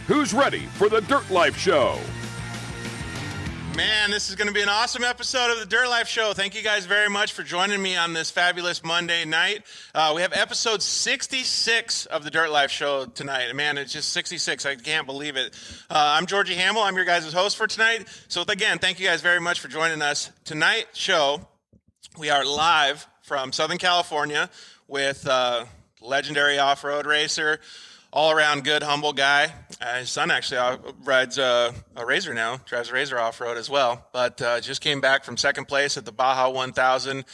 Who's ready for the Dirt Life Show? Man, this is going to be an awesome episode of the Dirt Life Show. Thank you guys very much for joining me on this fabulous Monday night. We have episode 66 of the Dirt Life Show tonight. Man, it's just 66. I can't believe it. I'm Georgie Hamill. I'm your guys' host for tonight. So again, thank you guys very much for joining us. Tonight's show, we are live from Southern California with legendary off-road racer, all-around good, humble guy. His son actually rides a Razor now, drives a Razor off-road as well, but just came back from second place at the Baja 1000.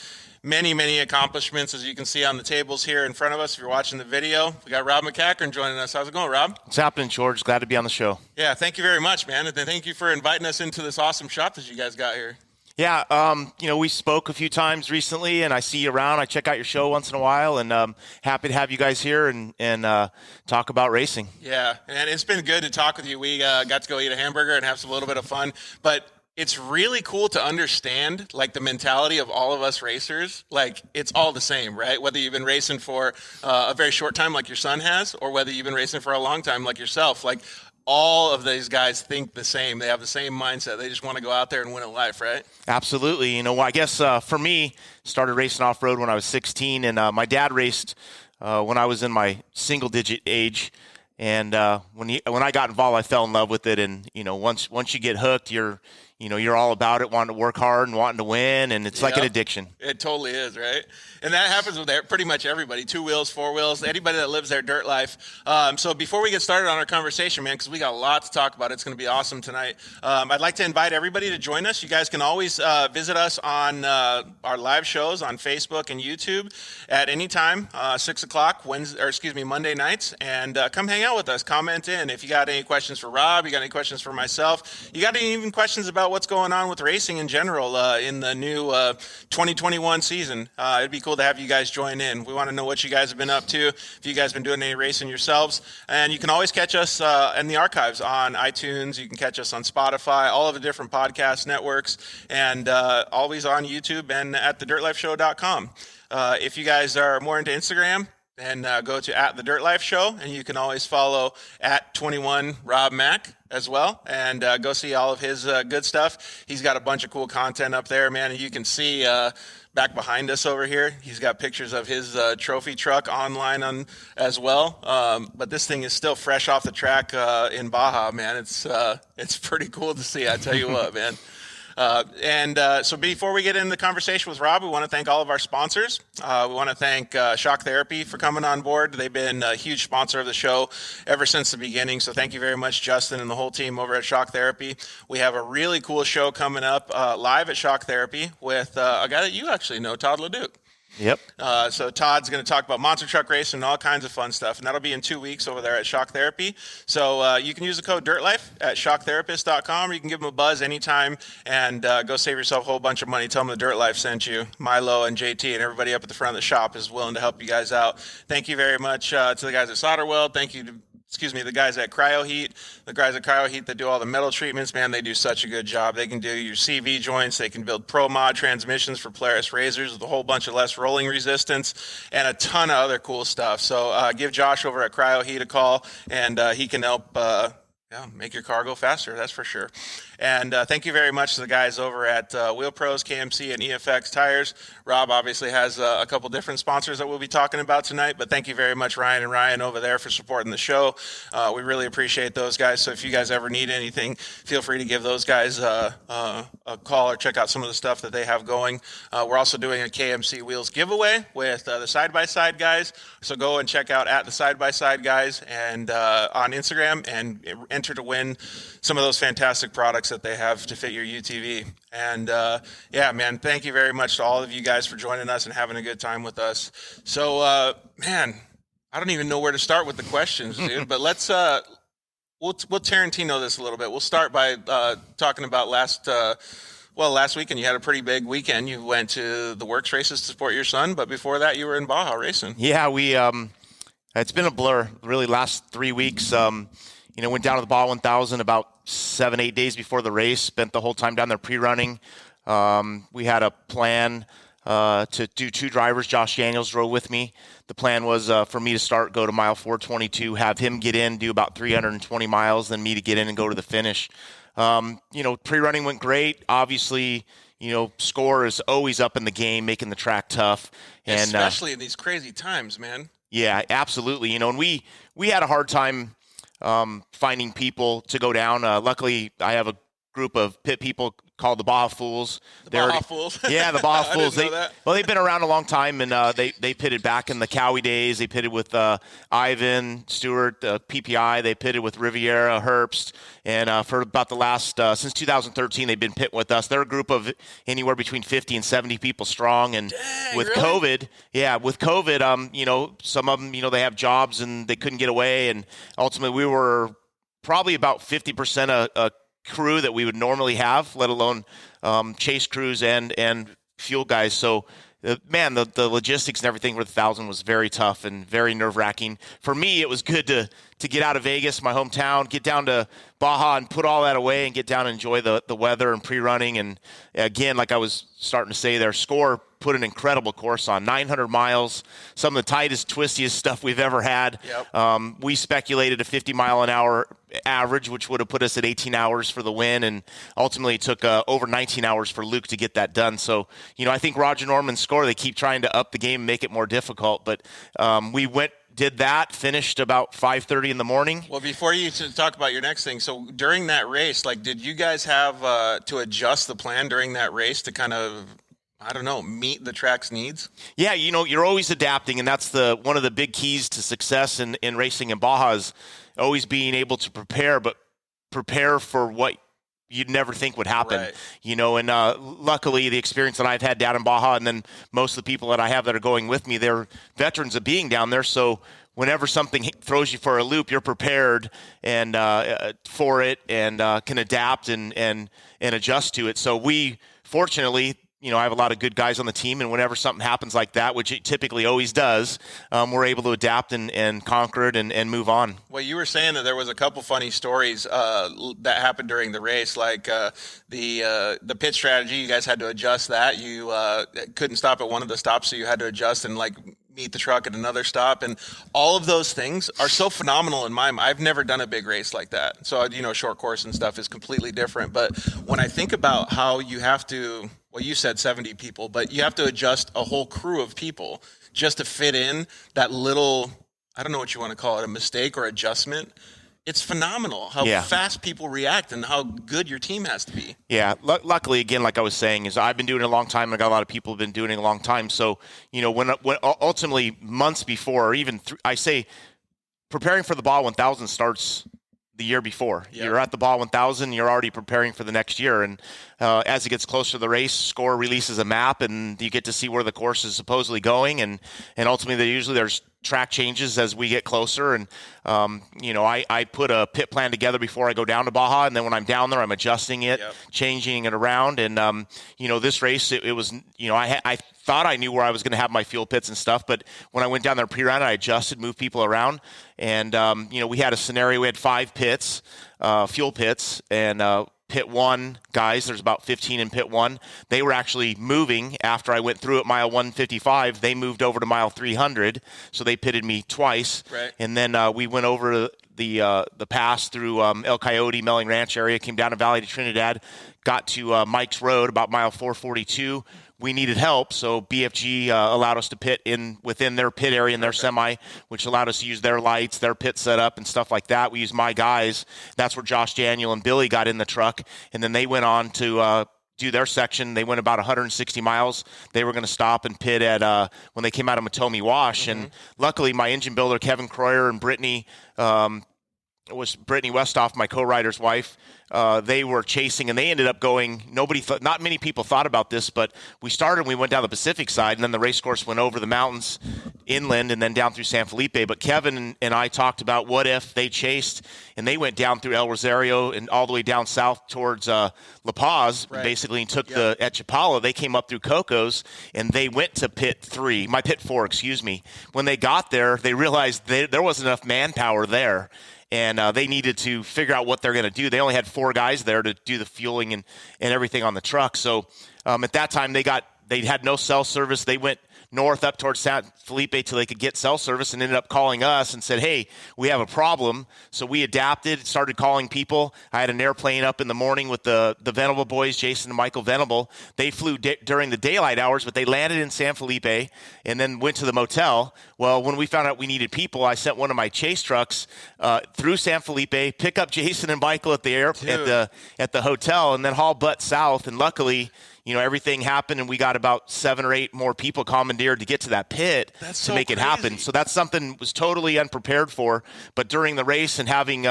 Many accomplishments, as you can see on the tables here in front of us if you're watching the video. We got Rob MacCachren joining us. How's it going, Rob? What's happening, George? Glad to be on the show. Yeah, thank you very much, man. And thank you for inviting us into this awesome shop that you guys got here. Yeah, we spoke a few times recently, and I see you around. I check out your show once in a while, and happy to have you guys here and talk about racing. Yeah, and it's been good to talk with you. We got to go eat a hamburger and have a little bit of fun, but it's really cool to understand, like, the mentality of all of us racers. Like, it's all the same, right? Whether you've been racing for a very short time like your son has, or whether you've been racing for a long time like yourself. Like, all of these guys think the same. They have the same mindset. They just want to go out there and win a life, right? Absolutely. I guess for me, started racing off-road when I was 16, and my dad raced when I was in my single-digit age. And when I got involved, I fell in love with it. And once you get hooked, you're all about it, wanting to work hard and wanting to win, and it's like an addiction. It totally is, right? And that happens with pretty much everybody, 2 wheels, 4 wheels, anybody that lives their dirt life. So before we get started on our conversation, man, because we got a lot to talk about, it's going to be awesome tonight. I'd like to invite everybody to join us. You guys can always visit us on our live shows on Facebook and YouTube at any time, 6 o'clock Monday nights, and come hang out with us. Comment in if you got any questions for Rob, you got any questions for myself, you got any even questions about what's going on with racing in general in the new 2021 season. It'd be cool to have you guys join in. We want to know what you guys have been up to, if you guys have been doing any racing yourselves. And you can always catch us in the archives on iTunes. You can catch us on Spotify, all of the different podcast networks, and always on YouTube and at thedirtlifeshow.com. If you guys are more into Instagram, then go to @TheDirtLifeShow, and you can always follow @21RobMac as well, and go see all of his good stuff. He's got a bunch of cool content up there, man, and you can see back behind us over here, he's got pictures of his trophy truck online as well. But this thing is still fresh off the track in Baja, man. It's pretty cool to see, I tell you what, man. So before we get into the conversation with Rob, we want to thank all of our sponsors. We want to thank Shock Therapy for coming on board. They've been a huge sponsor of the show ever since the beginning. So thank you very much, Justin, and the whole team over at Shock Therapy. We have a really cool show coming up live at Shock Therapy with a guy that you actually know, Todd LeDuc. Yep. So Todd's going to talk about monster truck racing and all kinds of fun stuff, and that'll be in 2 weeks over there at Shock Therapy. So you can use the code DIRTLIFE at shocktherapist.com, or you can give them a buzz anytime and go save yourself a whole bunch of money. Tell them the Dirt Life sent you. Milo and JT and everybody up at the front of the shop is willing to help you guys out. Thank you very much to the guys at Solderweld. Thank you to the guys at CryoHeat. The guys at CryoHeat that do all the metal treatments, man, they do such a good job. They can do your CV joints. They can build Pro Mod transmissions for Polaris Razors with a whole bunch of less rolling resistance and a ton of other cool stuff. So give Josh over at CryoHeat a call, and he can help make your car go faster, that's for sure. And thank you very much to the guys over at Wheel Pros, KMC, and EFX Tires. Rob obviously has a couple different sponsors that we'll be talking about tonight, but thank you very much, Ryan and Ryan, over there for supporting the show. We really appreciate those guys. So if you guys ever need anything, feel free to give those guys a call or check out some of the stuff that they have going. We're also doing a KMC Wheels giveaway with the Side-by-Side guys. So go and check out the Side-by-Side guys and on Instagram and enter to win some of those fantastic products that they have to fit your UTV. And man, thank you very much to all of you guys for joining us and having a good time with us. So man, I don't even know where to start with the questions, dude, but let's we'll Tarantino this a little bit. We'll start by talking about last weekend you had a pretty big weekend. You went to the Works races to support your son, but before that you were in Baja racing. Yeah, we it's been a blur really last 3 weeks. Went down to the Baja 1000 about 7-8 days before the race, spent the whole time down there pre-running. We had a plan to do 2 drivers. Josh Daniels drove with me. The plan was for me to go to mile 422, have him get in, do about 320 miles, then me to get in and go to the finish. Pre-running went great. Obviously, score is always up in the game, making the track tough. And especially in these crazy times, man. Yeah, absolutely. And we had a hard time finding people to go down. Luckily, I have a group of pit people called the Baja Fools. Baja Fools? Yeah, the Baja Fools. I didn't know that. Well, they've been around a long time, and they pitted back in the Cowie days. They pitted with Ivan, Stewart, PPI. They pitted with Riviera, Herbst. And for about the last, since 2013, they've been pitting with us. They're a group of anywhere between 50 and 70 people strong. And with really? COVID, some of them, they have jobs and they couldn't get away. And ultimately, we were probably about 50% a crew that we would normally have, let alone chase crews and fuel guys. So, the logistics and everything with 1,000 was very tough and very nerve-wracking. For me, it was good to get out of Vegas, my hometown, get down to Baja and put all that away and get down and enjoy the weather and pre-running. And again, like I was starting to say there, Score put an incredible course on, 900 miles, some of the tightest, twistiest stuff we've ever had. Yep. We speculated a 50-mile-an-hour average, which would have put us at 18 hours for the win, and ultimately it took over 19 hours for Luke to get that done. So, I think Roger Norman's Score, they keep trying to up the game and make it more difficult, but we did that, finished about 5:30 in the morning. Well, before you talk about your next thing, so during that race, did you guys have to adjust the plan during that race to kind of, I don't know, meet the track's needs? Yeah, you're always adapting, and that's one of the big keys to success in racing in Baja is always being able to prepare, but prepare for what you'd never think would happen. Right. And luckily the experience that I've had down in Baja, and then most of the people that I have that are going with me, they're veterans of being down there. So whenever something throws you for a loop, you're prepared and for it, and can adapt and adjust to it. So we, fortunately, I have a lot of good guys on the team, and whenever something happens like that, which it typically always does, we're able to adapt and conquer it and move on. Well, you were saying that there was a couple funny stories that happened during the race, like the pit strategy. You guys had to adjust that. You couldn't stop at one of the stops, so you had to adjust and meet the truck at another stop, and all of those things are so phenomenal in my mind. I've never done a big race like that, so short course and stuff is completely different. But when I think about how you have to, well, you said 70 people, but you have to adjust a whole crew of people just to fit in that little, I don't know what you want to call it, a mistake or adjustment. It's phenomenal how fast people react and how good your team has to be. Yeah, luckily, again, like I was saying, is I've been doing it a long time, and I got a lot of people who've been doing it a long time. So, when ultimately months before, or even I say, preparing for the Baja 1000 starts the year before. Yep. You're at the Baja 1000, you're already preparing for the next year. And as it gets closer to the race, Score releases a map, and you get to see where the course is supposedly going. And ultimately, there's track changes as we get closer. And, I put a pit plan together before I go down to Baja. And then when I'm down there, I'm adjusting it, changing it around. And, this race, it was, I thought I knew where I was going to have my fuel pits and stuff. But when I went down there pre-run, I adjusted, moved people around. And, we had a scenario. We had 5 pits, fuel pits, and pit 1 guys, there's about 15 in pit 1. They were actually moving after I went through at mile 155. They moved over to mile 300, so they pitted me twice. Right. And then we went over the pass through El Coyote, Melling Ranch area, came down to Valley to Trinidad, got to Mike's Road about mile 442. We needed help, so BFG allowed us to pit within their pit area in their semi, which allowed us to use their lights, their pit setup, and stuff like that. We used my guys. That's where Josh Daniel and Billy got in the truck, and then they went on to do their section. They went about 160 miles. They were going to stop and pit at when they came out of Matomi Wash, and luckily my engine builder Kevin Croyer and Brittany Westhoff, my co-rider's wife. They were chasing, and they ended up going. Not many people thought about this, but we started and we went down the Pacific side, and then the race course went over the mountains inland and then down through San Felipe. But Kevin and I talked about what if they chased and they went down through El Rosario and all the way down south towards La Paz, basically, and took at Chapala. They came up through Cocos, and they went to pit 4, excuse me. When they got there, they realized there wasn't enough manpower there. And they needed to figure out what they're going to do. They only had 4 guys there to do the fueling and everything on the truck. So at that time, they got they had no cell service. They went north up towards San Felipe till they could get cell service, and ended up calling us and said, hey, we have a problem. So we adapted, started calling people. I had an airplane up in the morning with the Venable boys, Jason and Michael Venable. They flew during the daylight hours, but they landed in San Felipe and then went to the motel. Well, when we found out we needed people, I sent one of my chase trucks through San Felipe, pick up Jason and Michael at the hotel, and then haul butt south. And luckily, everything happened, and we got about 7 or 8 more people commandeered to get to that pit to make it happen. So that's something was totally unprepared for. But during the race and having,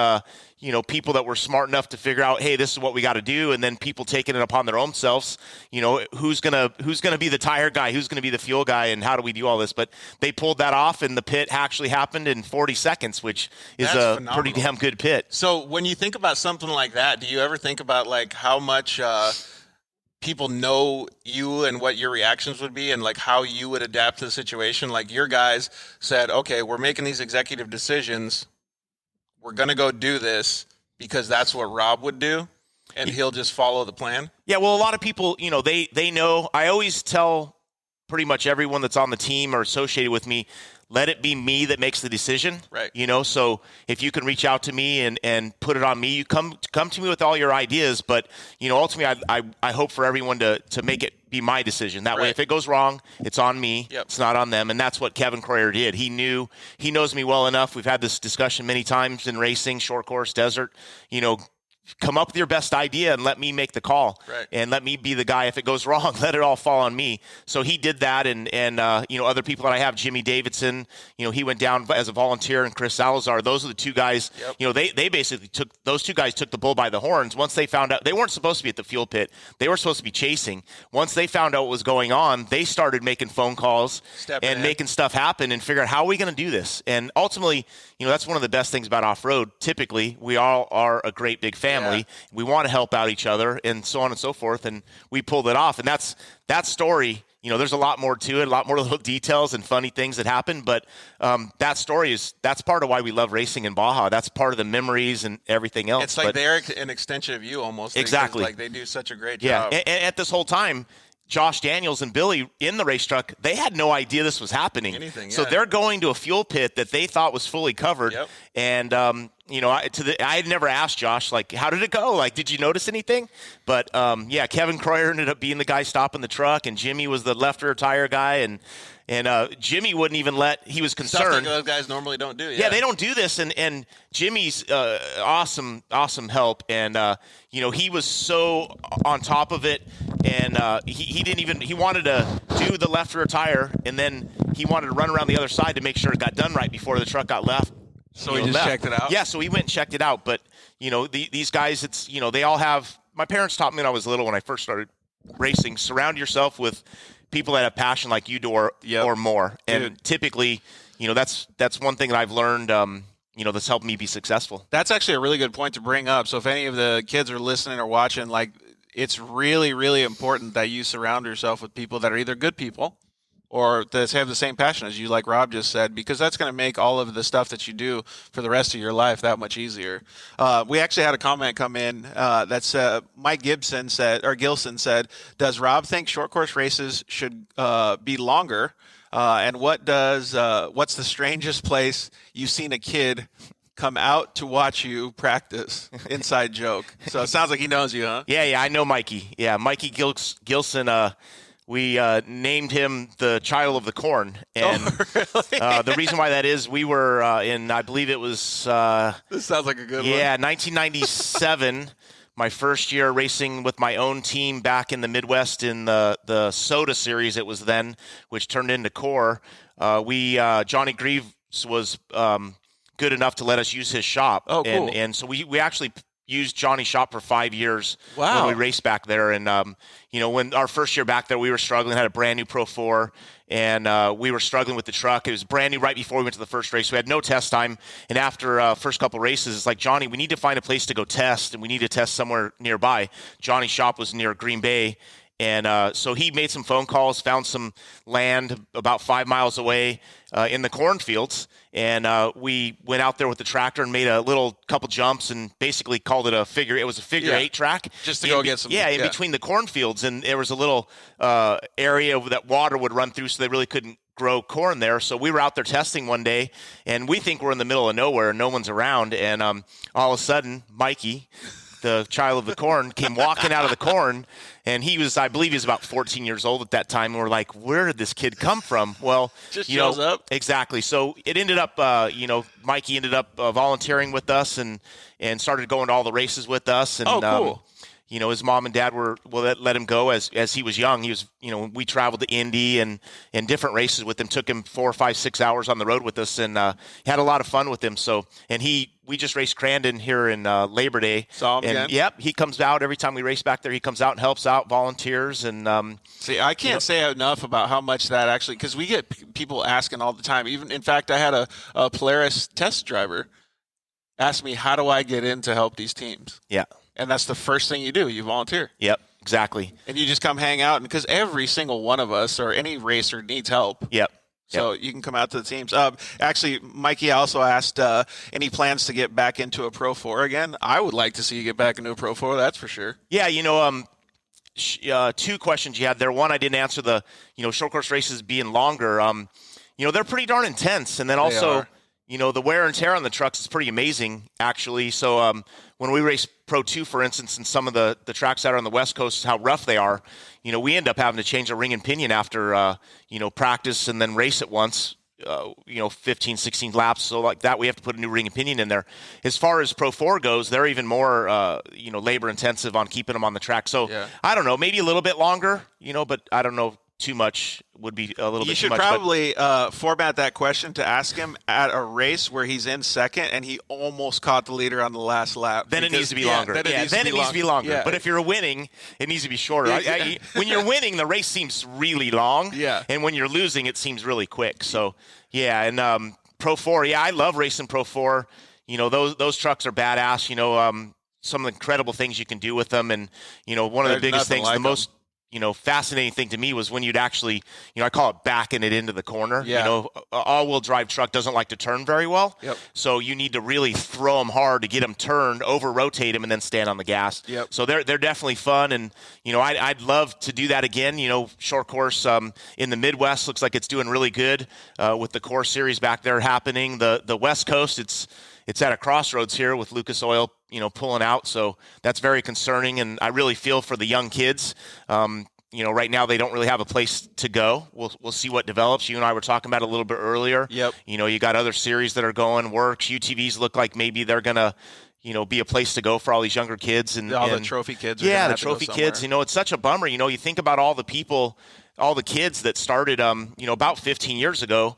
people that were smart enough to figure out, hey, this is what we got to do, and then people taking it upon their own selves, who's gonna be the tire guy, who's gonna be the fuel guy, and how do we do all this? But they pulled that off, and the pit actually happened in 40 seconds, which is a pretty damn good pit. So when you think about something like that, do you ever think about like how much people know you and what your reactions would be and like how you would adapt to the situation? Like your guys said, okay, we're making these executive decisions. We're going to go do this because that's what Rob would do, and he'll just follow the plan. Yeah, well, a lot of people, they know. I always tell pretty much everyone that's on the team or associated with me, let it be me that makes the decision. Right. So if you can reach out to me and put it on me, you come to me with all your ideas. But, ultimately, I hope for everyone to make it be my decision. That way, if it goes wrong, it's on me. Yep. It's not on them. And that's what Kevin Croyer did. He knows me well enough. We've had this discussion many times in racing, short course, desert, come up with your best idea and let me make the call. Right. And let me be the guy. If it goes wrong, let it all fall on me. So he did that. And other people that I have, Jimmy Davidson, he went down as a volunteer, and Chris Salazar. Those are the two guys, they basically those two guys took the bull by the horns. Once they found out, they weren't supposed to be at the fuel pit. They were supposed to be chasing. Once they found out what was going on, they started making phone calls and making stuff happen and figure out, how are we going to do this? And ultimately, that's one of the best things about off-road. Typically, we all are a great big family. Yeah. We want to help out each other and so on and so forth. And we pulled it off. And that story, there's a lot more to it, a lot more little details and funny things that happen. But that story that's part of why we love racing in Baja. That's part of the memories and everything else. It's like they're an extension of you almost. Exactly. Like they do such a great job. Yeah. And at this whole time, Josh Daniels and Billy in the race truck, they had no idea this was happening. So they're going to a fuel pit that they thought was fully covered. Yep. And, I had never asked Josh, like, how did it go? Like, did you notice anything? But, Kevin Croyer ended up being the guy stopping the truck, and Jimmy was the left rear tire guy. And Jimmy wouldn't even he was concerned. Stuff that those guys normally don't do. Yeah, they don't do this. And Jimmy's awesome help. And, he was so on top of it. And he wanted to do the left rear tire, and then he wanted to run around the other side to make sure it got done right before the truck got left. So he just checked it out? Yeah, so he went and checked it out. But, these guys, it's, they all have – my parents taught me when I was little, when I first started racing, surround yourself with people that have passion like you do or more. And typically, that's one thing that I've learned that's helped me be successful. That's actually a really good point to bring up. So if any of the kids are listening or watching, like, it's really, really important that you surround yourself with people that are either good people or that have the same passion as you, like Rob just said, because that's going to make all of the stuff that you do for the rest of your life that much easier. We actually had a comment come in that's Mike Gilson said, does Rob think short course races should be longer? And what's the strangest place you've seen a kid come out to watch you practice? Inside joke. So it sounds like he knows you, huh? Yeah, I know Mikey. Yeah, Mikey Gilson. We named him the Child of the Corn. And really? The reason why that is, we were I believe it was... this sounds like a good one. Yeah, 1997, my first year racing with my own team back in the Midwest in the Soda Series it was then, which turned into Core. Johnny Greaves was good enough to let us use his shop. Oh, cool. And so we actually used Johnny's shop for 5 years. Wow. When we raced back there. And, when our first year back there, we were struggling, had a brand new Pro 4, and we were struggling with the truck. It was brand new right before we went to the first race. We had no test time. And after first couple races, it's like, Johnny, we need to find a place to go test, and we need to test somewhere nearby. Johnny's shop was near Green Bay. So he made some phone calls, found some land about 5 miles away in the cornfields, and we went out there with the tractor and made a little couple jumps and basically called it a figure. It was a figure eight track. Just to go get some. In between the cornfields, and there was a little area that water would run through, so they really couldn't grow corn there. So we were out there testing one day, and we think we're in the middle of nowhere and no one's around, and all of a sudden, Mikey, the child of the corn, came walking out of the corn, and I believe he was about 14 years old at that time. And we're like, where did this kid come from? Well, just shows up. Exactly. So it ended up, Mikey ended up volunteering with us and started going to all the races with us. And, cool. His mom and dad let him go as he was young. He was, we traveled to Indy and different races with him. Took him 4, 5, 6 hours on the road with us, and had a lot of fun with him. So, and we just raced Crandon here in Labor Day. Saw him again? Yep, he comes out every time we race back there. He comes out and helps out, volunteers, and see, I can't say enough about how much that actually, because we get people asking all the time. Even in fact, I had a Polaris test driver ask me, how do I get in to help these teams? Yeah. And that's the first thing you do. You volunteer. Yep, exactly. And you just come hang out, because every single one of us or any racer needs help. Yep. So you can come out to the teams. Actually, Mikey also asked any plans to get back into a Pro 4 again. I would like to see you get back into a Pro 4, that's for sure. Yeah, two questions you had there. One, I didn't answer the, short course races being longer. They're pretty darn intense. And then also, the wear and tear on the trucks is pretty amazing, actually. So when we race Pro 2, for instance, and some of the tracks out on the West Coast, how rough they are, we end up having to change a ring and pinion after, practice and then race it once, 15, 16 laps. So like that, we have to put a new ring and pinion in there. As far as Pro 4 goes, they're even more, labor intensive on keeping them on the track. So I don't know, maybe a little bit longer, but I don't know. Too much would be a little bit too much. You should probably format that question to ask him at a race where he's in second and he almost caught the leader on the last lap. Then it needs to be longer. Then it needs to be longer. Yeah. But if you're winning, it needs to be shorter. When you're winning, the race seems really long. Yeah. And when you're losing, it seems really quick. So, and Pro 4, I love racing Pro 4. Those trucks are badass. Some of the incredible things you can do with them. And, one of the biggest things, the most fascinating thing to me was when you'd actually, I call it backing it into the corner. Yeah. All-wheel drive truck doesn't like to turn very well. Yep. So you need to really throw them hard to get them turned, over-rotate them, and then stand on the gas. Yep. So they're definitely fun, and, I'd love to do that again. Short course in the Midwest looks like it's doing really good with the Core Series back there happening. The West Coast, it's at a crossroads here with Lucas Oil, pulling out. So that's very concerning. And I really feel for the young kids. Right now they don't really have a place to go. We'll see what develops. You and I were talking about it a little bit earlier. Yep. You got other series that are going, Works, UTVs look like maybe they're going to, be a place to go for all these younger kids. And all the trophy kids. Yeah, the trophy kids. It's such a bummer. You think about all the people, all the kids that started, about 15 years ago,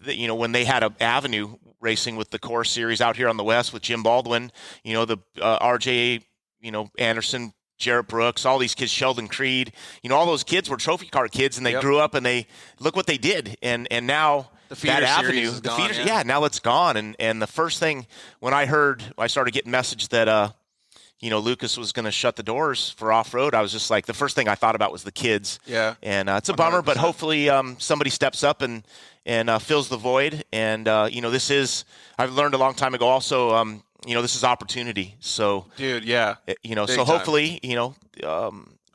when they had an avenue racing with the Core Series out here on the West with Jim Baldwin, the RJ, Anderson, Jarrett Brooks, all these kids, Sheldon Creed, all those kids were trophy car kids, and they grew up and they look what they did. And now that avenue, is gone, now it's gone. And the first thing when I started getting message that, Lucas was going to shut the doors for off-road, I was just like, the first thing I thought about was the kids. Yeah. And it's a bummer, but hopefully somebody steps up and fills the void. And, I've learned a long time ago also, this is opportunity. So, dude, yeah. So hopefully,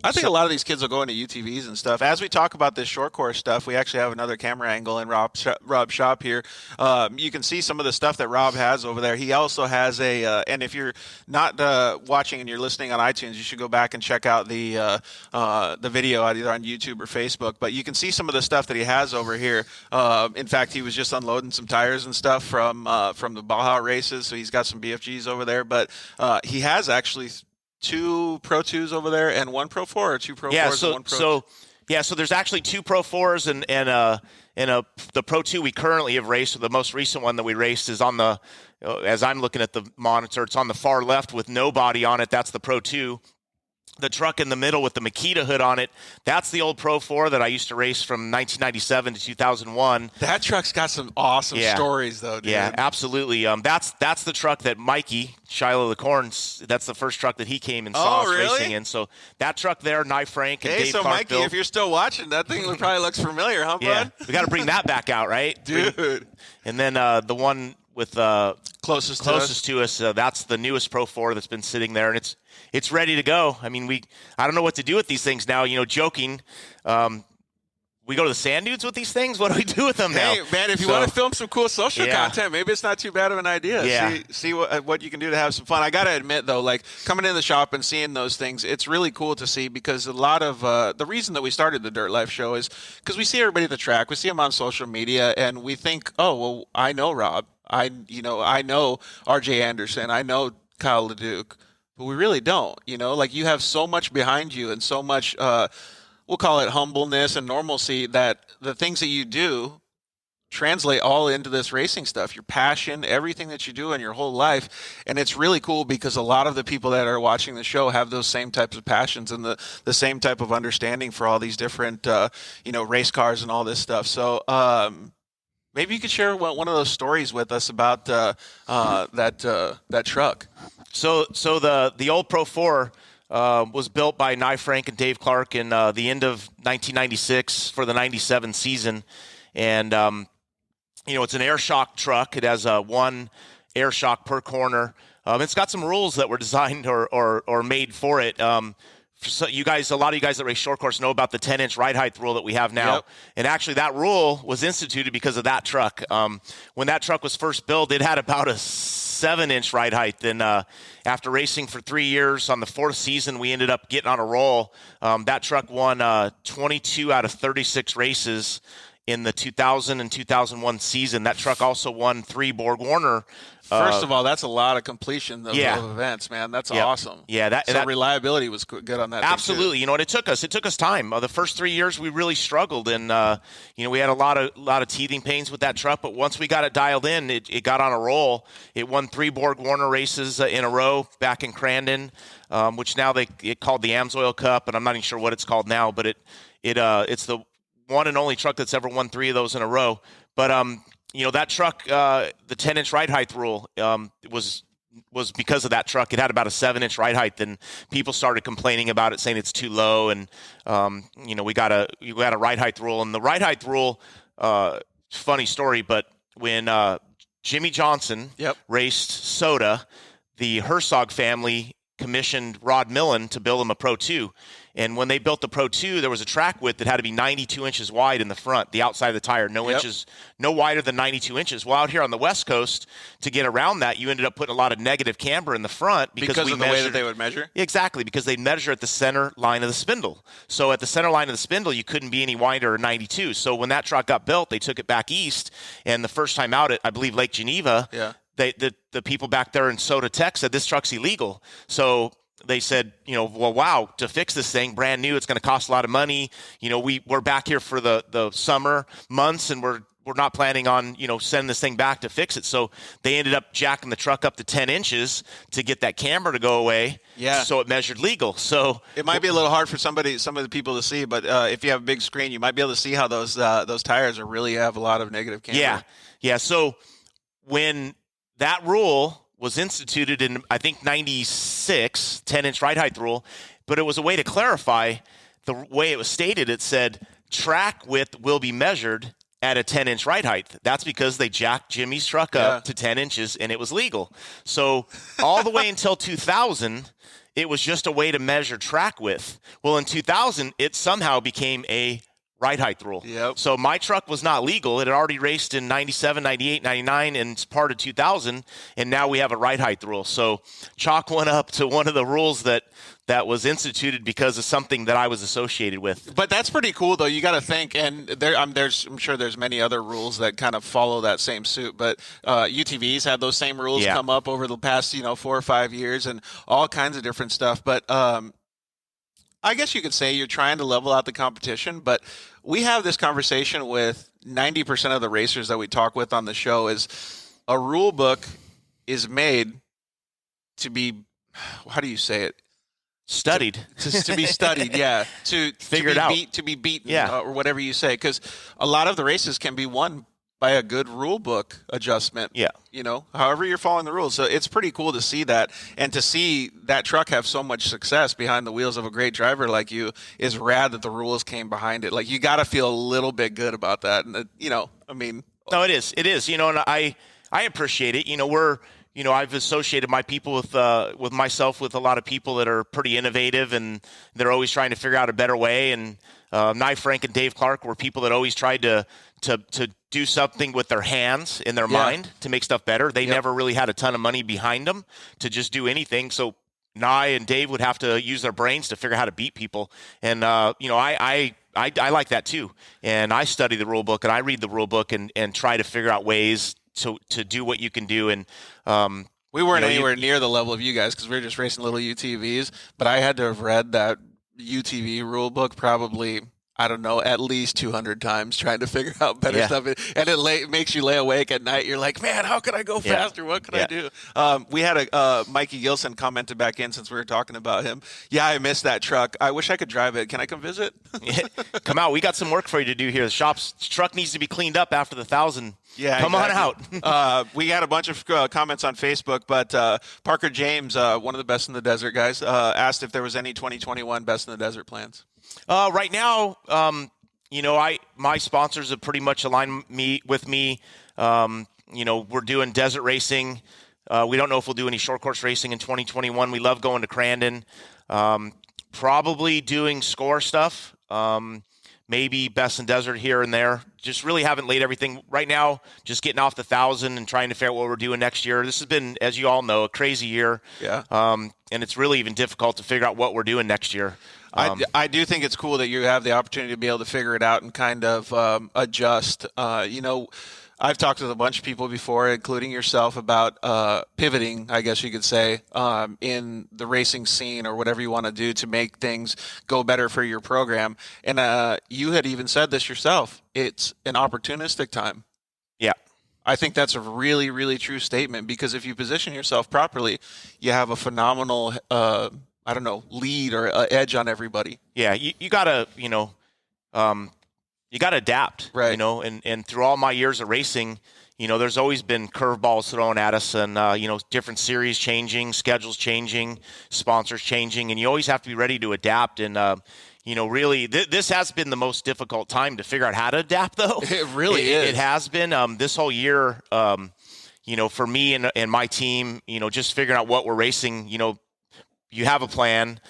I think a lot of these kids will go into UTVs and stuff. As we talk about this short course stuff, we actually have another camera angle in Rob's shop here. You can see some of the stuff that Rob has over there. He also has and if you're not watching and you're listening on iTunes, you should go back and check out the video either on YouTube or Facebook. But you can see some of the stuff that he has over here. In fact, he was just unloading some tires and stuff from the Baja races, so he's got some BFGs over there. But he has actually 2 Pro 2s over there and 1 Pro 4, or 2 Pro 4s and 1 Pro 2. So there's actually 2 Pro 4s and the Pro 2 we currently have raced. The most recent one that we raced is on the, as I'm looking at the monitor, it's on the far left with no body on it. That's the Pro 2. the truck in the middle with the Makita hood on it, that's the old Pro 4 that I used to race from 1997 to 2001. That truck's got some awesome stories, though, dude. Yeah, absolutely. That's the truck that Mikey, Shiloh LaCorn, that's the first truck that he came and saw us racing in. So that truck there, Knife Frank and Dave Clark Mikey, if you're still watching, that thing probably looks familiar, huh, bud? We got to bring that back out, right? Dude. And then the one with closest to us, that's the newest Pro 4 that's been sitting there, and it's ready to go. I mean, I don't know what to do with these things now. Joking. We go to the sand dunes with these things. What do we do with them now? Hey, man, if you want to film some cool social content, maybe it's not too bad of an idea. Yeah. See what you can do to have some fun. I got to admit, though, like coming in the shop and seeing those things, it's really cool to see because a lot of the reason that we started the Dirt Life show is because we see everybody at the track. We see them on social media, and we think, oh, well, I know Rob. I know RJ Anderson. I know Kyle LeDuc. But we really don't, like you have so much behind you and so much, we'll call it humbleness and normalcy that the things that you do translate all into this racing stuff, your passion, everything that you do in your whole life. And it's really cool because a lot of the people that are watching the show have those same types of passions and the same type of understanding for all these different, race cars and all this stuff. So, maybe you could share one of those stories with us about that truck. So the old Pro 4 was built by Knife Frank and Dave Clark in the end of 1996 for the 97 season. And, it's an air shock truck. It has one air shock per corner. It's got some rules that were designed or made for it. So a lot of you guys that race short course know about the 10-inch ride height rule that we have now. Yep. And actually that rule was instituted because of that truck. When that truck was first built, it had about a 7-inch ride height. Then after racing for 3 years, on the 4th season, we ended up getting on a roll. That truck won 22 out of 36 races in the 2000 and 2001 season. That truck also won 3 Borg Warner. First of all, that's a lot of completion of events, man. That's awesome. Yeah, that reliability was good on that. Absolutely. Thing too. It took us time. The first 3 years we really struggled, and we had a lot of teething pains with that truck. But once we got it dialed in, it got on a roll. It won 3 Borg Warner races in a row back in Crandon, which now it called the Amsoil Cup, and I'm not even sure what it's called now. But it's the one and only truck that's ever won 3 of those in a row. But that truck, the 10-inch ride height rule was because of that truck. It had about a 7-inch ride height, and people started complaining about it, saying it's too low. And we got a ride height rule, and the ride height rule. Funny story, but when Jimmy Johnson raced Soda, the Herzog family commissioned Rod Millen to build him a Pro 2. And when they built the Pro 2, there was a track width that had to be 92 inches wide in the front, the outside of the tire, no wider than 92 inches. Well, out here on the West Coast, to get around that, you ended up putting a lot of negative camber in the front because of the way that they would measure? Exactly, because they measure at the center line of the spindle. So at the center line of the spindle, you couldn't be any wider than 92. So when that truck got built, they took it back east, and the first time out at, I believe, Lake Geneva, the people back there in Soda Tech said this truck's illegal. So they said, well, wow, to fix this thing brand new, it's going to cost a lot of money. We're back here for the summer months, and we're not planning on, sending this thing back to fix it. So they ended up jacking the truck up to 10 inches to get that camber to go away. Yeah. So it measured legal. So it might be a little hard for some of the people to see, but if you have a big screen, you might be able to see how those tires really have a lot of negative camber. Yeah. So when that rule was instituted in, I think, 96, 10-inch ride height rule, but it was a way to clarify the way it was stated. It said track width will be measured at a 10-inch ride height. That's because they jacked Jimmy's truck up to 10 inches, and it was legal. So all the way until 2000, it was just a way to measure track width. Well, in 2000, it somehow became a ride height rule. Yep. So my truck was not legal. It had already raced in 97, 98, 99, and it's part of 2000, and now we have a ride height rule. So chalk one up to one of the rules that was instituted because of something that I was associated with. But that's pretty cool, though. You got to think, and I'm sure there's many other rules that kind of follow that same suit. But UTVs had those same rules come up over the past 4 or 5 years, and all kinds of different stuff. But I guess you could say you're trying to level out the competition, but we have this conversation with 90% of the racers that we talk with on the show is a rule book is made to be, how do you say it? studied. To be studied, yeah. To Figure it out. To be beaten, Yeah. or whatever you say. Because a lot of the races can be won by a good rule book adjustment. Yeah. However you're following the rules. So it's pretty cool to see that, and to see that truck have so much success behind the wheels of a great driver like you is rad that the rules came behind it. Like, you got to feel a little bit good about that. And, I mean. No, it is. It is. And I appreciate it. I've associated my people with myself with a lot of people that are pretty innovative, and they're always trying to figure out a better way. And Nye Frank and Dave Clark were people that always tried to do something with their hands in their mind to make stuff better. They never really had a ton of money behind them to just do anything. So Nye and Dave would have to use their brains to figure out how to beat people. And I like that too. And I study the rule book and I read the rule book and try to figure out ways to do what you can do. And we weren't anywhere near the level of you guys because we were just racing little UTVs. But I had to have read that UTV rule book probably, I don't know, at least 200 times trying to figure out better stuff. And it makes you lay awake at night. You're like, man, how can I go faster? What can I do? We had Mikey Gilson commented back in since we were talking about him. Yeah, I missed that truck. I wish I could drive it. Can I come visit? Come out. We got some work for you to do here. The truck needs to be cleaned up after the 1,000. Yeah, come exactly. on out. We had a bunch of comments on Facebook, but Parker James, one of the best in the desert guys, asked if there was any 2021 best in the desert plans. Right now, my sponsors have pretty much aligned with me. We're doing desert racing. We don't know if we'll do any short course racing in 2021. We love going to Crandon. Probably doing score stuff. Maybe best in desert here and there. Just really haven't laid everything right now. Just getting off the 1,000 and trying to figure out what we're doing next year. This has been, as you all know, a crazy year. Yeah. And it's really even difficult to figure out what we're doing next year. I do think it's cool that you have the opportunity to be able to figure it out and kind of adjust. I've talked with a bunch of people before, including yourself, about pivoting, I guess you could say, in the racing scene or whatever you want to do to make things go better for your program. And you had even said this yourself. It's an opportunistic time. Yeah. I think that's a really, really true statement, because if you position yourself properly, you have a phenomenal, lead or edge on everybody. Yeah, you gotta, you gotta adapt, right? And through all my years of racing, there's always been curveballs thrown at us, and different series changing, schedules changing, sponsors changing, and you always have to be ready to adapt. And really, this has been the most difficult time to figure out how to adapt, though. It really is. It has been this whole year. For me and my team, just figuring out what we're racing. You have a plan,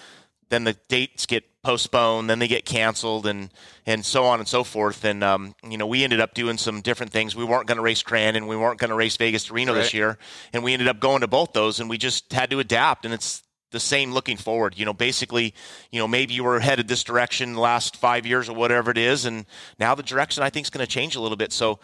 then the dates get postponed, then they get canceled, and so on and so forth. And, we ended up doing some different things. We weren't going to race Crandon. We weren't going to race Vegas to Reno this year. And we ended up going to both those, and we just had to adapt. And it's the same looking forward. Basically, maybe you were headed this direction the last 5 years or whatever it is. And now the direction, I think, is going to change a little bit. So,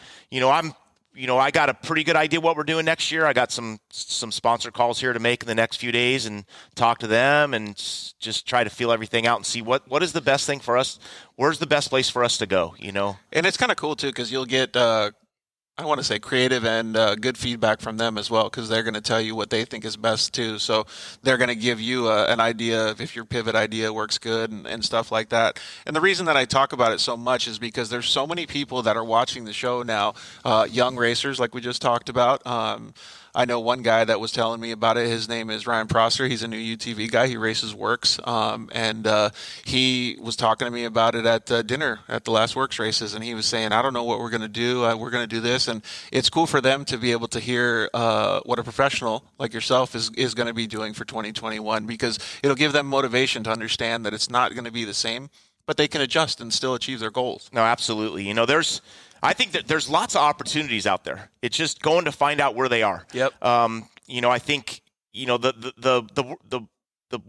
I got a pretty good idea what we're doing next year. I got some sponsor calls here to make in the next few days and talk to them and just try to feel everything out and see what is the best thing for us. Where's the best place for us to go, And it's kind of cool, too, because you'll get, I want to say, creative and good feedback from them as well, because they're going to tell you what they think is best, too. So they're going to give you an idea of if your pivot idea works good and stuff like that. And the reason that I talk about it so much is because there's so many people that are watching the show now, young racers like we just talked about. I know one guy that was telling me about it. His name is Ryan Prosser. He's a new UTV guy. He races Works. And he was talking to me about it at dinner at the last Works races. And he was saying, I don't know what we're going to do. We're going to do this. And it's cool for them to be able to hear what a professional like yourself is going to be doing for 2021, because it'll give them motivation to understand that it's not going to be the same, but they can adjust and still achieve their goals. No, absolutely. I think that there's lots of opportunities out there. It's just going to find out where they are. Yep. I think the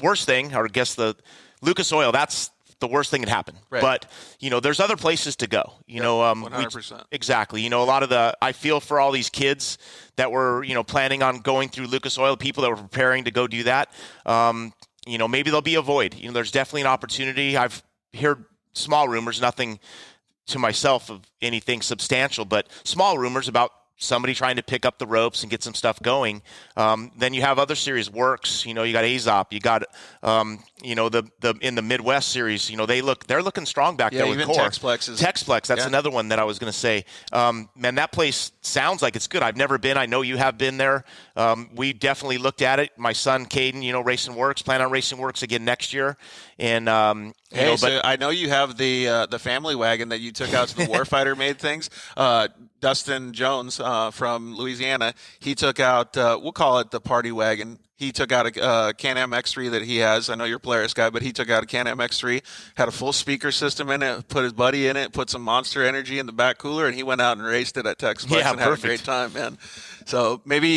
worst thing, or I guess the Lucas Oil, that's the worst thing that happened. Right. But there's other places to go. 100%. Exactly. I feel for all these kids that were planning on going through Lucas Oil, people that were preparing to go do that. Maybe there'll be a void. There's definitely an opportunity. I've heard small rumors, nothing to myself of anything substantial, but small rumors about somebody trying to pick up the ropes and get some stuff going. Then you have other series, Works. You got Aesop. You got the in the Midwest series. They're looking strong back there with even Core. Texplex. That's another one that I was going to say. Man, that place sounds like it's good. I've never been. I know you have been there. We definitely looked at it. My son Caden, racing Works. Plan on racing Works again next year. And so I know you have the family wagon that you took out to the Warfighter made things. Dustin Jones from Louisiana, he took out, we'll call it the party wagon. He took out a Can-Am X3 that he has. I know you're a Polaris guy, but he took out a Can-Am X3, had a full speaker system in it, put his buddy in it, put some Monster Energy in the back cooler, and he went out and raced it at Texplex and had a great time, man. So maybe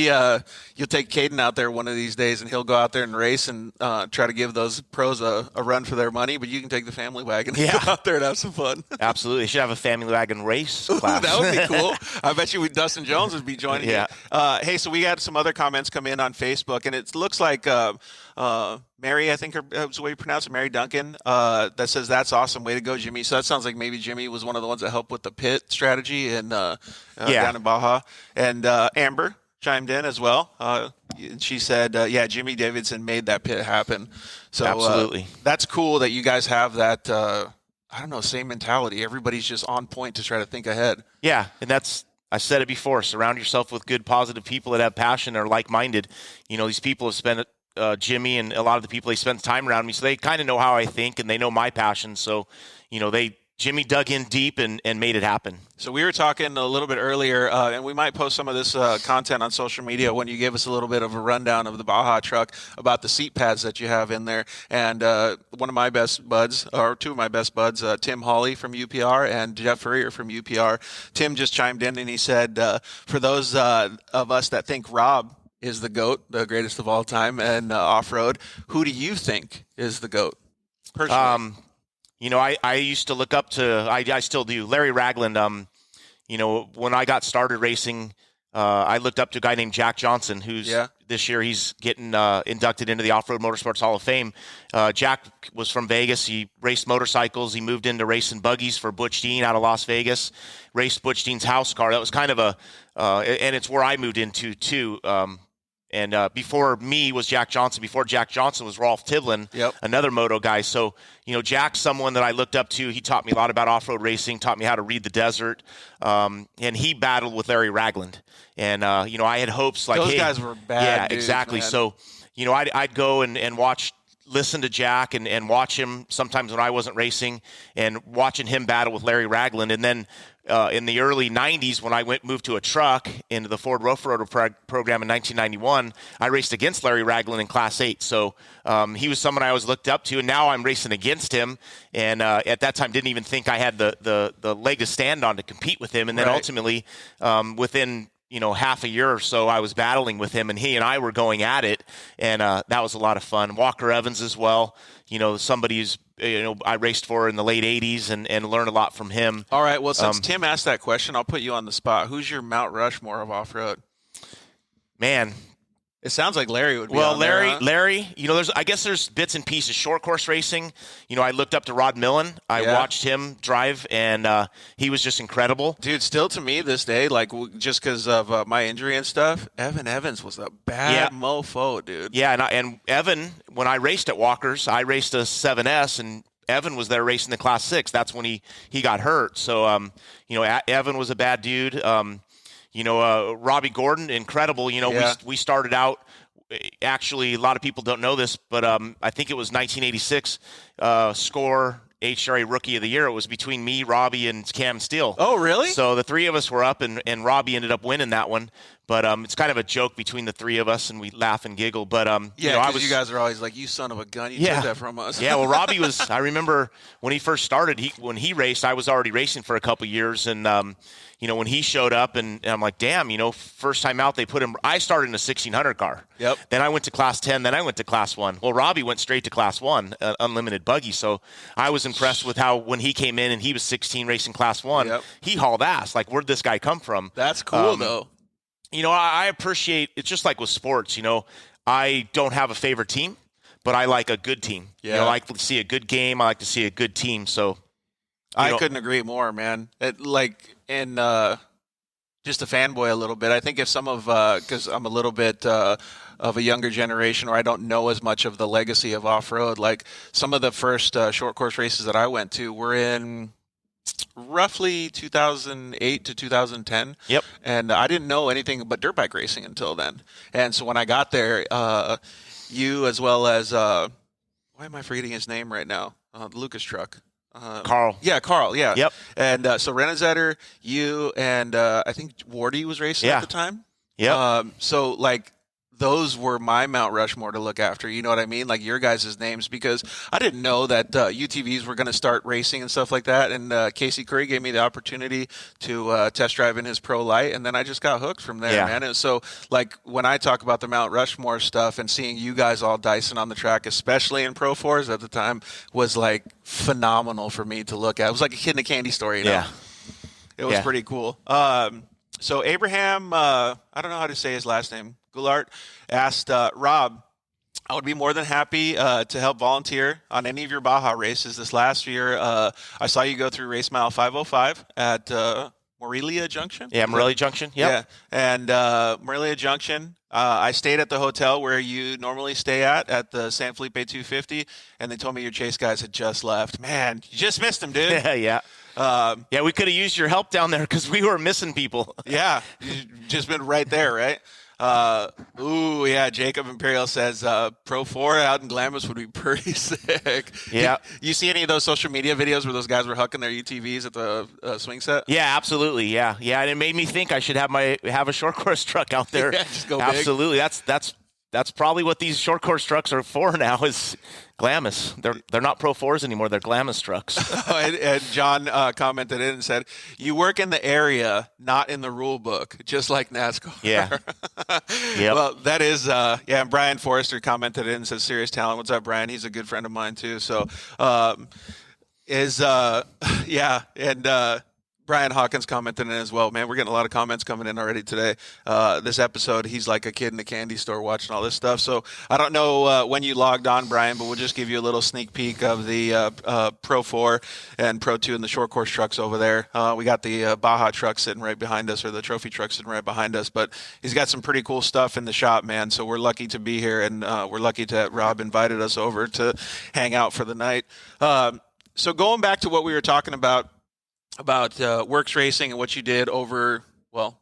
you'll take Caden out there one of these days, and he'll go out there and race and try to give those pros a run for their money. But you can take the family wagon and go out there and have some fun. Absolutely. You should have a family wagon race class. That would be cool. I bet you Dustin Jones would be joining you. Hey, so we had some other comments come in on Facebook, and it looks like Mary, I think that's the way you pronounce it, Mary Duncan, that says, that's awesome. Way to go, Jimmy. So that sounds like maybe Jimmy was one of the ones that helped with the pit strategy down in Baja. And Amber chimed in as well. She said, Jimmy Davidson made that pit happen. So absolutely. That's cool that you guys have that, same mentality. Everybody's just on point to try to think ahead. Yeah, and I said it before, surround yourself with good, positive people that have passion or like-minded. These people have spent Jimmy and a lot of the people, they spend time around me, so they kind of know how I think and they know my passion. So, Jimmy dug in deep and made it happen. So we were talking a little bit earlier, and we might post some of this content on social media when you gave us a little bit of a rundown of the Baja truck about the seat pads that you have in there. And one of my best buds, or two of my best buds, Tim Hawley from UPR and Jeff Furrier from UPR. Tim just chimed in and he said, for those of us that think Rob is the GOAT, the greatest of all time, and off-road, who do you think is the GOAT, personally? I used to look up to, I still do, Larry Ragland. When I got started racing, I looked up to a guy named Jack Johnson, who's this year he's getting inducted into the Off-Road Motorsports Hall of Fame. Jack was from Vegas. He raced motorcycles. He moved into racing buggies for Butch Dean out of Las Vegas, raced Butch Dean's house car. That was kind of and it's where I moved into too. And before me was Jack Johnson. Before Jack Johnson was Rolf Tivlin, another moto guy. So, Jack's someone that I looked up to. He taught me a lot about off-road racing, taught me how to read the desert. And he battled with Larry Ragland. And, I had hopes like, those guys were bad. Yeah, dudes, exactly. Man. So, I'd go and listen to Jack and watch him sometimes when I wasn't racing and watching him battle with Larry Ragland. And then in the early 90s, when I moved to a truck into the Ford Road program in 1991, I raced against Larry Ragland in Class 8. So he was someone I always looked up to, and now I'm racing against him. And at that time, didn't even think I had the leg to stand on to compete with him. And then ultimately, within half a year or so, I was battling with him, and he and I were going at it, and that was a lot of fun. Walker Evans as well, somebody who's I raced for in the late 80s and learned a lot from him. All right, well, since Tim asked that question, I'll put you on the spot. Who's your Mount Rushmore of off-road? Man. It sounds like Larry would be well, on Larry, there, huh? Larry, I guess there's bits and pieces. Short course racing, I looked up to Rod Millen. I watched him drive, and he was just incredible. Dude, still to me this day, like just because of my injury and stuff, Evan Evans was a bad mofo, dude. Yeah, and Evan, when I raced at Walker's, I raced a 7S, and Evan was there racing the Class 6. That's when he got hurt. So, Evan was a bad dude. Robbie Gordon, incredible. We started out, actually, a lot of people don't know this, but I think it was 1986 Score HRA Rookie of the Year. It was between me, Robbie, and Cam Steele. Oh, really? So the three of us were up, and Robbie ended up winning that one. But it's kind of a joke between the three of us, and we laugh and giggle. But you guys are always like, "You son of a gun! You took that from us." Yeah, well, Robbie was. I remember when he first started. When he raced, I was already racing for a couple years, and when he showed up, and I'm like, damn, first time out, they put him. I started in a 1600 car. Yep. Then I went to Class 10. Then I went to Class 1. Well, Robbie went straight to Class 1, unlimited buggy. So I was impressed with how when he came in and he was 16 racing Class 1, he hauled ass. Like, where'd this guy come from? That's cool, though. I appreciate, it's just like with sports, I don't have a favorite team, but I like a good team. Yeah. I like to see a good game. I like to see a good team. So I couldn't agree more, man. just a fanboy a little bit. I think if some of, because I'm a little bit of a younger generation, or I don't know as much of the legacy of off-road, like some of the first short course races that I went to were in roughly 2008 to 2010. Yep. And I didn't know anything but dirt bike racing until then. And so when I got there, you as well as, why am I forgetting his name right now? The Lucas truck. Carl. Yeah, Carl. Yeah. Yep. And so Renazetter, you, and I think Wardy was racing at the time. Yeah. So like those were my Mount Rushmore to look after. You know what I mean? Like your guys' names, because I didn't know that UTVs were going to start racing and stuff like that. And Casey Curry gave me the opportunity to test drive in his Pro Light, and then I just got hooked from there, man. And so like when I talk about the Mount Rushmore stuff and seeing you guys all dicing on the track, especially in Pro 4s at the time, was like phenomenal for me to look at. It was like a kid in a candy store, you know? Yeah. It was pretty cool. So Abraham, I don't know how to say his last name, Goulart, asked Rob, I would be more than happy to help volunteer on any of your Baja races. This last year, I saw you go through race mile 505 at Morelia Junction. Yeah, Morelia Junction. Yep. Yeah, and Morelia Junction. I stayed at the hotel where you normally stay at the San Felipe 250, and they told me your chase guys had just left. Man, you just missed them, dude. Yeah. Yeah, we could have used your help down there because we were missing people. Yeah, you've just been right there, right? Jacob Imperial says Pro 4 out in Glamis would be pretty sick. Yeah. You see any of those social media videos where those guys were hucking their UTVs at the swing set? Yeah, absolutely. Yeah, and it made me think I should have a short course truck out there. Yeah, just go absolutely. Big. That's probably what these short course trucks are for now, is Glamis. They're not Pro 4s anymore. They're Glamis trucks. and John commented in and said, "You work in the area, not in the rule book, just like NASCAR." Yeah. Yep. Well, that is, and Brian Forrester commented in and says, "Serious talent." What's up, Brian? He's a good friend of mine too. So, Brian Hawkins commented in as well. Man, we're getting a lot of comments coming in already today. This episode, he's like a kid in a candy store watching all this stuff. So I don't know when you logged on, Brian, but we'll just give you a little sneak peek of the Pro 4 and Pro 2 and the short course trucks over there. We got the Baja truck sitting right behind us, or the trophy truck sitting right behind us. But he's got some pretty cool stuff in the shop, man. So we're lucky to be here, and we're lucky that Rob invited us over to hang out for the night. So going back to what we were talking about Works Racing and what you did over,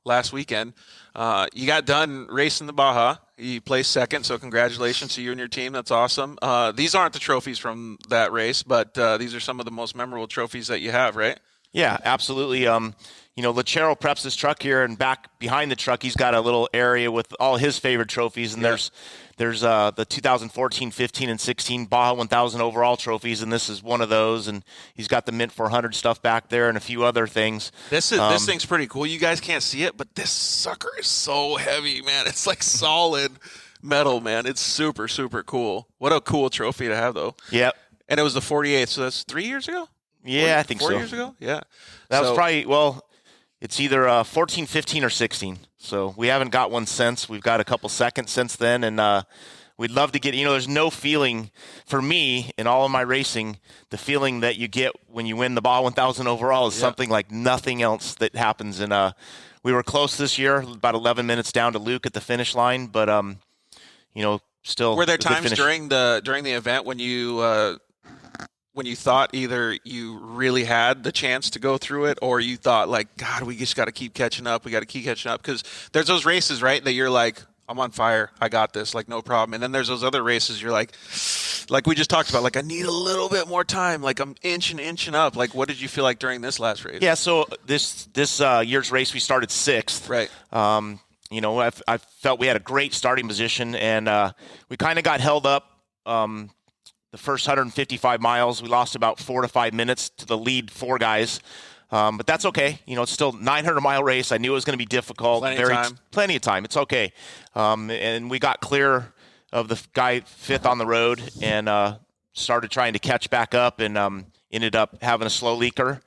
last weekend. You got done racing the Baja. You placed second, so congratulations to you and your team. That's awesome. These aren't the trophies from that race, but these are some of the most memorable trophies that you have, right? Yeah, absolutely. Lachero preps his truck here, and back behind the truck, he's got a little area with all his favorite trophies, and there's the 2014, 15, and 16 Baja 1000 overall trophies, and this is one of those. And he's got the Mint 400 stuff back there and a few other things. This thing's pretty cool. You guys can't see it, but this sucker is so heavy, man. It's like solid metal, man. It's super, super cool. What a cool trophy to have, though. Yep. And it was the 48th, so that's 3 years ago? Yeah, I think so. 4 years ago? Yeah. That was probably, it's either 14, 15, or 16. So we haven't got one since. We've got a couple seconds since then, and we'd love to get, there's no feeling for me in all of my racing, the feeling that you get when you win the Baja 1000 overall is something like nothing else that happens. And we were close this year, about 11 minutes down to Luke at the finish line, but, still. Were there times during the event when you thought either you really had the chance to go through it, or you thought like, God, we just got to keep catching up. We got to keep catching up, because there's those races, right, that you're like, I'm on fire. I got this, like no problem. And then there's those other races you're like we just talked about, like I need a little bit more time. Like I'm inching up. Like what did you feel like during this last race? Yeah, so this year's race we started 6th. Right. I felt we had a great starting position, and we kind of got held up. The first 155 miles, we lost about 4 to 5 minutes to the lead 4 guys. But that's okay. It's still a 900-mile race. I knew it was going to be difficult. Plenty of time. It's okay. And we got clear of the guy 5th on the road and started trying to catch back up, and ended up having a slow leaker.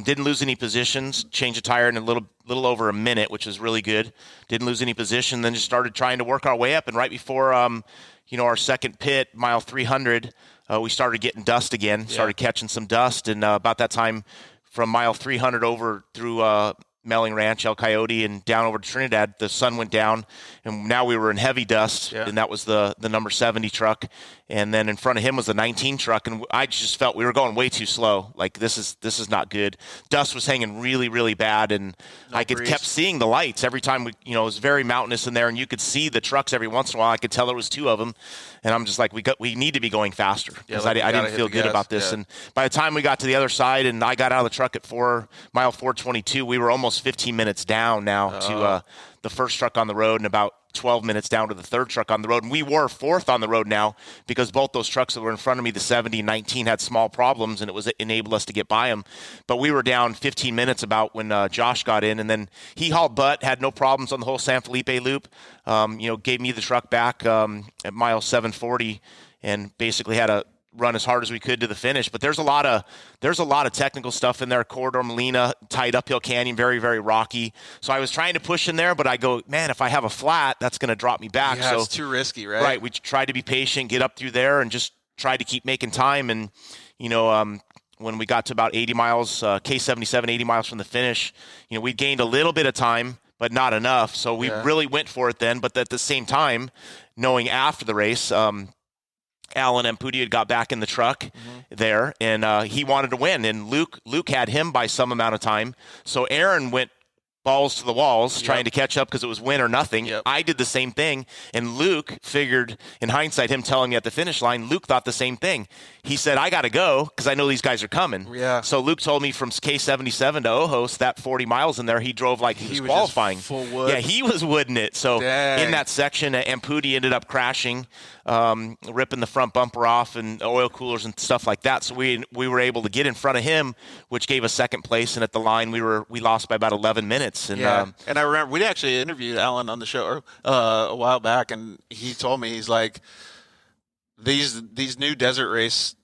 Didn't lose any positions. Changed a tire in a little over a minute, which was really good. Didn't lose any position. Then just started trying to work our way up. And right before our second pit, mile 300, we started getting dust again, started catching some dust. And about that time, from mile 300 over through Melling Ranch, El Coyote, and down over to Trinidad, the sun went down, and now we were in heavy dust, and that was the number 70 truck. And then in front of him was the 19 truck, and I just felt we were going way too slow. Like, this is not good. Dust was hanging really, really bad, and kept seeing the lights every time it was very mountainous in there, and you could see the trucks every once in a while. I could tell there was two of them, and I'm just like, we need to be going faster, because I didn't feel good about this. And by the time we got to the other side and I got out of the truck at mile 422, we were almost 15 minutes down now to the first truck on the road, and about 12 minutes down to the third truck on the road. And we were fourth on the road now, because both those trucks that were in front of me, the 70 and 19, had small problems, and it enabled us to get by them. But we were down 15 minutes about when Josh got in, and then he hauled butt, had no problems on the whole San Felipe loop. Gave me the truck back at mile 740, and basically had a run as hard as we could to the finish. But there's a lot of technical stuff in there. Corridor Molina, tight uphill canyon, very, very rocky. So I was trying to push in there, but I go, man, if I have a flat, that's going to drop me back. Yeah, so it's too risky, right? Right. We tried to be patient, get up through there, and just try to keep making time. And when we got to about 80 miles, K77, 80 miles from the finish, we gained a little bit of time, but not enough. So we really went for it then. But at the same time, knowing after the race, Alan Ampudia had got back in the truck there, and he wanted to win. And Luke had him by some amount of time. So Aaron went balls to the walls trying to catch up, because it was win or nothing. I did the same thing, and Luke figured, in hindsight, him telling me at the finish line, Luke thought the same thing. He said, I got to go because I know these guys are coming. Yeah. So Luke told me from K77 to Ojos, that 40 miles in there, he drove like he was qualifying. Just full wood. Yeah, he was wooding it. So in that section, Ampudia ended up crashing, ripping the front bumper off and oil coolers and stuff like that. So we were able to get in front of him, which gave us second place. And at the line, we lost by about 11 minutes. And and I remember we actually interviewed Alan on the show a while back, and he told me, he's like, these new desert race,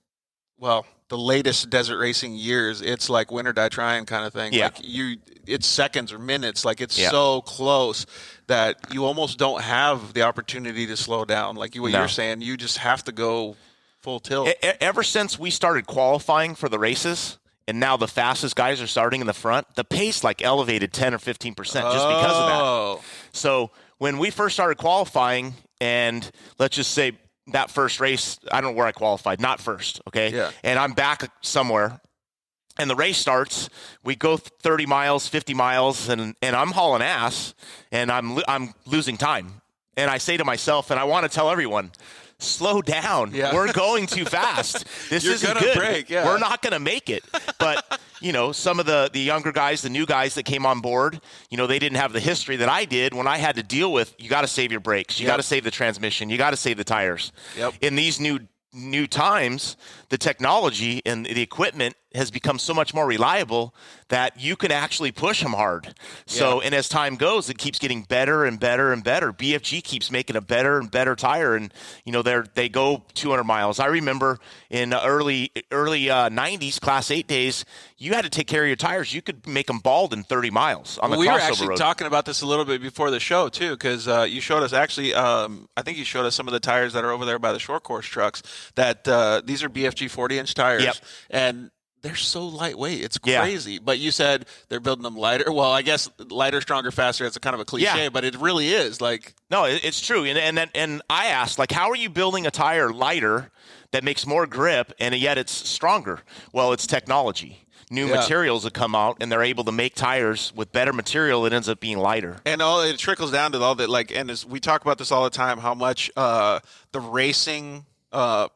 the latest desert racing years, it's like win or die trying kind of thing. Yeah. Like it's seconds or minutes. Like it's so close that you almost don't have the opportunity to slow down. Like you're saying, you just have to go full tilt. Ever since we started qualifying for the races, and now the fastest guys are starting in the front, the pace elevated 10 or 15% just because of that. So when we first started qualifying, and let's just say that first race, I don't know where I qualified, not first, okay? Yeah. And I'm back somewhere, and the race starts. We go 30 miles, 50 miles, and I'm hauling ass, and I'm losing time. And I say to myself, and I want to tell everyone, slow down. Yeah. We're going too fast. This isn't good. Break, yeah. We're not going to make it. But, some of the younger guys, the new guys that came on board, they didn't have the history that I did when I had to deal with, you got to save your brakes. You got to save the transmission. You got to save the tires. Yep. In these new times, the technology and the equipment has become so much more reliable that you can actually push them hard. So, and as time goes, it keeps getting better and better and better. BFG keeps making a better and better tire, and they go 200 miles. I remember in early 90s Class 8 days, you had to take care of your tires. You could make them bald in 30 miles on the crossover road. We were actually talking about this a little bit before the show too, because you showed us actually. I think you showed us some of the tires that are over there by the short course trucks. That these are BFG 40-inch tires, and they're so lightweight. It's crazy. But you said they're building them lighter. Well, I guess lighter, stronger, faster. It's a kind of a cliche, but it really is. No, it's true. And I asked, how are you building a tire lighter that makes more grip and yet it's stronger? Well, it's technology. New materials that come out, and they're able to make tires with better material that ends up being lighter. And it trickles down to all that. And as we talk about this all the time, how much the racing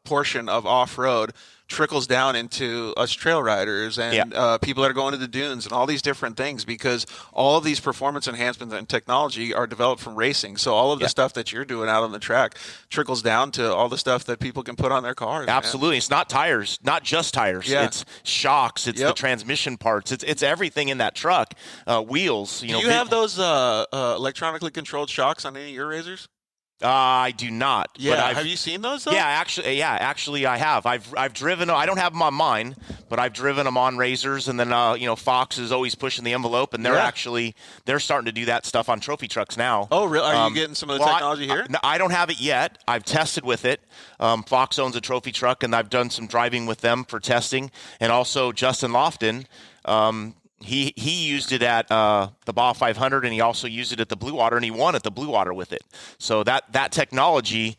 portion of off-road trickles down into us trail riders and people that are going to the dunes and all these different things, because all of these performance enhancements and technology are developed from racing. So all of the stuff that you're doing out on the track trickles down to all the stuff that people can put on their cars. Absolutely. Man. It's not tires, not just tires. Yeah. It's shocks. It's the transmission parts. It's everything in that truck. Wheels. Do you have those electronically controlled shocks on any of your razors? I do not. Yeah, but have you seen those though? Yeah, actually I have. I've driven them. I don't have them on mine, but I've driven them on razors, and then Fox is always pushing the envelope, and they're starting to do that stuff on trophy trucks now. Oh, really? Are you getting some of the technology here? I don't have it yet. I've tested with it. Fox owns a trophy truck, and I've done some driving with them for testing, and also Justin Lofton. he used it at the Baja 500, and he also used it at the Blue Water, and he won at the Blue Water with it. So that technology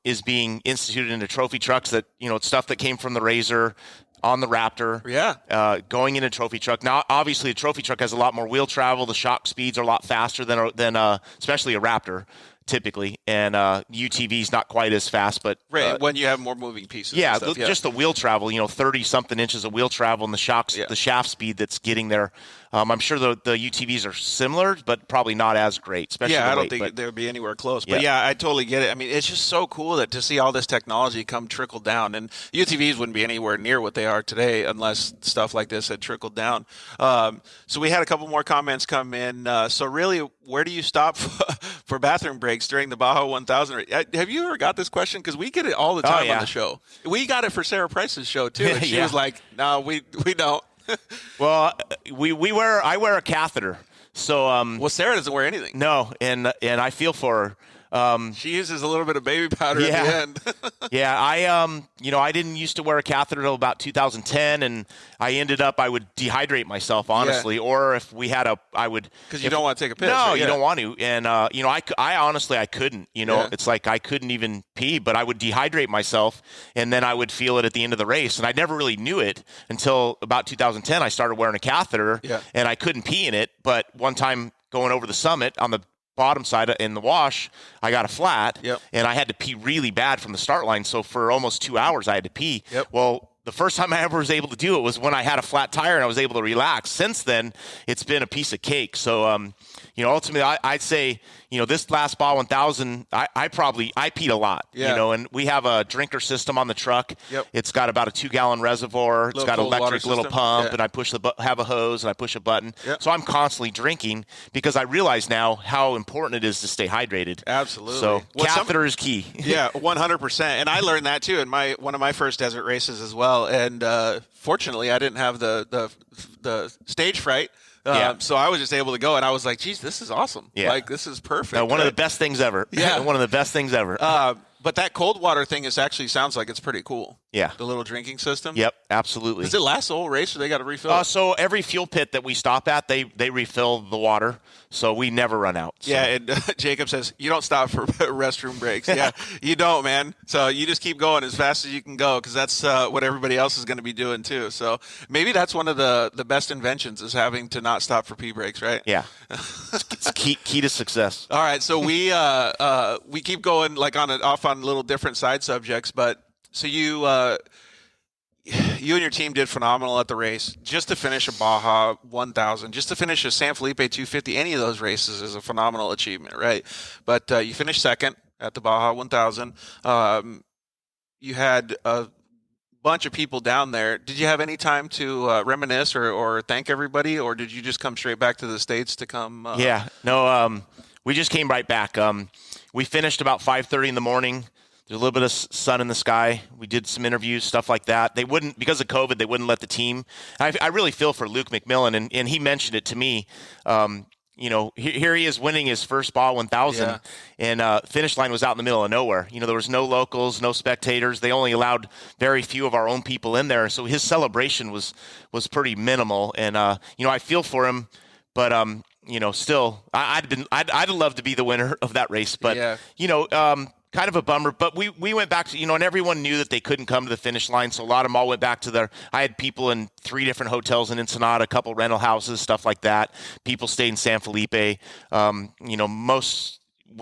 is being instituted into trophy trucks. That it's stuff that came from the Razor on the Raptor, going in a trophy truck. Now, obviously, a trophy truck has a lot more wheel travel. The shock speeds are a lot faster than especially a Raptor typically, and UTV is not quite as fast, but when you have more moving pieces. Yeah, and stuff, just the wheel travel. 30-something inches of wheel travel, and the shaft speed that's getting there. I'm sure the UTVs are similar, but probably not as great. Especially I don't think they would be anywhere close. But I totally get it. I mean, it's just so cool to see all this technology come trickle down, and UTVs wouldn't be anywhere near what they are today unless stuff like this had trickled down. So we had a couple more comments come in. So really, where do you stop for bathroom breaks during the Baja 1000? Have you ever got this question? Because we get it all the time on the show. We got it for Sarah Price's show too, and she was like, "No, we don't." Well, I wear a catheter, so Sarah doesn't wear anything. No, and I feel for her. She uses a little bit of baby powder at the end. I didn't used to wear a catheter until about 2010, and I would dehydrate myself, honestly, or if we had because you don't want to take a piss. No, right? you don't want to, and I honestly I couldn't. It's like I couldn't even pee, but I would dehydrate myself, and then I would feel it at the end of the race, and I never really knew it until about 2010. I started wearing a catheter, and I couldn't pee in it, but one time going over the summit on the bottom side in the wash, I got a flat, and I had to pee really bad from the start line. So for almost 2 hours, I had to pee. Well, the first time I ever was able to do it was when I had a flat tire and I was able to relax. Since then, it's been a piece of cake. So, ultimately, I'd say, this last Baja 1000, I peed a lot, and we have a drinker system on the truck. It's got about a 2-gallon reservoir. It's got an electric little pump, and I have a hose and I push a button. So I'm constantly drinking because I realize now how important it is to stay hydrated. Absolutely. So catheter is key. 100%. And I learned that too in one of my first desert races as well. And fortunately, I didn't have the stage fright. So I was just able to go, and I was like, geez, this is awesome. Like, this is perfect. One of the best things ever. One of the best things ever. But that cold water thing sounds like it's pretty cool. Yeah. The little drinking system. Yep, absolutely. Does it last the whole race, or they got to refill? So every fuel pit that we stop at, they refill the water, so we never run out. So. Yeah, and Jacob says, you don't stop for restroom breaks. Yeah, you don't, man. So you just keep going as fast as you can go, because that's what everybody else is going to be doing too. So maybe that's one of the best inventions, is having to not stop for pee breaks, right? Yeah. It's key to success. All right, so we keep going like off on little different side subjects, but so you and your team did phenomenal at the race. Just to finish a Baja 1000, just to finish a San Felipe 250, any of those races is a phenomenal achievement, right? But you finished second at the Baja 1000. You had a bunch of people down there. Did you have any time to reminisce or thank everybody, or did you just come straight back to the States to come? We just came right back. We finished about 5:30 in the morning. There's a little bit of sun in the sky. We did some interviews, stuff like that. They wouldn't, because of COVID, they wouldn't let the team. I really feel for Luke McMillan, and he mentioned it to me. Here he is winning his first Baja 1000, and finish line was out in the middle of nowhere. There was no locals, no spectators. They only allowed very few of our own people in there, so his celebration was pretty minimal. And I feel for him, but still, I'd love to be the winner of that race, but kind of a bummer, but we went back to, and everyone knew that they couldn't come to the finish line, so a lot of them all went back to I had people in 3 different hotels in Ensenada, a couple rental houses, stuff like that. People stayed in San Felipe. When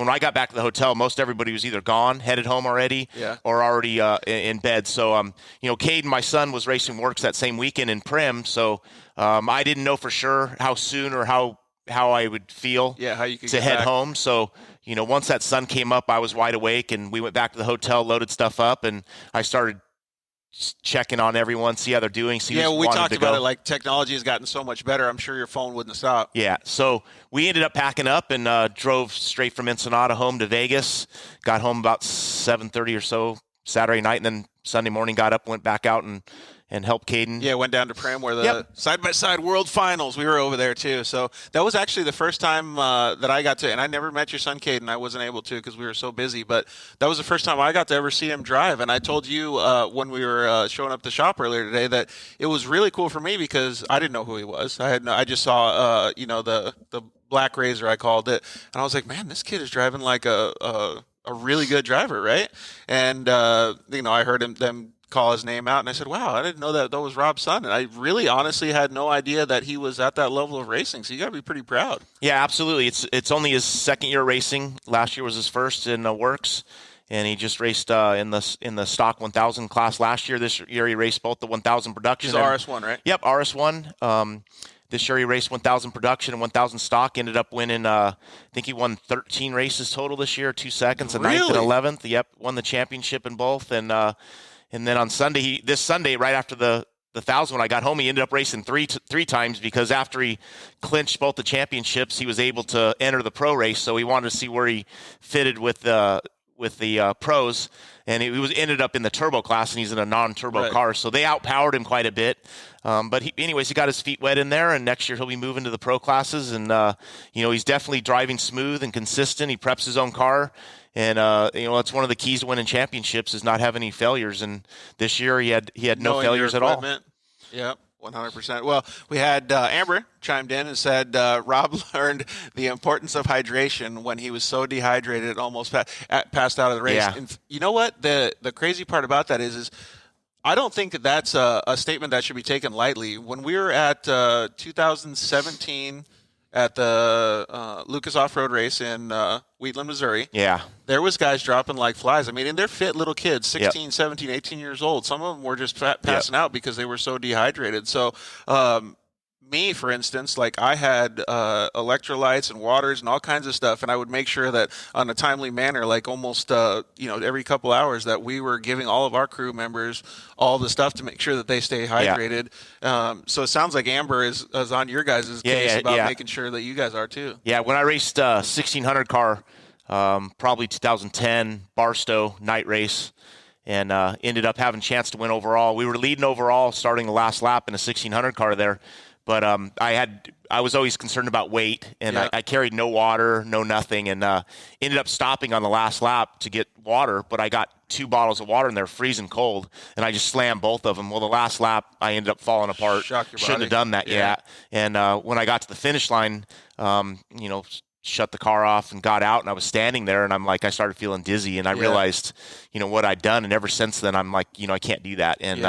I got back to the hotel, most everybody was either gone, headed home already, or already in bed. So, Cade, my son, was racing works that same weekend in Prim, so I didn't know for sure how soon or how I would feel how you could to head home. So, once that sun came up, I was wide awake, and we went back to the hotel, loaded stuff up, and I started checking on everyone, see how they're doing. We talked about it, like technology has gotten so much better. I'm sure your phone wouldn't stop. Yeah, so we ended up packing up and drove straight from Ensenada home to Vegas. Got home about 7:30 or so Saturday night, and then Sunday morning got up, went back out and and help Caden. Yeah, went down to Prim where the side-by-side World Finals. We were over there too. So that was actually the first time that I got to, and I never met your son Caden. I wasn't able to because we were so busy. But that was the first time I got to ever see him drive. And I told you when we were showing up the shop earlier today that it was really cool for me because I didn't know who he was. I just saw the Black Razor, I called it, and I was like, man, this kid is driving like a really good driver, right? And I heard them call his name out, and I said, wow, I didn't know that was Rob's son. And I really honestly had no idea that he was at that level of racing. So you got to be pretty proud. Yeah, absolutely. It's only his second year racing. Last year was his first in Works, and he just raced in the stock 1000 class last year. This year he raced both the 1000 production. He's RS1, right? Yep, RS1. This year he raced 1000 production and 1000 stock. Ended up winning, I think he won 13 races total this year, 2 seconds, a 9th and 11th. Yep, won the championship in both. And then on Sunday, this Sunday, right after the 1000, when I got home, he ended up racing three times because after he clinched both the championships, he was able to enter the pro race. So he wanted to see where he fitted with the pros, and he ended up in the turbo class, and he's in a non-turbo car. So they outpowered him quite a bit. But he got his feet wet in there, and next year he'll be moving to the pro classes. And he's definitely driving smooth and consistent. He preps his own car. And that's one of the keys to winning championships is not having any failures. And this year he had no failures at all. Yep, 100%. Well, we had Amber chimed in and said Rob learned the importance of hydration when he was so dehydrated it almost passed out of the race. Yeah. And you know what? The crazy part about that is I don't think that's a statement that should be taken lightly. When we were at 2017 at the Lucas Offroad race in Wheatland, Missouri. Yeah. There was guys dropping like flies. I mean, and they're fit little kids, 16, 17, 18 years old. Some of them were just passing out because they were so dehydrated. So me, for instance, like I had electrolytes and waters and all kinds of stuff, and I would make sure that on a timely manner, like almost every couple hours, that we were giving all of our crew members all the stuff to make sure that they stay hydrated. So it sounds like Amber is on your guys' case about making sure that you guys are too. Yeah, when I raced 1600 car, probably 2010 Barstow night race, and ended up having a chance to win overall. We were leading overall starting the last lap in a 1600 car there. But I was always concerned about weight, and I carried no water, no nothing, and ended up stopping on the last lap to get water. But I got 2 bottles of water, and they're freezing cold, and I just slammed both of them. Well, the last lap, I ended up falling apart. Shouldn't have done that yet. And when I got to the finish line, shut the car off and got out, and I was standing there, and I started feeling dizzy, and I realized, what I'd done, and ever since then, I'm like, I can't do that. And,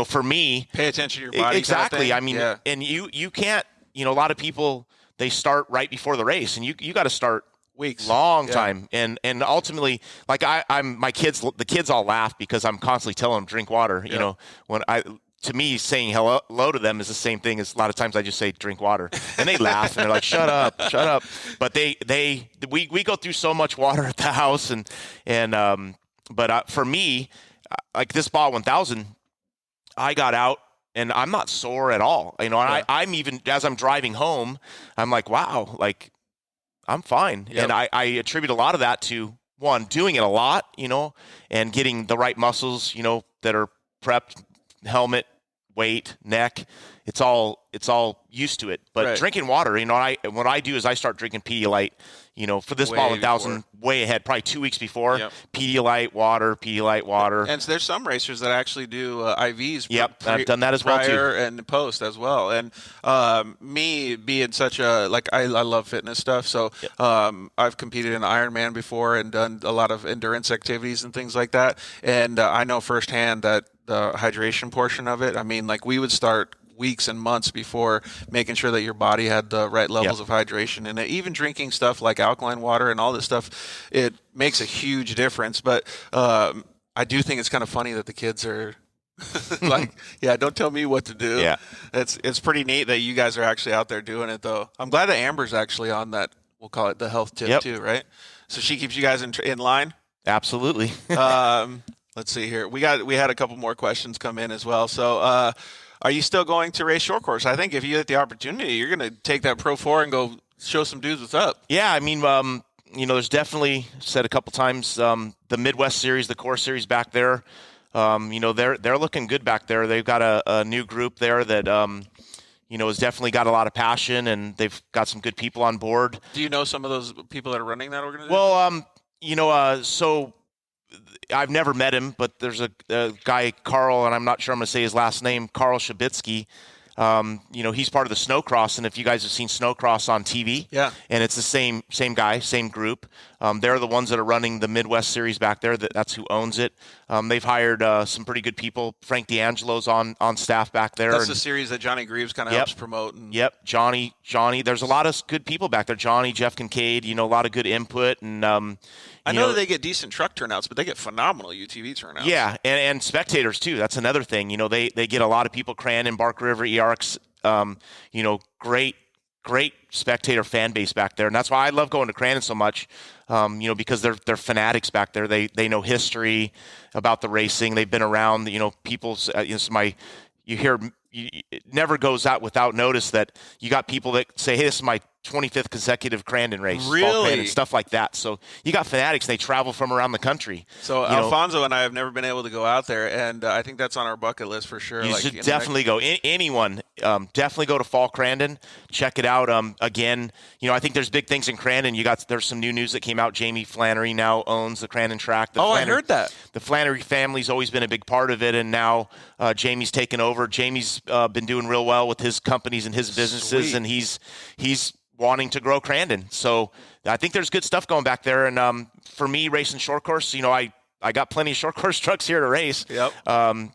for me, pay attention to your body. Exactly. I mean, and you can't, a lot of people, they start right before the race, and you got to start weeks, long time. And ultimately, like the kids all laugh because I'm constantly telling them drink water, to me, saying hello to them is the same thing as a lot of times I just say drink water, and they laugh and they're like, shut up. But we go through so much water at the house, but for me, like this Ball 1000, I got out and I'm not sore at all. I'm even as I'm driving home, I'm like, wow, like I'm fine. And I attribute a lot of that to one, doing it a lot, and getting the right muscles, that are prepped. Helmet, weight, neck, it's all used to it. But drinking water, what I do is I start drinking Pedialyte, for this Ball 1000 way ahead, probably 2 weeks before. Pedialyte water. And so there's some racers that actually do IVs. Yep, I've done that as well too. Prior and post as well. And me being such a I love fitness stuff, so I've competed in Ironman before and done a lot of endurance activities and things like that. And I know firsthand that the hydration portion of it, I mean, like we would start weeks and months before making sure that your body had the right levels of hydration. And even drinking stuff like alkaline water and all this stuff, it makes a huge difference. But I do think it's kind of funny that the kids are like, don't tell me what to do. Yeah. It's pretty neat that you guys are actually out there doing it, though. I'm glad that Amber's actually on that, we'll call it the health tip too, right? So she keeps you guys in line? Absolutely. Let's see here. We had a couple more questions come in as well. So are you still going to race short course? I think if you get the opportunity, you're going to take that Pro 4 and go show some dudes what's up. Yeah, I mean, there's definitely, said a couple times, the Midwest Series, the Core Series back there. They're looking good back there. They've got a new group there that has definitely got a lot of passion, and they've got some good people on board. Do you know some of those people that are running that organization? Well, so I've never met him, but there's a guy, Carl, and I'm not sure I'm going to say his last name, Carl Shabitsky. He's part of the snowcross, and if you guys have seen snowcross on TV, yeah, and it's the same guy, same group. They're the ones that are running the Midwest Series back there. That's who owns it. They've hired some pretty good people. Frank D'Angelo's on staff back there. That's the series that Johnny Greaves kind of helps promote. Yep, Johnny. There's a lot of good people back there. Johnny, Jeff Kincaid. A lot of good input, and I know that they get decent truck turnouts, but they get phenomenal UTV turnouts. Yeah, and spectators too. That's another thing. They get a lot of people. Crandon, Bark River, ERX. Great spectator fan base back there, and that's why I love going to Crandon so much. Because they're fanatics back there. They know history about the racing. They've been around. It never goes out without notice that you got people that say, "Hey, this is my 25th consecutive Crandon race." Really? And stuff like that. So you got fanatics. They travel from around the country. So Alfonso and I have never been able to go out there, and I think that's on our bucket list for sure. You should definitely go. Anyone, definitely go to Fall Crandon. Check it out. Again, I think there's big things in Crandon. There's some new news that came out. Jamie Flannery now owns the Crandon track. I heard that. The Flannery family's always been a big part of it, and now Jamie's taken over. Jamie's been doing real well with his companies and his businesses. Sweet. And he's wanting to grow Crandon. So I think there's good stuff going back there. And for me, racing short course, I got plenty of short course trucks here to race. Yep.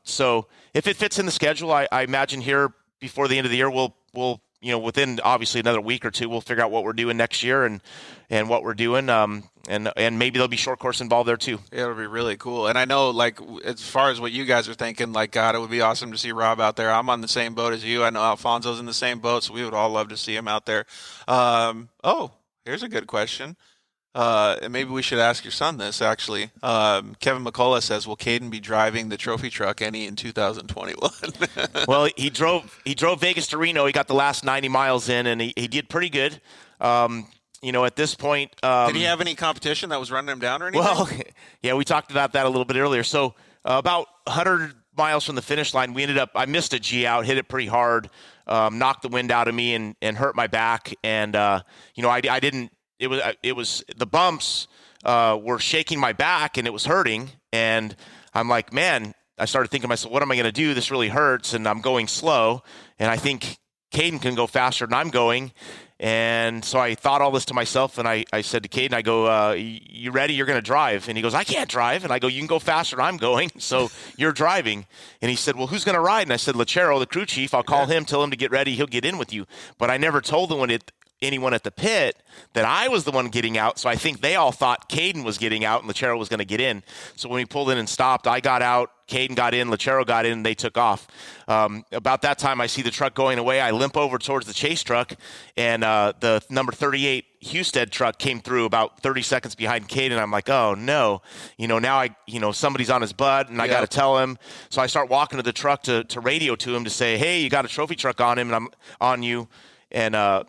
So if it fits in the schedule, I imagine here before the end of the year, we'll within obviously another week or two, we'll figure out what we're doing next year and what we're doing. And maybe there'll be short course involved there too. Yeah, it'll be really cool. And I know, as far as what you guys are thinking, God, it would be awesome to see Rob out there. I'm on the same boat as you. I know Alfonso's in the same boat, so we would all love to see him out there. Here's a good question. And maybe we should ask your son this, actually. Kevin McCullough says, will Caden be driving the trophy truck any in 2021? Well, he drove Vegas to Reno. He got the last 90 miles in, and he did pretty good. At this point, did he have any competition that was running him down or anything? Well, yeah, we talked about that a little bit earlier. So about 100 miles from the finish line, I missed a G out, hit it pretty hard, knocked the wind out of me and hurt my back. And, I didn't, it was the bumps were shaking my back and it was hurting. And I'm like, man, I started thinking to myself, what am I going to do? This really hurts. And I'm going slow. And I think Caden can go faster than I'm going. And so I thought all this to myself, and I said to Caden, I go, you ready? You're going to drive. And he goes, I can't drive. And I go, you can go faster than I'm going, so you're driving. And he said, well, who's going to ride? And I said, Lechero, the crew chief. I'll call him, tell him to get ready. He'll get in with you. But I never told anyone at the pit that I was the one getting out. So I think they all thought Caden was getting out and Lechero was going to get in. So when we pulled in and stopped, I got out, Caden got in, Lechero got in, and they took off. About that time, I see the truck going away. I limp over towards the chase truck, and the number 38 Husted truck came through about 30 seconds behind Caden. I'm like, oh no, now somebody's on his butt, and I got to tell him. So I start walking to the truck to radio to him to say, hey, you got a trophy truck on him, and I'm on you. And I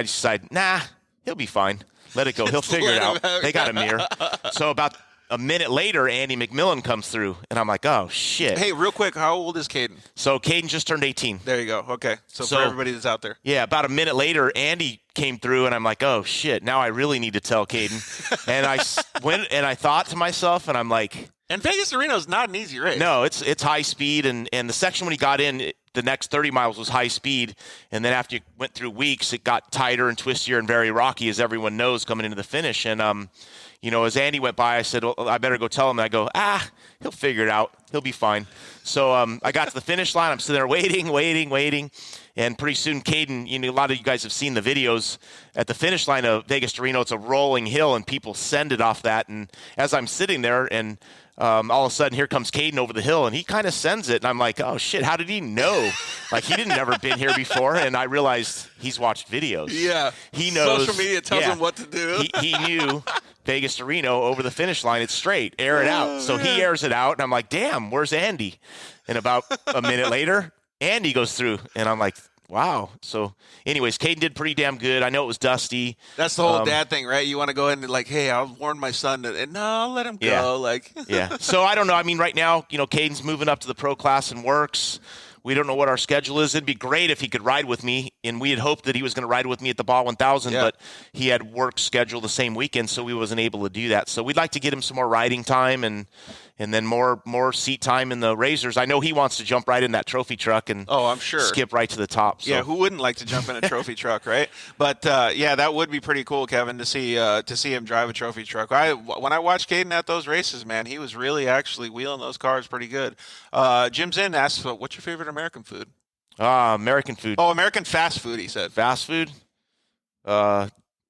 decide, nah, he'll be fine. Let it go. He'll figure it out. They got a mirror. So about a minute later, Andy McMillan comes through, and I'm like, oh, shit. Hey, real quick, how old is Caden? So Caden just turned 18. There you go. Okay. So for everybody that's out there. Yeah, about a minute later, Andy came through, and I'm like, oh, shit, now I really need to tell Caden. And I went, and I thought to myself, and I'm like. And Vegas to Reno is not an easy race. No, it's high speed, and the section when he got in, the next 30 miles was high speed, and then after you went through weeks, it got tighter and twistier and very rocky, as everyone knows, coming into the finish. And, as Andy went by, I said, well, I better go tell him. And I go, he'll figure it out. He'll be fine. So I got to the finish line. I'm sitting there waiting. And pretty soon, Caden, a lot of you guys have seen the videos at the finish line of Vegas to Reno. It's a rolling hill, and people send it off that. And as I'm sitting there, and all of a sudden, here comes Caden over the hill, and he kind of sends it. And I'm like, oh, shit, how did he know? Like, he didn't never been here before. And I realized he's watched videos. Yeah. He knows. Social media tells him what to do. He knew Vegas to Reno over the finish line. It's straight. Air it out. So he airs it out, and I'm like, damn, where's Andy? And about a minute later, Andy goes through, and I'm like, Wow. So, anyways, Caden did pretty damn good. I know it was dusty. That's the whole dad thing, right? You want to go in and like, hey, I'll warn my son, and no, I'll let him go. Yeah. Like, yeah. So I don't know. I mean, right now, Caden's moving up to the pro class and works. We don't know what our schedule is. It'd be great if he could ride with me, and we had hoped that he was going to ride with me at the Baja 1000, but he had work scheduled the same weekend, so we wasn't able to do that. So we'd like to get him some more riding time and then more seat time in the Razors. I know he wants to jump right in that trophy truck and I'm sure skip right to the top. So. Yeah, who wouldn't like to jump in a trophy truck, right? But that would be pretty cool, Kevin, to see him drive a trophy truck. When I watched Caden at those races, man, he was really actually wheeling those cars pretty good. Jim Zinn asked, "What's your favorite American food?" American food. Oh, American fast food. He said fast food.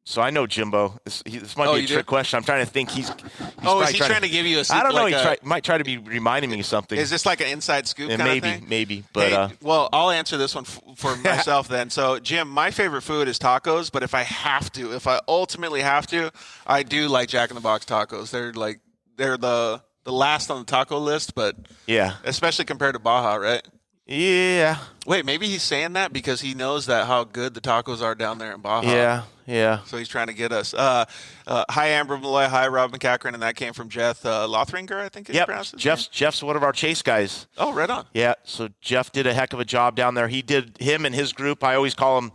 So I know Jimbo. This might be a trick question. I'm trying to think. He's is he trying to give you a secret? I don't know. He might try to be reminding me of something. Is this like an inside scoop kind of thing? Maybe. But well, I'll answer this one for myself then. So, Jim, my favorite food is tacos. But if I ultimately have to, I do like Jack in the Box tacos. They're the last on the taco list, but yeah, especially compared to Baja, right? Yeah. Wait, maybe he's saying that because he knows that how good the tacos are down there in Baja. Yeah. So he's trying to get us. Hi, Amber Malloy. Hi, Rob MacCachren. And that came from Jeff Lothringer, I think it's pronounced. Jeff's one of our chase guys. Oh, right on. Yeah, so Jeff did a heck of a job down there. Him and his group, I always call him,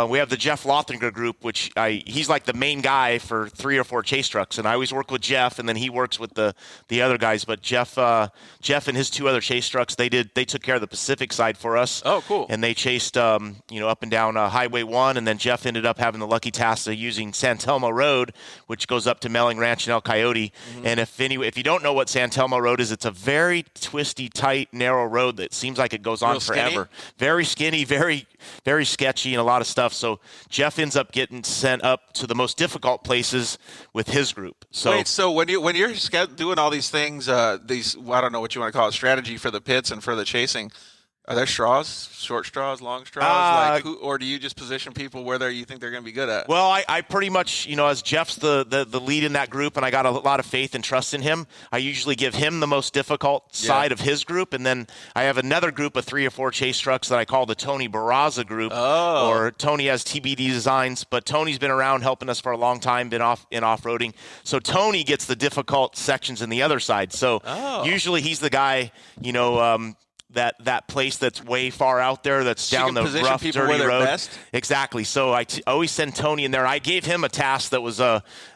we have the Jeff Lothringer group, which he's like the main guy for 3 or 4 chase trucks, and I always work with Jeff, and then he works with the other guys. But Jeff and his 2 other chase trucks, they took care of the Pacific side for us. Oh, cool. And they chased up and down Highway 1, and then Jeff ended up having the lucky task of using San Telmo Road, which goes up to Melling Ranch and El Coyote. Mm-hmm. And if you don't know what San Telmo Road is, it's a very twisty, tight, narrow road that seems like it goes on forever. Very skinny, very, very sketchy, and a lot of stuff. So Jeff ends up getting sent up to the most difficult places with his group. So wait, so when you're doing all these things, I don't know what you want to call it, strategy for the pits and for the chasing, are there straws, short straws, long straws, or do you just position people where you think they're going to be good at? Well, I pretty much, as Jeff's the lead in that group, and I got a lot of faith and trust in him, I usually give him the most difficult side of his group, and then I have another group of 3 or 4 chase trucks that I call the Tony Barraza group, or Tony has TBD Designs, but Tony's been around helping us for a long time, been in off-roading, so Tony gets the difficult sections in the other side. So usually he's the guy, that place that's way far out there, that's down the rough, dirty road. Best. Exactly. So I always send Tony in there. I gave him a task that was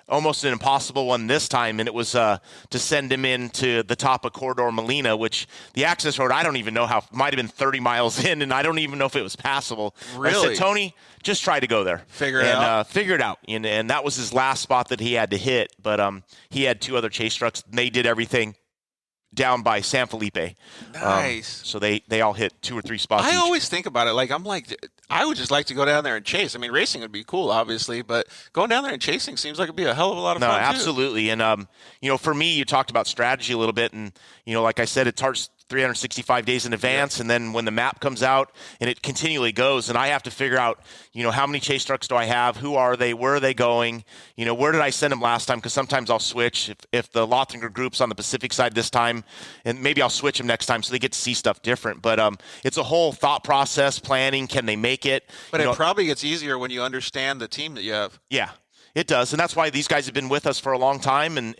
almost an impossible one this time, and it was to send him into the top of Corridor Molina, which the access road, I don't even know might have been 30 miles in, and I don't even know if it was passable. Really? I said, Tony, just try to go there. Figure it out. Figure it out. And that was his last spot that he had to hit, but he had 2 other chase trucks, and they did everything down by San Felipe. Nice. So they all hit 2 or 3 spots I each. always think about it. I would just like to go down there and chase. I mean, racing would be cool, obviously, but going down there and chasing seems like it'd be a hell of a lot of fun, too. Absolutely. And, for me, you talked about strategy a little bit. And, like I said, it starts 365 days in advance, and then when the map comes out, and it continually goes, and I have to figure out, how many chase trucks do I have, who are they, where are they going, where did I send them last time, because sometimes I'll switch if the Lothringer group's on the Pacific side this time, and maybe I'll switch them next time so they get to see stuff different. But it's a whole thought process, planning, can they make it? But it probably gets easier when you understand the team that you have. Yeah, it does, and that's why these guys have been with us for a long time, and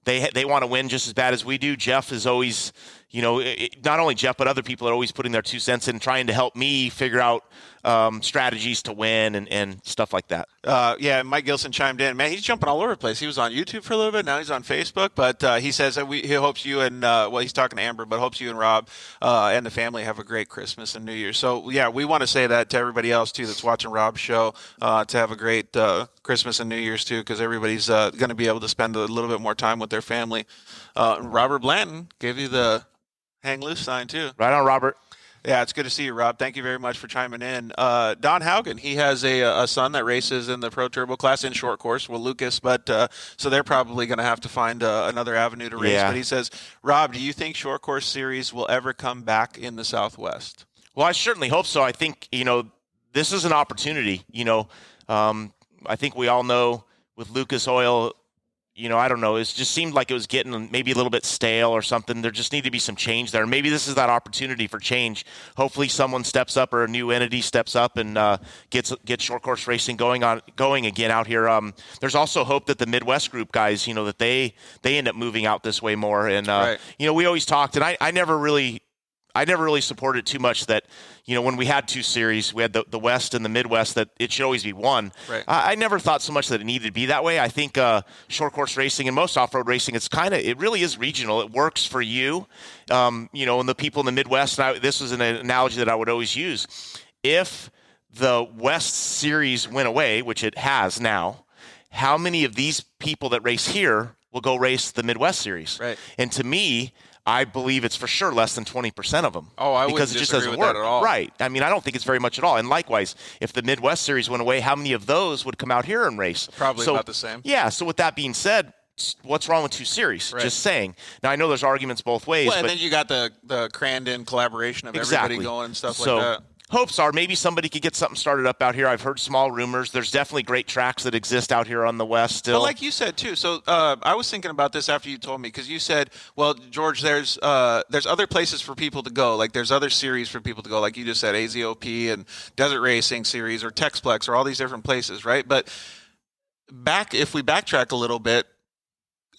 they want to win just as bad as we do. Jeff is always, not only Jeff, but other people are always putting their 2 cents in, trying to help me figure out strategies to win and stuff like that. Mike Gilson chimed in. Man, he's jumping all over the place. He was on YouTube for a little bit. Now he's on Facebook. But he says that he hopes you and, he's talking to Amber, but hopes you and Rob and the family have a great Christmas and New Year. So, yeah, we want to say that to everybody else, too, that's watching Rob's show, to have a great Christmas and New Year's, too, because everybody's going to be able to spend a little bit more time with their family. Robert Blanton gave you the hang loose sign, too. Right on, Robert. Yeah, it's good to see you, Rob. Thank you very much for chiming in. Don Haugen, he has a son that races in the Pro Turbo class in short course with Lucas, but so they're probably going to have to find another avenue to race. Yeah. But he says, Rob, do you think short course series will ever come back in the Southwest? Well, I certainly hope so. I think, this is an opportunity. I think we all know with Lucas Oil, I don't know. It just seemed like it was getting maybe a little bit stale or something. There just need to be some change there. Maybe this is that opportunity for change. Hopefully someone steps up or a new entity steps up and gets short course racing going again out here. There's also hope that the Midwest group guys, that they end up moving out this way more. And, right. We always talked, and I never really supported too much that, when we had two series, we had the West and the Midwest, that it should always be one. Right. I never thought so much that it needed to be that way. I think short course racing and most off-road racing, it really is regional. It works for you, and the people in the Midwest. And this was an analogy that I would always use. If the West series went away, which it has now, how many of these people that race here will go race the Midwest series? Right. And to me, I believe it's for sure less than 20% of them. Oh, I wouldn't because it just disagree doesn't with work. that at all. Right. I mean, I don't think it's very much at all. And likewise, if the Midwest series went away, how many of those would come out here and race? Probably about the same. Yeah. So with that being said, what's wrong with two series? Right. Just saying. Now I know there's arguments both ways. Well, and but then you got the Crandon collaboration of exactly. everybody going and stuff So, like that. hopes are maybe somebody could get something started up out here. I've heard small rumors. There's definitely great tracks that exist out here on the West still. But like you said too, so I was thinking about this after you told me, because you said, well, George, there's other places for people to go. Like there's other series for people to go, like you just said, AZOP and Desert Racing Series or Texplex or all these different places, right? But if we backtrack a little bit,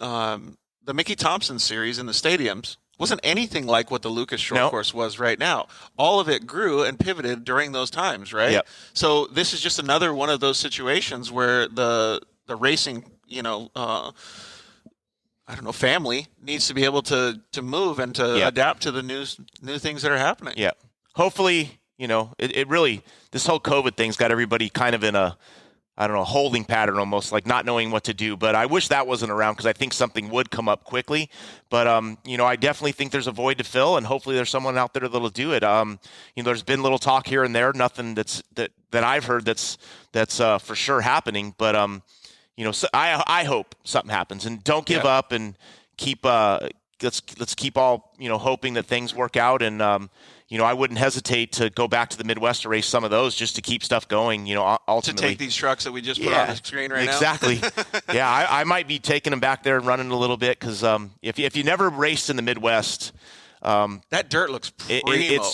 the Mickey Thompson Series in the stadiums wasn't anything like what the Lucas short course was right now. All of it grew and pivoted during those times, right? Yep. So this is just another one of those situations where the racing, family needs to be able to move and to adapt to the new things that are happening. Yeah. Hopefully, it really, this whole COVID thing's got everybody kind of in a holding pattern almost, like not knowing what to do. But I wish that wasn't around, because I think something would come up quickly. But, I definitely think there's a void to fill, and hopefully there's someone out there that'll do it. There's been little talk here and there, nothing that I've heard that's for sure happening. But, so I hope something happens, and don't give up, and keep, let's keep all, hoping that things work out. And, I wouldn't hesitate to go back to the Midwest to race some of those just to keep stuff going, ultimately. To take these trucks that we just put on the screen right now. Exactly. Yeah, I might be taking them back there and running a little bit, because if you never raced in the Midwest, that dirt looks primo.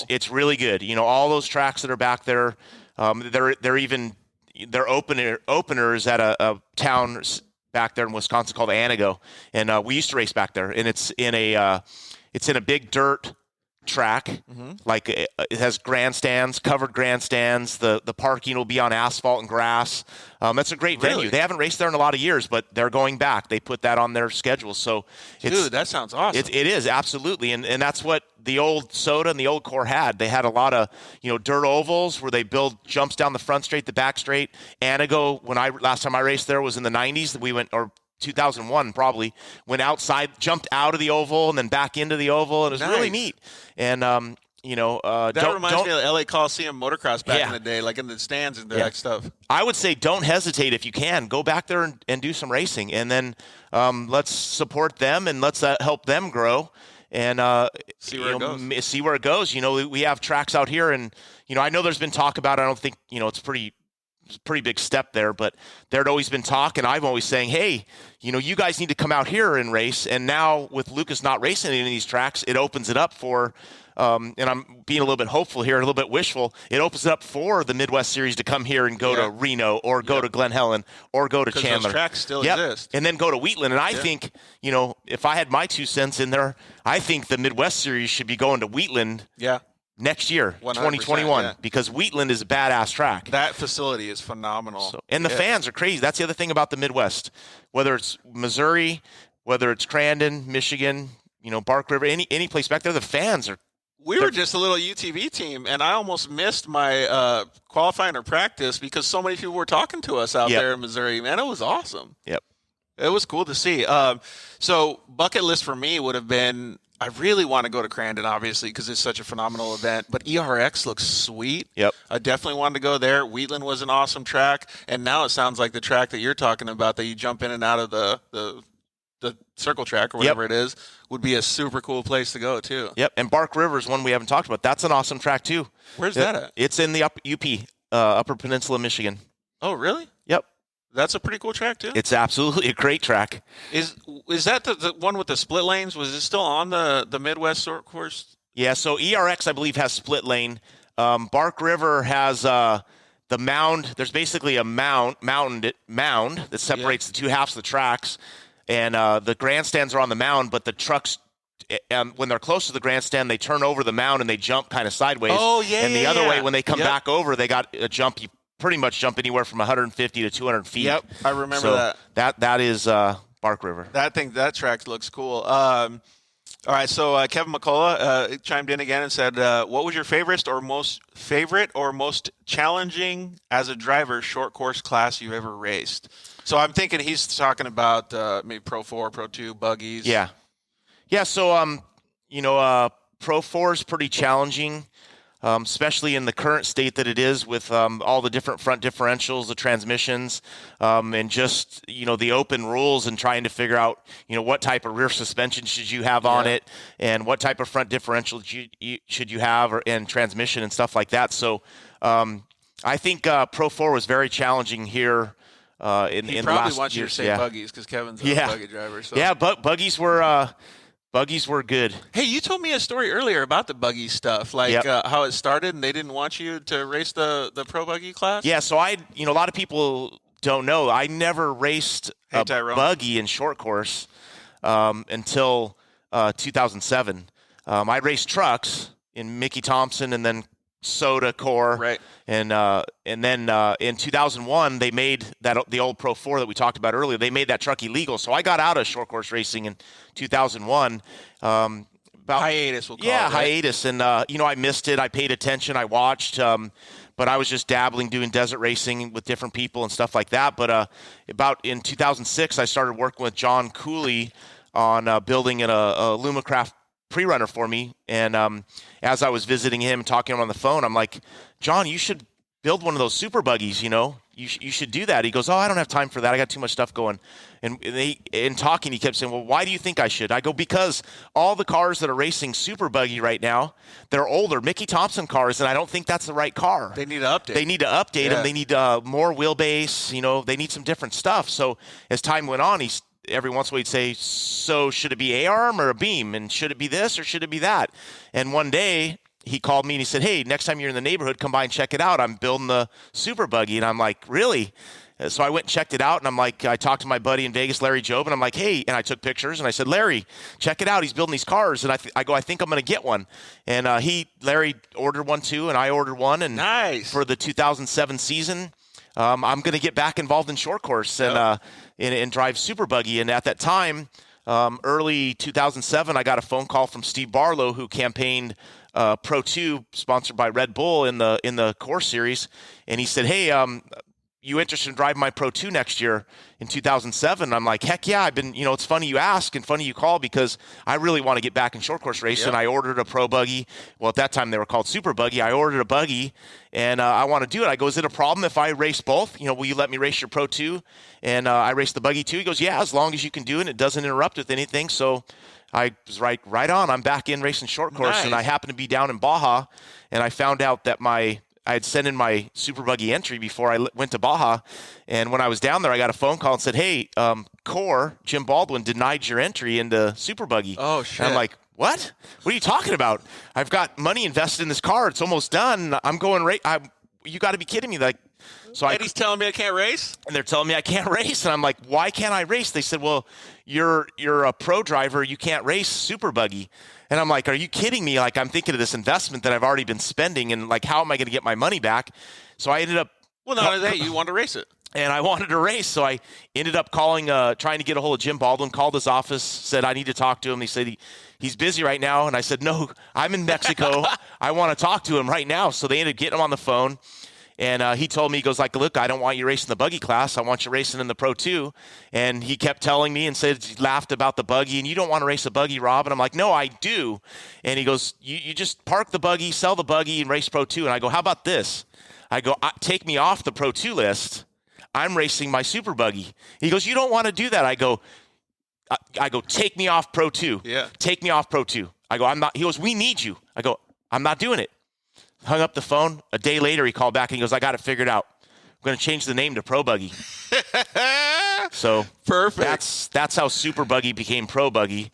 It's really good. All those tracks that are back there, they're openers at a town back there in Wisconsin called Anago, and we used to race back there, and it's in a big dirt track. Like it has grandstands, covered grandstands. The parking will be on asphalt and grass. That's a great venue. They haven't raced there in a lot of years, but they're going back. They put that on their schedule. So dude, that sounds awesome. It is, absolutely. And that's what the old Soda and the old Core had. They had a lot of dirt ovals where they build jumps down the front straight, the back straight. Anago, last time I raced there was in the 90s. We went, or 2001 probably, went outside, jumped out of the oval and then back into the oval, and it was really neat. And that reminds me of the LA Coliseum motocross back in the day, like in the stands and that stuff. I would say don't hesitate if you can. Go back there and do some racing, and then let's support them and let's help them grow and see where it goes. We have tracks out here, and I know there's been talk about it. I don't think it's a pretty big step there, but there'd always been talk, and I'm always saying, hey, you guys need to come out here and race. And now with Lucas not racing any of these tracks, it opens it up for, and I'm being a little bit hopeful here, a little bit wishful, it opens it up for the Midwest Series to come here and go to Reno, or go to Glen Helen, or go to Chandler. Those tracks still exist. And then go to Wheatland. And I think, if I had my 2 cents in there, I think the Midwest Series should be going to Wheatland. Yeah. Next year, 2021, because Wheatland is a badass track. That facility is phenomenal. And the fans are crazy. That's the other thing about the Midwest. Whether it's Missouri, whether it's Crandon, Michigan, Bark River, any place back there, the fans are. We were just a little UTV team, and I almost missed my qualifying or practice because so many people were talking to us out there in Missouri. Man, it was awesome. Yep. It was cool to see. So bucket list for me would have been, I really want to go to Crandon, obviously, because it's such a phenomenal event. But ERX looks sweet. Yep. I definitely wanted to go there. Wheatland was an awesome track. And now it sounds like the track that you're talking about, that you jump in and out of the circle track or whatever it is, would be a super cool place to go, too. Yep. And Bark River is one we haven't talked about. That's an awesome track, too. Where's that at? It's in the Upper Peninsula, Michigan. Oh, really? Yep. That's a pretty cool track too. It's absolutely a great track. Is that the one with the split lanes? Was it still on the Midwest short course? Yeah, so ERX, I believe, has split lane. Bark River has the mound. There's basically a mound that separates the two halves of the tracks, and the grandstands are on the mound, but the trucks, when they're close to the grandstand, they turn over the mound and they jump kind of sideways. Oh, yeah, and the other way, when they come Yep. back over, they got a jump. You pretty much jump anywhere from 150 to 200 feet. Yep, I remember that. That is Bark River. That track looks cool. All right, so Kevin McCullough chimed in again and said, "What was your favorite or most challenging as a driver short course class you ever raced?" So I'm thinking he's talking about maybe Pro 4, Pro 2, buggies. Yeah. So Pro 4 is pretty challenging, especially in the current state that it is with all the different front differentials, the transmissions, and just the open rules and trying to figure out what type of rear suspension should you have on it and what type of front differential should you have and transmission and stuff like that. So I think Pro 4 was very challenging here. He in the probably last wants you years. to say buggies because Kevin's a buggy driver. So. Yeah, buggies were good. Hey, you told me a story earlier about the buggy stuff, like how it started, and they didn't want you to race the pro buggy class. Yeah, so a lot of people don't know. I never raced a buggy in short course until 2007. I raced trucks in Mickey Thompson and then Soda Core, right? And then in 2001 they made the old Pro 4 that we talked about earlier. They made that truck illegal, so I got out of short course racing in 2001. Hiatus, we'll call it. Yeah, hiatus, and I missed it. I paid attention, I watched, but I was just dabbling, doing desert racing with different people and stuff like that. But about in 2006, I started working with John Cooley on building a Lumacraft pre-runner for me, and as I was visiting him and talking to him on the phone, I'm like, John, you should build one of those super buggies, you should do that. He goes, oh, I don't have time for that, I got too much stuff going. And in talking, he kept saying, well, why do you think I should? I go, because all the cars that are racing super buggy right now, they're older Mickey Thompson cars, and I don't think that's the right car. They need to update them. They need more wheelbase, they need some different stuff. So as time went on, every once in a while he'd say, so should it be A-arm or a beam? And should it be this or should it be that? And one day he called me and he said, hey, next time you're in the neighborhood, come by and check it out. I'm building the super buggy. And I'm like, really? So I went and checked it out, and I talked to my buddy in Vegas, Larry Jobe, and I'm like, hey, and I took pictures, and I said, Larry, check it out. He's building these cars. And I go, I think I'm going to get one. And Larry ordered one too, and I ordered one. And nice. For the 2007 season, I'm going to get back involved in short course and drive super buggy. And at that time, early 2007, I got a phone call from Steve Barlow, who campaigned Pro 2, sponsored by Red Bull in the Core Series, and he said, hey, you interested in driving my Pro 2 next year in 2007? I'm like, heck yeah, I've been, it's funny you ask and funny you call because I really want to get back in short course racing. I ordered a pro buggy. Well, at that time they were called super buggy. I ordered a buggy and I want to do it. I go, is it a problem if I race both? Will you let me race your Pro 2? And I race the buggy too. He goes, yeah, as long as you can do it and it doesn't interrupt with anything. So I was right on. I'm back in racing short course. Nice. And I happened to be down in Baja, and I found out that I had sent in my super buggy entry before I went to Baja, and when I was down there, I got a phone call and said, hey, Core, Jim Baldwin denied your entry into super buggy. Oh, shit. And I'm like, what? What are you talking about? I've got money invested in this car. It's almost done. I'm going you got to be kidding me. Like, so Eddie's telling me I can't race? And they're telling me I can't race. And I'm like, why can't I race? They said, well, you're a pro driver. You can't race super buggy. And I'm like, are you kidding me? Like, I'm thinking of this investment that I've already been spending, and like, how am I going to get my money back? So I ended up. Well, not only that, you want to race it. And I wanted to race. So I ended up calling, trying to get a hold of Jim Baldwin, called his office, said, I need to talk to him. He said, he's busy right now. And I said, no, I'm in Mexico. I want to talk to him right now. So they ended up getting him on the phone. And he told me, he goes like, look, I don't want you racing the buggy class. I want you racing in the Pro 2. And he kept telling me and said, he laughed about the buggy. And you don't want to race a buggy, Rob? And I'm like, no, I do. And he goes, you just park the buggy, sell the buggy, and race Pro 2. And I go, how about this? I go, take me off the Pro 2 list. I'm racing my super buggy. He goes, you don't want to do that. I go, take me off Pro 2. Yeah. Take me off Pro 2. I go, I'm not. He goes, we need you. I go, I'm not doing it. Hung up the phone. A day later, he called back and he goes, I got it figured out. going to change the name to Pro Buggy. So perfect. That's how Super Buggy became Pro Buggy,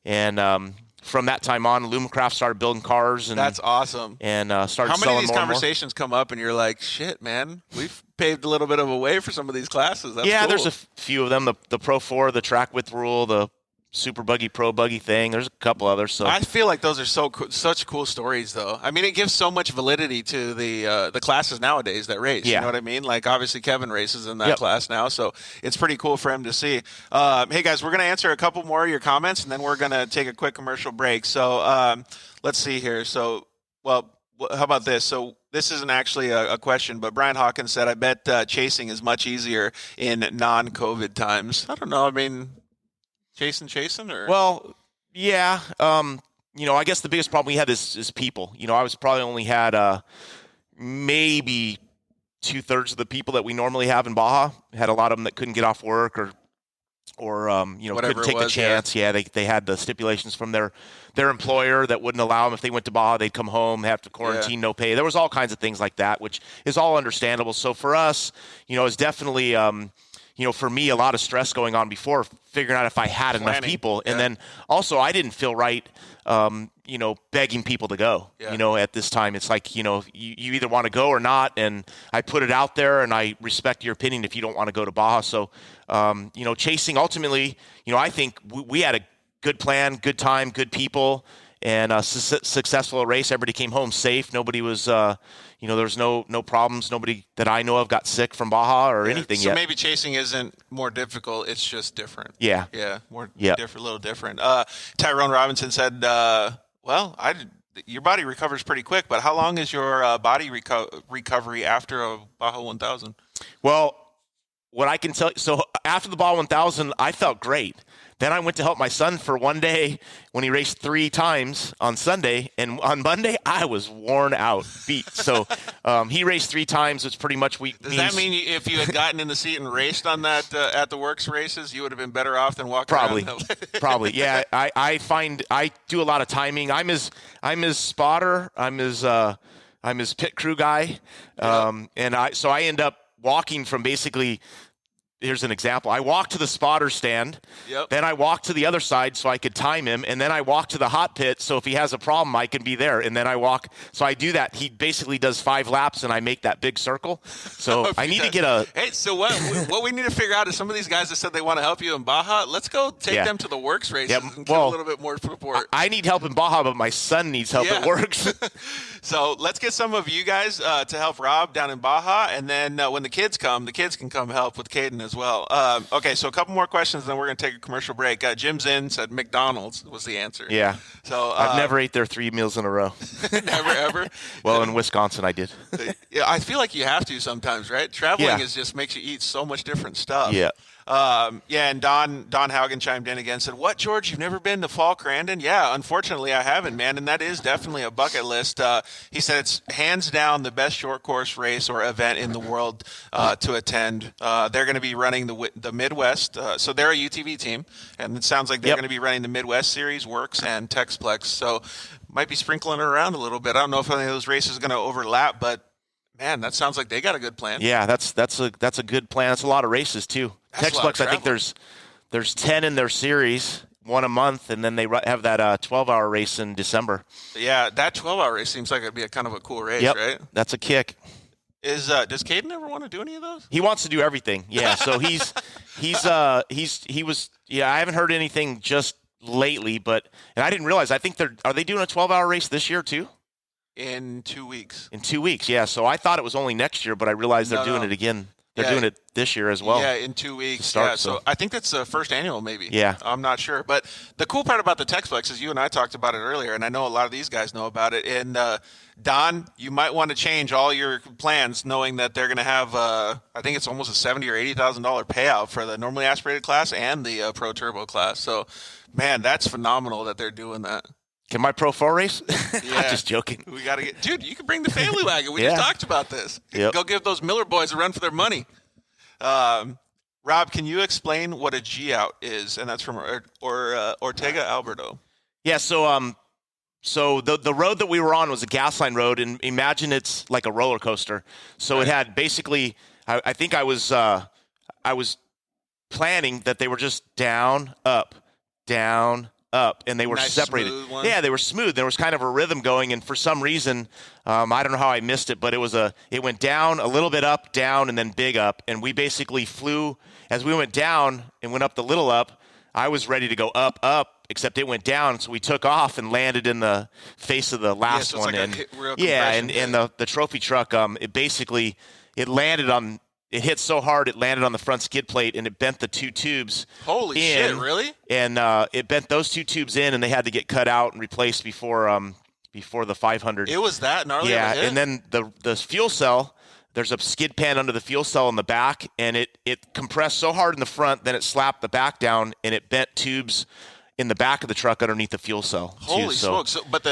and from that time on, Lumacraft started building cars. And that's awesome. And started How many selling of these more conversations come up, and you're like, "Shit, man, we've paved a little bit of a way for some of these classes." That's cool. There's a few of them. The Pro 4, the track width rule, the Super Buggy, Pro Buggy thing. There's a couple others. So I feel like those are such cool stories, though. I mean, it gives so much validity to the classes nowadays that race. Yeah. You know what I mean? Like, obviously, Kevin races in that class now, so it's pretty cool for him to see. Hey, guys, we're going to answer a couple more of your comments, and then we're going to take a quick commercial break. So let's see here. So, well, how about this? So this isn't actually a question, but Brian Hawkins said, I bet chasing is much easier in non-COVID times. I don't know. I mean... Chasing, or? Well, yeah. I guess the biggest problem we had is people. I was probably only had maybe 2/3 of the people that we normally have in Baja. Had a lot of them that couldn't get off work or couldn't take the chance. Yeah, they had the stipulations from their employer that wouldn't allow them if they went to Baja, they'd come home, have to quarantine, no pay. There was all kinds of things like that, which is all understandable. So for us, it's definitely for me, a lot of stress going on before figuring out if I had enough people. And then also I didn't feel right, begging people to go, at this time. It's like, you either want to go or not. And I put it out there and I respect your opinion if you don't want to go to Baja. So, chasing ultimately, I think we had a good plan, good time, good people, and a successful race. Everybody came home safe. Nobody was, there was no problems. Nobody that I know of got sick from Baja or anything yet. So maybe chasing isn't more difficult. It's just different. Yeah. Yeah. Different, a little different. Tyrone Robinson said, your body recovers pretty quick, but how long is your body recovery after a Baja 1000? Well, what I can tell you, so after the Baja 1000, I felt great. Then I went to help my son for one day when he raced 3 times on Sunday, and on Monday I was worn out, beat. So he raced 3 times. It's pretty much Does that mean if you had gotten in the seat and raced on that at the Works races, you would have been better off than walking around? Probably. Yeah. I find I do a lot of timing. I'm his spotter. I'm his pit crew guy, and I end up walking from basically. Here's an example. I walked to the spotter stand. Then I walked to the other side so I could time him. And then I walk to the hot pit so if he has a problem, I can be there. And then I walk. So I do that. He basically does 5 laps and I make that big circle. So I need to get a. Hey, so what we need to figure out is some of these guys that said they want to help you in Baja, let's go take them to the Works races and get a little bit more support. I need help in Baja, but my son needs help at Works. So let's get some of you guys to help Rob down in Baja. And then when the kids come, the kids can come help with Caden as well. Okay, so a couple more questions, then we're going to take a commercial break. Jim Zinn said McDonald's was the answer. Yeah. So I've never ate their 3 meals in a row. Never, ever? Well, in Wisconsin, I did. Yeah, I feel like you have to sometimes, right? Traveling just makes you eat so much different stuff. Yeah. And Don Haugen chimed in again, said, "What, George? You've never been to Fall Crandon?" Yeah, unfortunately, I haven't, man, and that is definitely a bucket list. He said it's hands down the best short course race or event in the world to attend. They're going to be running the Midwest, so they're a UTV team, and it sounds like they're going to be running the Midwest Series, Works, and Texplex. So might be sprinkling it around a little bit. I don't know if any of those races are going to overlap, but man, that sounds like they got a good plan. Yeah, that's a good plan. That's a lot of races too. Texplex, I think there's 10 in their series, 1 a month, and then they have that 12-hour race in December. Yeah, that 12-hour race seems like it'd be a kind of a cool race, right? That's a kick. Does Caden ever want to do any of those? He wants to do everything. Yeah, so he was. Yeah, I haven't heard anything just lately, and I didn't realize. I think are they doing a 12-hour race this year too? In 2 weeks. In 2 weeks, yeah. So I thought it was only next year, but I realized they're doing it again. They're doing it this year as well. Yeah, in 2 weeks. So I think that's the first annual, maybe. Yeah. I'm not sure. But the cool part about the Texplex is you and I talked about it earlier, and I know a lot of these guys know about it. And Don, you might want to change all your plans, knowing that they're going to have, I think it's almost a $70,000 or $80,000 payout for the normally aspirated class and the Pro Turbo class. So, man, that's phenomenal that they're doing that. Can my Pro 4 race? Yeah. I'm just joking. We got to dude, you can bring the family wagon. We just talked about this. Go give those Miller boys a run for their money. Rob, can you explain what a G-out is? And that's from Ortega Alberto. Yeah, so the road that we were on was a gas line road, and imagine it's like a roller coaster. So it had basically I think I was planning that they were just down, up, and they were Nice, separated. smooth one. Yeah, they were smooth. There was kind of a rhythm going, and for some reason, I don't know how I missed it, but it went down, a little bit up, down, and then big up, and we basically flew as we went down and went up the little up. I was ready to go up, except it went down, so we took off and landed in the face of the last so it's one. like And real yeah, compression and the trophy truck, it landed on. It hit so hard, it landed on the front skid plate, and it bent the two tubes. Holy shit, really? And it bent those two tubes in, and they had to get cut out and replaced before the 500. It was that gnarly? Yeah, of a hit? and then the fuel cell, there's a skid pan under the fuel cell in the back, and it compressed so hard in the front, then it slapped the back down, and it bent tubes in the back of the truck underneath the fuel cell. Holy smokes. So, but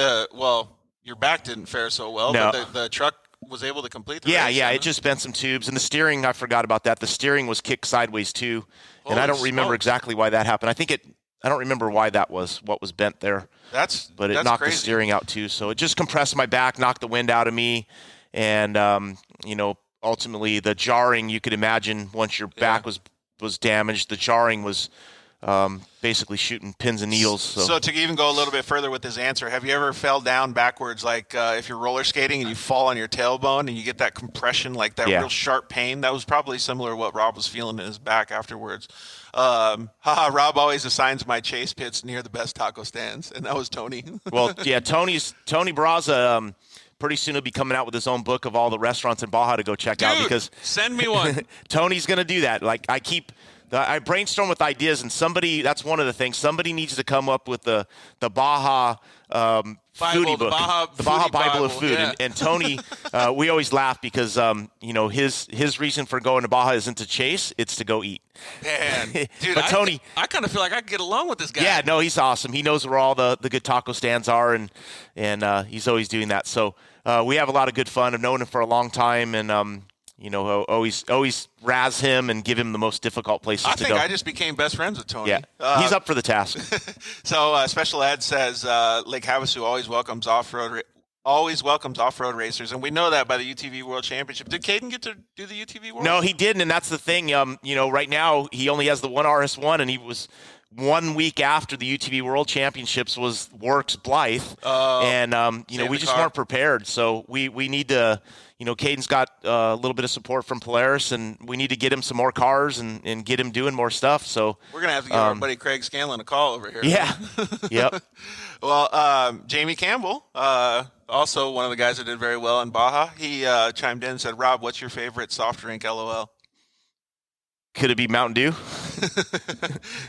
your back didn't fare so well, No. but the truck was able to complete the Yeah, race, yeah, huh? it just bent some tubes. And the steering, I forgot about that. The steering was kicked sideways too. And I Holy don't remember smokes. exactly why that happened. I don't remember why that was, what was bent there. But it knocked crazy. the steering out too. So it just compressed my back, knocked the wind out of me. And, ultimately the jarring, you could imagine once your back was damaged, the jarring was basically shooting pins and needles. So to even go a little bit further with this answer, have you ever fell down backwards, like if you're roller skating and you fall on your tailbone and you get that compression, like that real sharp pain? That was probably similar to what Rob was feeling in his back afterwards. Rob always assigns my chase pits near the best taco stands, and that was Tony. Well, yeah, Tony Barraza pretty soon he'll be coming out with his own book of all the restaurants in Baja to go check out, because send me one. Tony's going to do that. Like I brainstorm with ideas, and that's one of the things. Somebody needs to come up with the Baja foodie book, the Baja Bible of food. Yeah. And Tony, we always laugh because his reason for going to Baja isn't to chase; it's to go eat. Man, dude, but Tony, I kind of feel like I could get along with this guy. Yeah, no, he's awesome. He knows where all the good taco stands are, and he's always doing that. So we have a lot of good fun. I've known him for a long time, and always razz him and give him the most difficult places to go. I think I just became best friends with Tony. Yeah, he's up for the task. So Special Ed says Lake Havasu always welcomes off-road racers, and we know that by the UTV World Championship. Did Caden get to do the UTV World? No, he didn't, and that's the thing. Right now he only has the one RS1, and he was 1 week after the UTV World Championships was Works Blythe, and we just weren't prepared. So we need to. Caden's got a little bit of support from Polaris, and we need to get him some more cars and get him doing more stuff. So we're going to have to give our buddy Craig Scanlon a call over here. Yeah. Yep. Well, Jamie Campbell, also one of the guys that did very well in Baja, he chimed in and said, Rob, what's your favorite soft drink, LOL? Could it be Mountain Dew?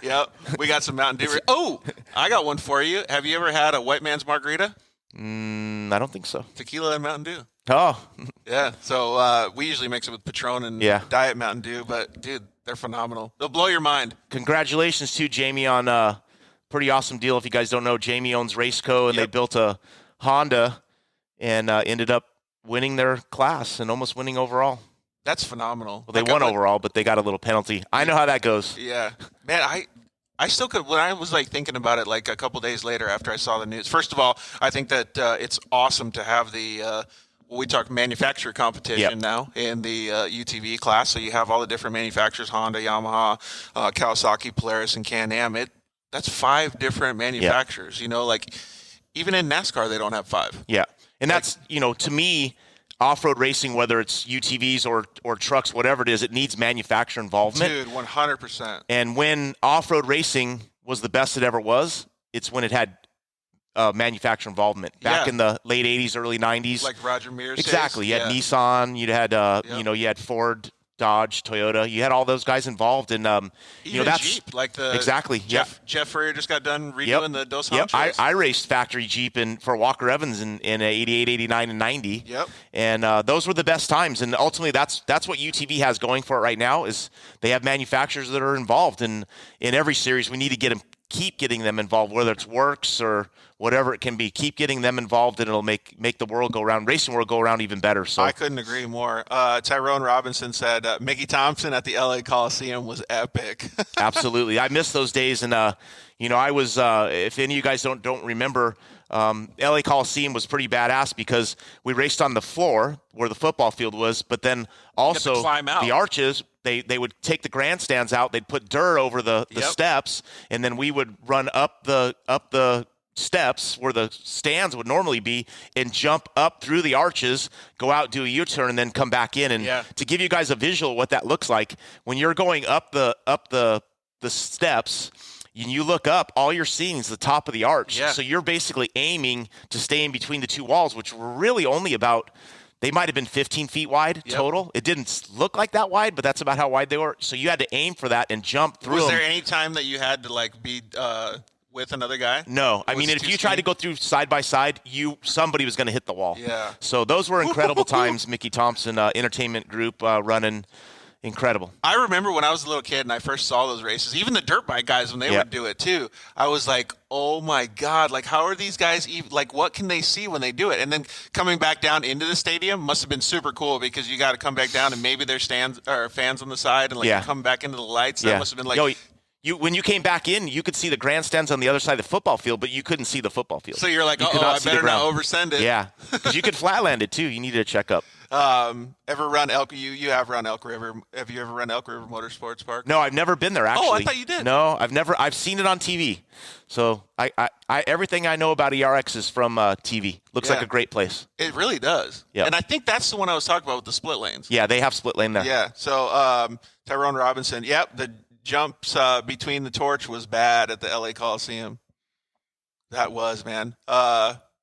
Yep. We got some Mountain Dew. Oh, I got one for you. Have you ever had a white man's margarita? I don't think so. Tequila and Mountain Dew. Oh. Yeah. So we usually mix it with Patron and Diet Mountain Dew, but dude, they're phenomenal. They'll blow your mind. Congratulations to Jamie on a pretty awesome deal. If you guys don't know, Jamie owns Raceco, and they built a Honda and ended up winning their class and almost winning overall. That's phenomenal. Well, they won overall, but they got a little penalty. I know how that goes. Yeah. Man, I still could, when I was thinking about it a couple days later after I saw the news. First of all, I think that it's awesome to have the we talk manufacturer competition now in the UTV class. So you have all the different manufacturers: Honda, Yamaha, Kawasaki, Polaris, and Can-Am. That's 5 different manufacturers. Even in NASCAR, they don't have 5. Yeah, and that's to me, off-road racing, whether it's UTVs or trucks, whatever it is, it needs manufacturer involvement. Dude, 100%. And when off-road racing was the best it ever was, it's when it had manufacturer involvement. Back in the late 80s, early 90s. Like Roger Mears. Exactly. You had Nissan, you had you had Ford, Dodge, Toyota. You had all those guys involved, and even that's Jeep, exactly. Jeff Furrier just got done redoing the Dos Anjos. I raced factory Jeep for Walker Evans in 88, 89, and 90. Yep. And those were the best times. And ultimately, that's what UTV has going for it right now. Is they have manufacturers that are involved in every series. We need to get them keep getting them involved, whether it's works or whatever it can be. Keep getting them involved, and it'll make the world go around, racing world go around even better. So I couldn't agree more. Tyrone Robinson said Mickey Thompson at the LA Coliseum was epic. Absolutely, I miss those days, and I was. If any of you guys don't remember, LA Coliseum was pretty badass because we raced on the floor where the football field was, but then also the arches. They would take the grandstands out. They'd put dirt over the steps, and then we would run up the steps where the stands would normally be and jump up through the arches, go out, do a U-turn, and then come back in. And to give you guys a visual of what that looks like, when you're going up the steps, and you look up, all you're seeing is the top of the arch. Yeah. So you're basically aiming to stay in between the two walls, which were really only about – they might have been 15 feet wide total. It didn't look like that wide, but that's about how wide they were. So you had to aim for that and jump through them. Was there any time that you had to be with another guy? No. I mean, if you tried to go through side by side, somebody was going to hit the wall. Yeah. So those were incredible times. Mickey Thompson Entertainment Group running. Incredible. I remember when I was a little kid and I first saw those races, even the dirt bike guys, when they would do it too, I was like, oh my God, how are these guys even, what can they see when they do it? And then coming back down into the stadium must have been super cool because you got to come back down and maybe there's stands or fans on the side and you come back into the lights. That must have been when you came back in, you could see the grandstands on the other side of the football field, but you couldn't see the football field. So you're like, I better not oversend it. Yeah, because you could flatland it too. You needed to check up. Ever run Elk? You have run Elk River. Have you ever run Elk River Motorsports Park? No, I've never been there. Actually, I thought you did. No, I've never. I've seen it on TV. So I everything I know about ERX is from TV. Looks like a great place. It really does. Yeah, and I think that's the one I was talking about with the split lanes. Yeah, they have split lane there. Yeah. So Tyrone Robinson. Yep, the jumps between the torch was bad at the LA Coliseum. That was, man.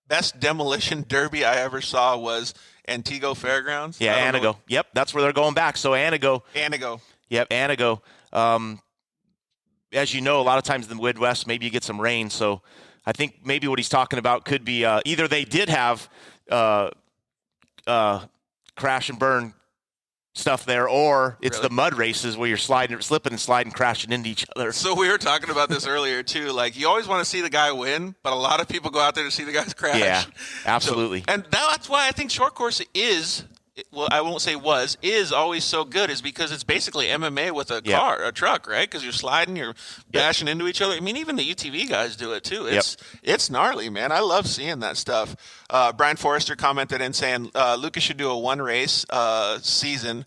Best demolition derby I ever saw was Antigo Fairgrounds. Yeah, Anago. Yep, that's where they're going back. So Anago. Yep, Anago. As you know, a lot of times in the Midwest, maybe you get some rain. So I think maybe what he's talking about could be either they did have crash and burn stuff there, or it's the mud races where you're slipping and sliding, crashing into each other. So we were talking about this earlier too. You always want to see the guy win, but a lot of people go out there to see the guys crash. Yeah, absolutely. So, and that's why I think short course is, well, I won't say is always so good, is because it's basically MMA with a car, a truck, right? Because you're sliding, you're bashing into each other. I mean, even the UTV guys do it too. It's gnarly, man. I love seeing that stuff. Brian Forrester commented in saying Lucas should do a one race a season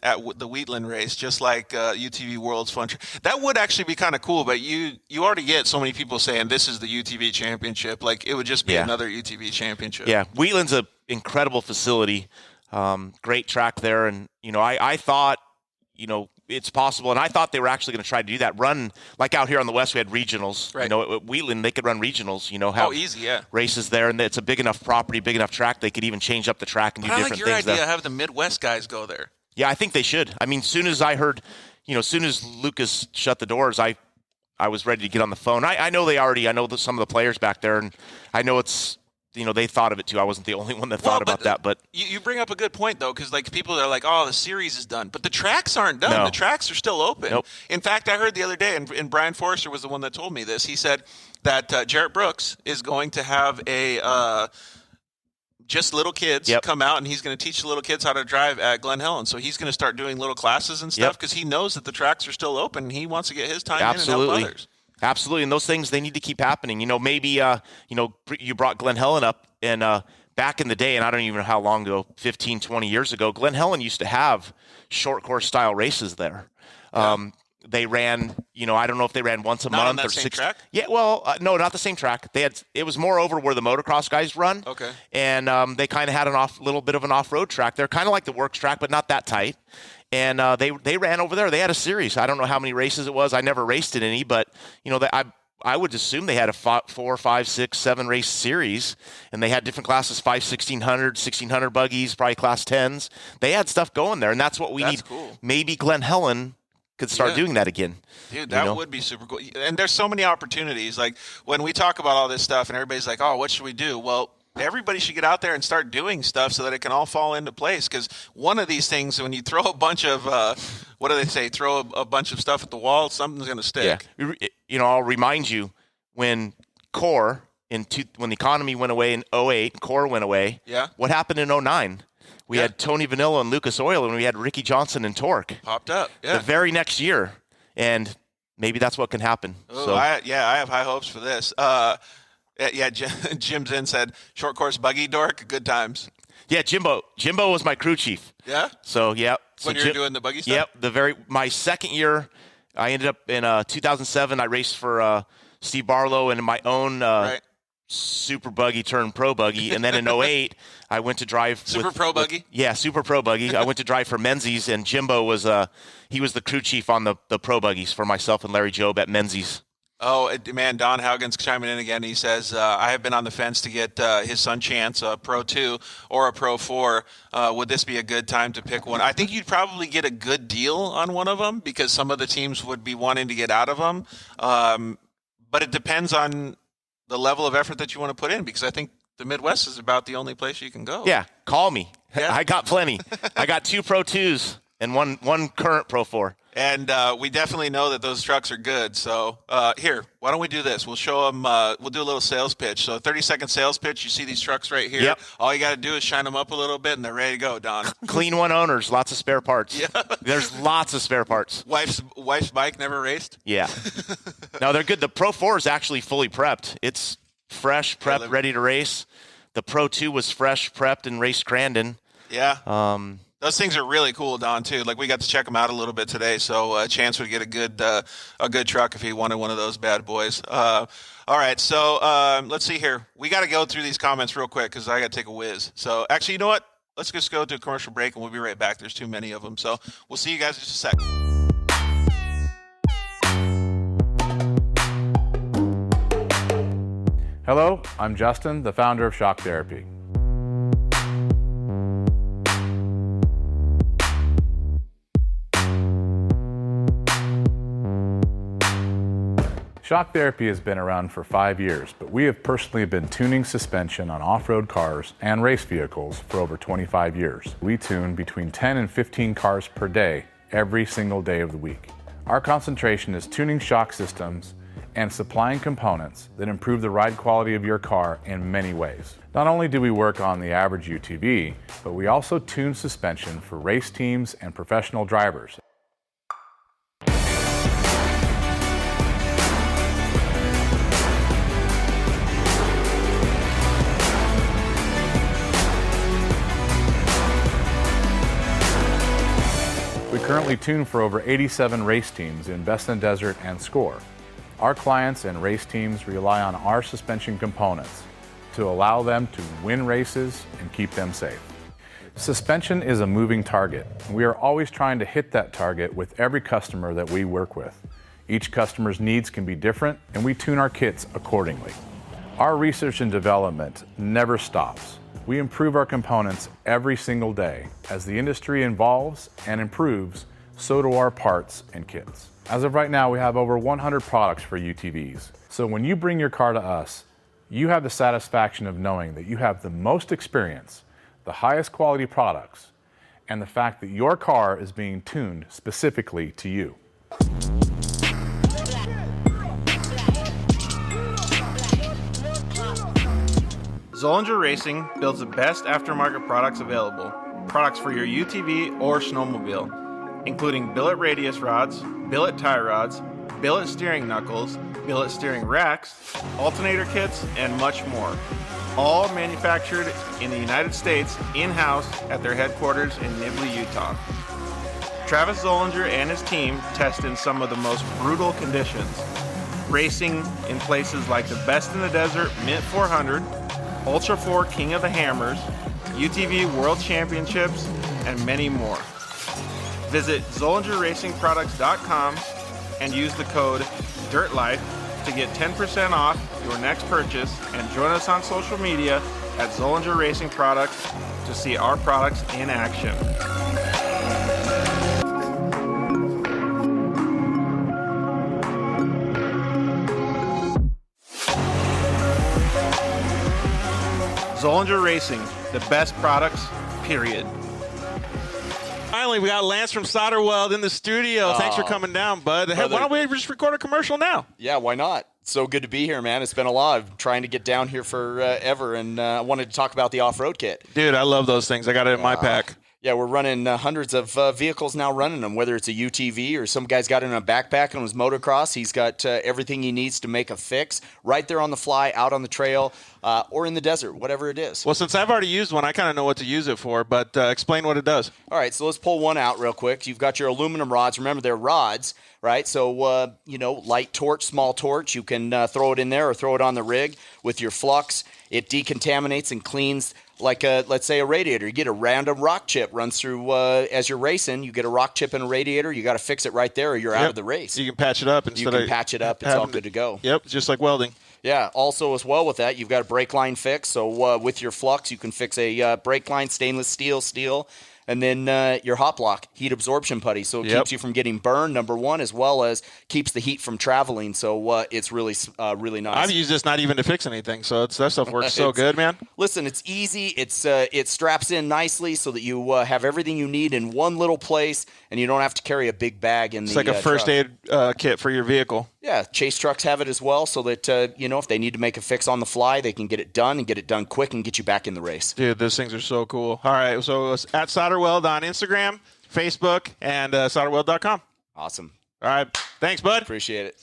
at the Wheatland race, just like UTV World's Fun. That would actually be kind of cool, but you already get so many people saying this is the UTV championship. It would just be another UTV championship. Yeah, Wheatland's an incredible facility, great track there, and I thought it's possible, and I thought they were actually going to try to do that run out here on the west. We had regionals, right. At Wheatland they could run regionals. Easy, races there, and it's a big enough property, big enough track. They could even change up the track and do different things. I like your idea of having the Midwest guys go there. Yeah, I think they should. I mean, soon as I heard, as soon as Lucas shut the doors, I was ready to get on the phone. I know some of the players back there, and I know it's. They thought of it too. I wasn't the only one that thought about that. But you bring up a good point though, because people are like, "Oh, the series is done," but the tracks aren't done. No. The tracks are still open. Nope. In fact, I heard the other day, and Brian Forrester was the one that told me this. He said that Jarrett Brooks is going to have a just little kids come out, and he's going to teach the little kids how to drive at Glen Helen. So he's going to start doing little classes and stuff because he knows that the tracks are still open, and he wants to get his time in and help others. Absolutely, and those things, they need to keep happening. Maybe you brought Glen Helen up, and back in the day, and I don't even know how long ago, 15, 20 years ago, Glen Helen used to have short course style races there. They ran, I don't know if they ran once a month on that or same 6. Track? Yeah, well, no, not the same track. It was more over where the motocross guys run. Okay. And they kind of had little bit of an off-road track. They're kind of like the works track, but not that tight. And they ran over there. They had a series. I don't know how many races it was. I never raced in any, but I would assume they had a 4, 5, 6, 7 race series, and they had different classes: 5, 1600 buggies, probably class 10s. They had stuff going there, and that's what we need. Cool. Maybe Glen Helen could start doing that again. Dude, that would be super cool. And there's so many opportunities. When we talk about all this stuff, and everybody's like, "Oh, what should we do?" Well, everybody should get out there and start doing stuff so that it can all fall into place. Because one of these things, when you throw a bunch of, what do they say, throw a bunch of stuff at the wall, something's going to stick. Yeah. I'll remind you when Core, when the economy went away in 2008, Core went away. Yeah. What happened in 2009? We had Tony Vanilla and Lucas Oil, and we had Ricky Johnson and Torque. Popped up, yeah. The very next year, and maybe that's what can happen. Ooh, so. I have high hopes for this. Jim Zinn said, short course buggy dork, good times. Yeah, Jimbo was my crew chief. Yeah? So, yeah. When you were doing the buggy stuff? Yep. My second year, I ended up in 2007, I raced for Steve Barlow and my own super buggy turned pro buggy. And then in 2008, I went to drive. Super pro buggy? Yeah, super pro buggy. I went to drive for Menzies, and Jimbo was he was the crew chief on the pro buggies for myself and Larry Jobe at Menzies. Oh, man, Don Haugen's chiming in again. He says, I have been on the fence to get his son Chance a Pro 2 or a Pro 4. Would this be a good time to pick one? I think you'd probably get a good deal on one of them because some of the teams would be wanting to get out of them. But it depends on the level of effort that you want to put in because I think the Midwest is about the only place you can go. Yeah, call me. Yeah. I got plenty. I got 2 Pro 2s and one current Pro 4. And we definitely know that those trucks are good. So here, why don't we do this? We'll show them, we'll do a little sales pitch. So 30-second sales pitch. You see these trucks right here. Yep. All you got to do is shine them up a little bit, and they're ready to go, Don. Clean one owners, lots of spare parts. Yeah. There's lots of spare parts. Wife's bike never raced? Yeah. No, they're good. The Pro 4 is actually fully prepped. It's fresh, prepped, ready to race. The Pro 2 was fresh, prepped, and raced Crandon. Yeah. Those things are really cool, Don, too. Like, we got to check them out a little bit today, so Chance would get a good truck if he wanted one of those bad boys. All right, so let's see here. We got to go through these comments real quick because I got to take a whiz. So, actually, you know what? Let's just go to a commercial break, and we'll be right back. There's too many of them, so we'll see you guys in just a sec. Hello, I'm Justin, the founder of Shock Therapy. Shock Therapy has been around for 5 years, but we have personally been tuning suspension on off-road cars and race vehicles for over 25 years. We tune between 10 and 15 cars per day, every single day of the week. Our concentration is tuning shock systems and supplying components that improve the ride quality of your car in many ways. Not only do we work on the average UTV, but we also tune suspension for race teams and professional drivers. We currently tune for over 87 race teams in Best in Desert and Score. Our clients and race teams rely on our suspension components to allow them to win races and keep them safe. Suspension is a moving target. We are always trying to hit that target with every customer that we work with. Each customer's needs can be different, and we tune our kits accordingly. Our research and development never stops. We improve our components every single day. As the industry evolves and improves, so do our parts and kits. As of right now, we have over 100 products for UTVs. So when you bring your car to us, you have the satisfaction of knowing that you have the most experience, the highest quality products, and the fact that your car is being tuned specifically to you. Zollinger Racing builds the best aftermarket products available. Products for your UTV or snowmobile, including billet radius rods, billet tie rods, billet steering knuckles, billet steering racks, alternator kits, and much more. All manufactured in the United States in-house at their headquarters in Nibley, Utah. Travis Zollinger and his team test in some of the most brutal conditions, racing in places like the Best in the Desert Mint 400, Ultra 4 King of the Hammers, UTV World Championships, and many more. Visit ZollingerRacingProducts.com and use the code DIRTLIFE to get 10% off your next purchase, and join us on social media at Zollinger Racing Products to see our products in action. Zollinger Racing, the best products, period. Finally, we got Lance from Solderweld in the studio. Thanks for coming down, bud. Hey, why don't we just record a commercial now? Yeah, why not? So good to be here, man. It's been a lot. I've been trying to get down here forever, and I wanted to talk about the off-road kit. Dude, I love those things. I got it in my pack. Yeah, we're running hundreds of vehicles now running them, whether it's a UTV or some guy's got it in a backpack on his motocross. He's got everything he needs to make a fix right there on the fly, out on the trail, or in the desert, whatever it is. Well, since I've already used one, I kind of know what to use it for, but explain what it does. All right, so let's pull one out real quick. You've got your aluminum rods. Remember, they're rods, right? So, light torch, small torch. You can throw it in there or throw it on the rig with your flux. It decontaminates and cleans like, let's say, a radiator. You get a random rock chip runs through as you're racing. You get a rock chip in a radiator. You got to fix it right there or you're out of the race. You can patch it up instead of... You can patch it up. It's all good to go. Yep, just like welding. Yeah, also as well with that, you've got a brake line fix. So with your flux, you can fix a brake line, stainless steel, and then your hot block, heat absorption putty. So it keeps you from getting burned, number one, as well as keeps the heat from traveling. So it's really nice. I've used this not even to fix anything, so that stuff works so good, man. Listen, it's easy. It straps in nicely so that you have everything you need in one little place, and you don't have to carry a big bag in It's the like a first truck. aid kit for your vehicle. Yeah, chase trucks have it as well, so that if they need to make a fix on the fly, they can get it done and get it done quick and get you back in the race. Dude, those things are so cool. All right, so it's at Solderweld on Instagram, Facebook, and solderweld.com. Awesome. All right, thanks, bud. Appreciate it.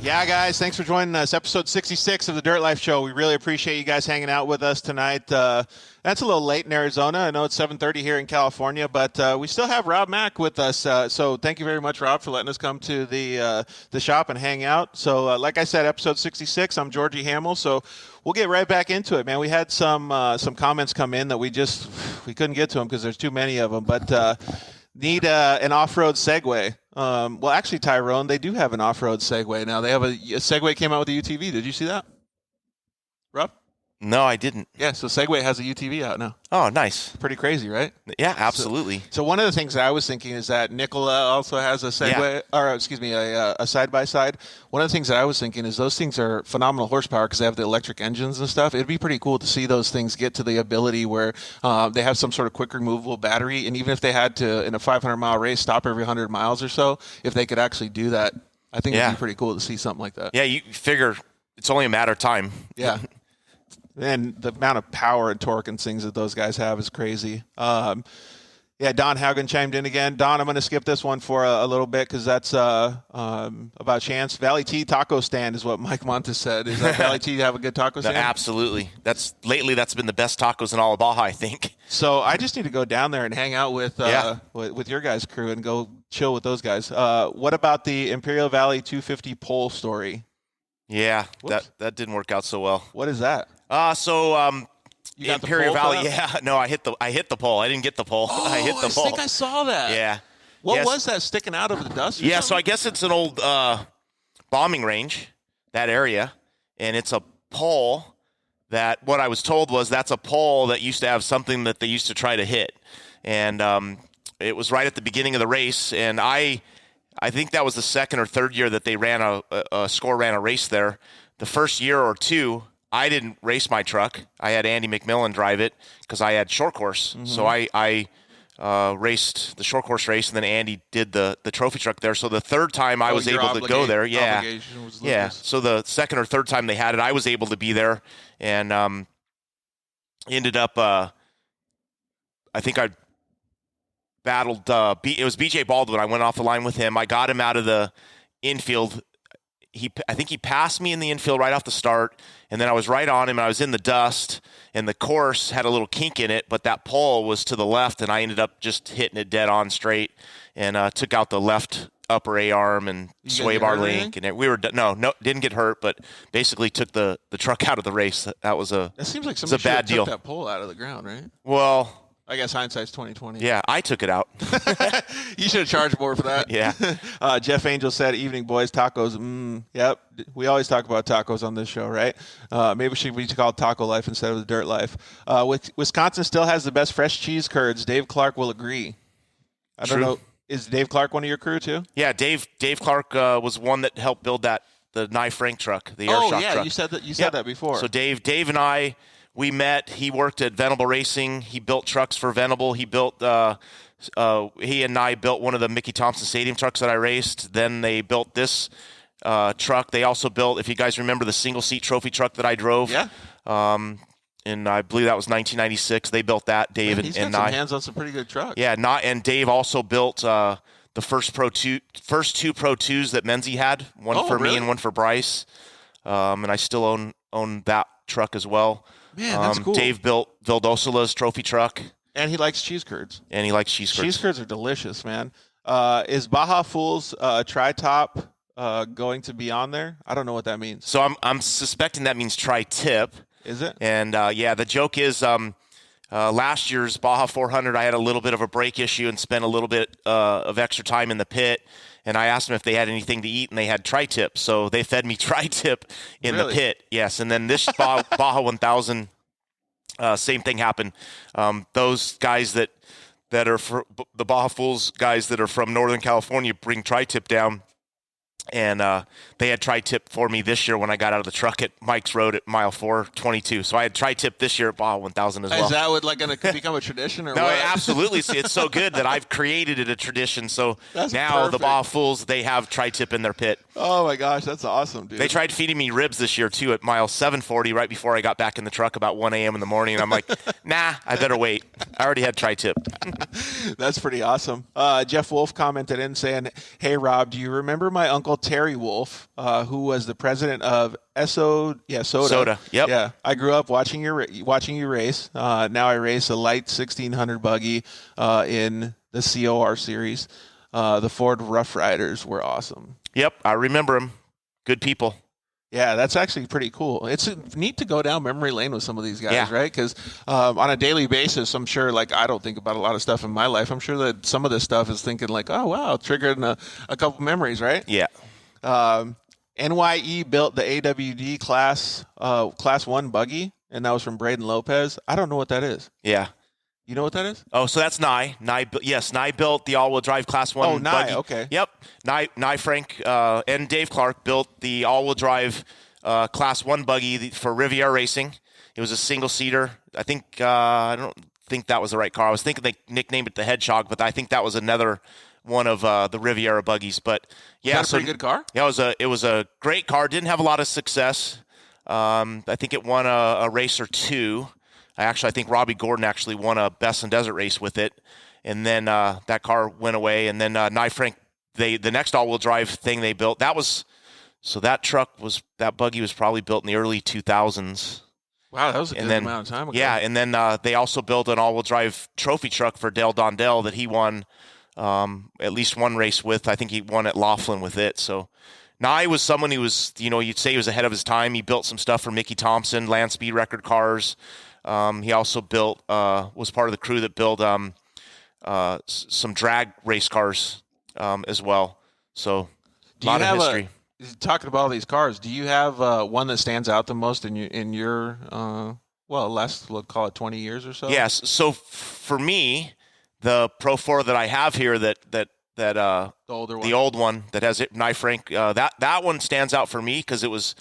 Yeah, guys, thanks for joining us. Episode 66 of the Dirt Life Show. We really appreciate you guys hanging out with us tonight. That's a little late in Arizona. I know it's 7:30 here in California, but we still have Rob Mack with us. So thank you very much, Rob, for letting us come to the shop and hang out. So like I said, episode 66, I'm Georgie Hamill. So we'll get right back into it, man. We had some comments come in that we couldn't get to them because there's too many of them, but need an off-road Segway. Well, actually, Tyrone, they do have an off-road Segway now. They have a Segway came out with a UTV. Did you see that, Rob? No, I didn't. Yeah, so Segway has a UTV out now. Oh, nice. Pretty crazy, right? Yeah, absolutely. So one of the things that I was thinking is that Nikola also has a Segway, a side-by-side. One of the things that I was thinking is those things are phenomenal horsepower because they have the electric engines and stuff. It'd be pretty cool to see those things get to the ability where they have some sort of quick removable battery, and even if they had to, in a 500-mile race, stop every 100 miles or so, if they could actually do that, I think it'd be pretty cool to see something like that. Yeah, you figure it's only a matter of time. Yeah. And the amount of power and torque and things that those guys have is crazy. Don Haugen chimed in again. Don, I'm going to skip this one for a little bit because that's about Chance. Valley Tea Taco Stand is what Mike Montes said. Is that Valley Tea have a good taco stand? No, absolutely. That's been the best tacos in all of Baja, I think. So I just need to go down there and hang out with your guys' crew and go chill with those guys. What about the Imperial Valley 250 pole story? Yeah, that didn't work out so well. What is that? You got Imperial Valley. Yeah, no, I hit the pole. I didn't get the pole. Oh, I hit the pole. I think I saw that. Yeah. What was that sticking out of the dust? Yeah, so I guess it's an old bombing range, that area, and it's a pole that what I was told was that's a pole that used to have something that they used to try to hit, and it was right at the beginning of the race, and I think that was the second or third year that they ran a race there. The first year or two, I didn't race my truck. I had Andy McMillan drive it because I had short course. Mm-hmm. So I raced the short course race, and then Andy did the trophy truck there. So the third time I was able to go there. Yeah. So the second or third time they had it, I was able to be there, and ended up. I think I battled. It was BJ Baldwin. I went off the line with him. I got him out of the infield. I think he passed me in the infield right off the start, and then I was right on him, and I was in the dust, and the course had a little kink in it, but that pole was to the left, and I ended up just hitting it dead on straight, and took out the left upper A-arm and sway bar link, and we were no, didn't get hurt, but basically took the truck out of the race. That seems like somebody a bad deal. Took that pole out of the ground, right? Well, I guess hindsight's 20/20. Yeah, I took it out. You should have charged more for that. Yeah. Jeff Angel said, "Evening, boys. Tacos." Yep. We always talk about tacos on this show, right? Maybe we should call it Taco Life instead of the Dirt Life. Wisconsin still has the best fresh cheese curds. Dave Clark will agree. I don't know. Is Dave Clark one of your crew too? Yeah, Dave Clark was one that helped build the Nye Frank truck, the air shock truck. You said that. You said that before. So Dave and I, we met. He worked at Venable Racing. He built trucks for Venable. He built. He and I built one of the Mickey Thompson Stadium trucks that I raced. Then they built this truck. They also built, if you guys remember, the single seat trophy truck that I drove. Yeah. And I believe that was 1996. They built that, Dave He's got and some I. hands on some pretty good trucks. Yeah, and Dave also built the first two Pro 2s that Menzie had, one for me and one for Bryce. And I still own that truck as well. Man, that's cool. Dave built Vildosola's trophy truck. And he likes cheese curds. Cheese curds are delicious, man. Is Baja Fools tri-top going to be on there? I don't know what that means. So I'm suspecting that means tri-tip. Is it? And the joke is last year's Baja 400, I had a little bit of a brake issue and spent a little bit of extra time in the pit. And I asked them if they had anything to eat, and they had tri-tip. So they fed me tri-tip in the pit. Yes, and then this Baja 1000, same thing happened. Those guys that are the Baja Fools guys that are from Northern California bring tri-tip down. And they had tri-tip for me this year when I got out of the truck at Mike's Road at mile 422. So I had tri-tip this year at Baja 1000 as well. Is that going to become a tradition or no, what? Absolutely. See, it's so good that I've created it a tradition. So that's now perfect. the Baja Fools, they have tri-tip in their pit. Oh, my gosh. That's awesome, dude. They tried feeding me ribs this year, too, at mile 740 right before I got back in the truck about 1 a.m. in the morning. And I'm like, nah, I better wait. I already had tri-tip. That's pretty awesome. Jeff Wolf commented in saying, hey, Rob, do you remember my uncle Terry Wolf, who was the president of Soda? Soda, yep. Yeah, I grew up watching you race. Now I race a light 1600 buggy in the COR series. The Ford Rough Riders were awesome. Yep, I remember them. Good people. Yeah, that's actually pretty cool. It's neat to go down memory lane with some of these guys, right? Because on a daily basis, I'm sure, like, I don't think about a lot of stuff in my life. I'm sure that some of this stuff is thinking like, oh, wow, triggering a couple memories, right? Yeah. NYE built the AWD class 1 buggy, and that was from Braden Lopez. I don't know what that is. Yeah. You know what that is? Oh, so that's Nye. Nye built the all-wheel drive Class 1 buggy. Nye, okay. Yep. Nye Frank and Dave Clark built the all-wheel drive Class 1 buggy for Riviera Racing. It was a single-seater. I think I don't think that was the right car. I was thinking they nicknamed it the Hedgehog, but I think that was another one of the Riviera buggies. But yeah, was that a pretty good car? Yeah, it was a great car. Didn't have a lot of success. I think it won a race or two. I think Robbie Gordon actually won a Best in Desert race with it, and then that car went away. And then Nye Frank, the next all-wheel drive thing they built, that buggy was probably built in the early 2000s. Wow, that was a good amount of time ago. Yeah, and then they also built an all-wheel drive trophy truck for Dale Dondell that he won at least one race with. I think he won at Laughlin with it. So Nye was someone who was, you'd say he was ahead of his time. He built some stuff for Mickey Thompson, land speed record cars. He also was part of the crew that built some drag race cars as well. So a lot of history. Talking about all these cars, do you have one that stands out the most in your last, we'll call it 20 years or so? Yes. So for me, the Pro 4 that I have here the older one, the old one that has Nye Frank, that one stands out for me because it was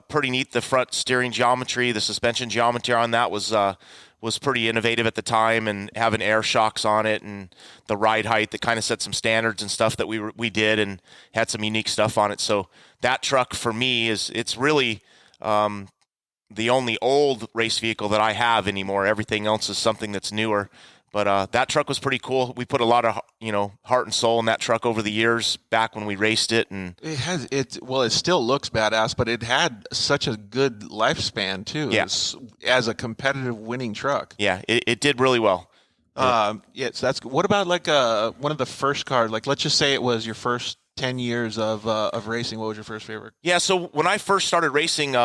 pretty neat. The front steering geometry, the suspension geometry on that was pretty innovative at the time, and having air shocks on it and the ride height that kind of set some standards and stuff that we did and had some unique stuff on it. So that truck for me it's really the only old race vehicle that I have anymore. Everything else is something that's newer. But that truck was pretty cool. We put a lot of heart and soul in that truck over the years back when we raced it, and it still looks badass, but it had such a good lifespan too. Yeah. As a competitive winning truck. Yeah, it did really well. So that's what about like one of the first cars? Like, let's just say it was your first 10 years of racing. What was your first favorite? Yeah, so when I first started racing,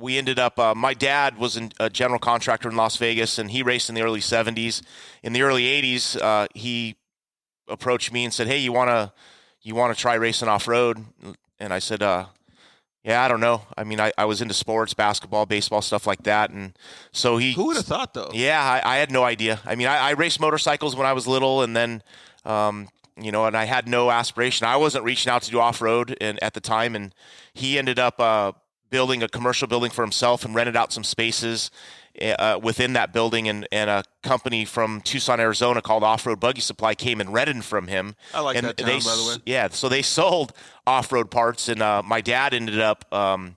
we ended up, my dad was a general contractor in Las Vegas, and he raced in the early 70s. In the early 80s, he approached me and said, hey, you want to try racing off-road? And I said, yeah, I don't know. I mean, I was into sports, basketball, baseball, stuff like that. And so who would have thought, though? Yeah, I had no idea. I mean, I raced motorcycles when I was little, and then And I had no aspiration. I wasn't reaching out to do off-road at the time, and he ended up building a commercial building for himself and rented out some spaces within that building, and a company from Tucson, Arizona called Offroad Buggy Supply came and rented from him. I like that town, by the way. Yeah, so they sold off-road parts, and my dad ended up coming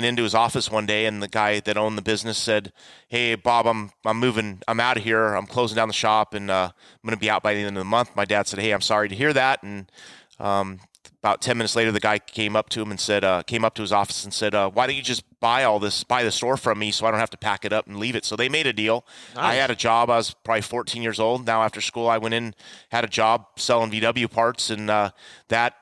into his office one day, and the guy that owned the business said, "Hey, Bob, I'm moving. I'm out of here. I'm closing down the shop, and I'm going to be out by the end of the month." My dad said, "Hey, I'm sorry to hear that." And about 10 minutes later, the guy came up to his office and said, "Why don't you just buy the store from me so I don't have to pack it up and leave it?" So they made a deal. Nice. I had a job. I was probably 14 years old. Now after school, I went in, had a job selling VW parts, and that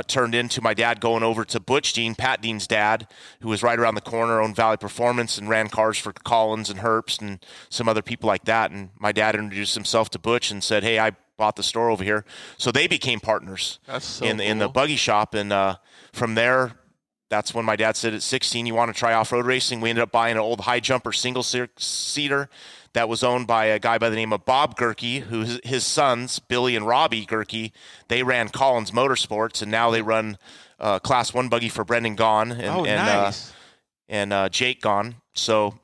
turned into my dad going over to Butch Dean, Pat Dean's dad, who was right around the corner, owned Valley Performance and ran cars for Collins and Herbst and some other people like that. And my dad introduced himself to Butch and said, "Hey, I bought the store over here." So they became partners in the buggy shop. And from there, that's when my dad said at 16, "You want to try off-road racing?" We ended up buying an old high jumper single-seater that was owned by a guy by the name of Bob Gerke, who his sons, Billy and Robbie Gerke, they ran Collins Motorsports, and now they run Class 1 buggy for Brendan Gaughan and Jake Gaughan. So,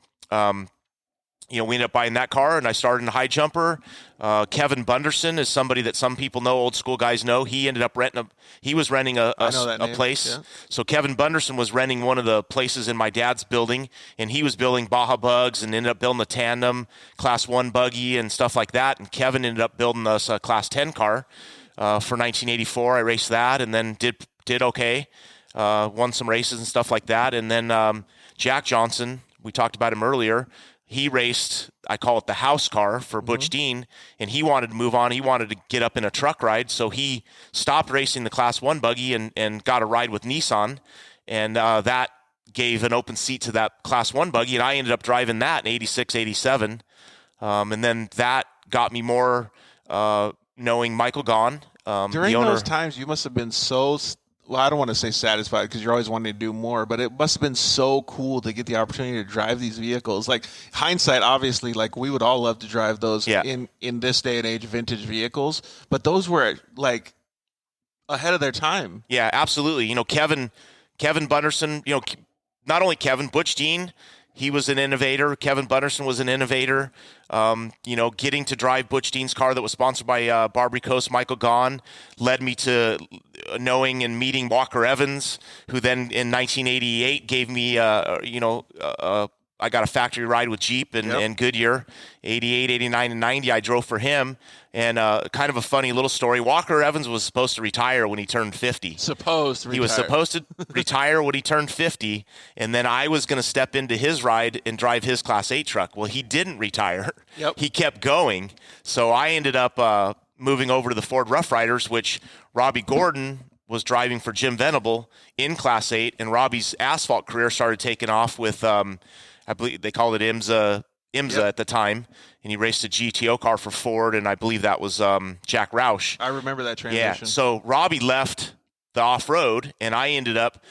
we ended up buying that car, and I started in a high jumper. Kevin Bunderson is somebody that some people know, old school guys know. He ended up he was renting a place. Yeah. So Kevin Bunderson was renting one of the places in my dad's building, and he was building Baja Bugs and ended up building a tandem Class 1 buggy and stuff like that. And Kevin ended up building us a Class 10 car for 1984. I raced that and then did okay, won some races and stuff like that. And then Jack Johnson, we talked about him earlier. He raced, I call it the house car for Butch Dean, and he wanted to move on. He wanted to get up in a truck ride, so he stopped racing the Class 1 buggy and got a ride with Nissan, and that gave an open seat to that Class 1 buggy, and I ended up driving that in 86, 87. And then that got me more knowing Michael Gaughan, During those times, you must have been so well, I don't want to say satisfied because you're always wanting to do more, but it must have been so cool to get the opportunity to drive these vehicles. Like hindsight, obviously, like we would all love to drive those in this day and age, vintage vehicles, but those were like ahead of their time. Yeah, absolutely. Kevin Bunderson, not only Kevin, Butch Dean, he was an innovator. Kevin Bunderson was an innovator. Getting to drive Butch Dean's car that was sponsored by Barbary Coast, Michael Gaughan, led me to knowing and meeting Walker Evans, who then in 1988 gave me, I got a factory ride with Jeep and Goodyear. 88, 89, and 90, I drove for him. And kind of a funny little story. Walker Evans was supposed to retire when he turned 50. He was supposed to retire when he turned 50, and then I was going to step into his ride and drive his Class 8 truck. Well, he didn't retire. Yep. He kept going. So I ended up moving over to the Ford Rough Riders, which Robbie Gordon was driving for Jim Venable in Class 8, and Robbie's asphalt career started taking off with, I believe they called it IMSA at the time, and he raced a GTO car for Ford, and I believe that was Jack Roush. I remember that transition. Yeah, so Robbie left the off-road, and I ended up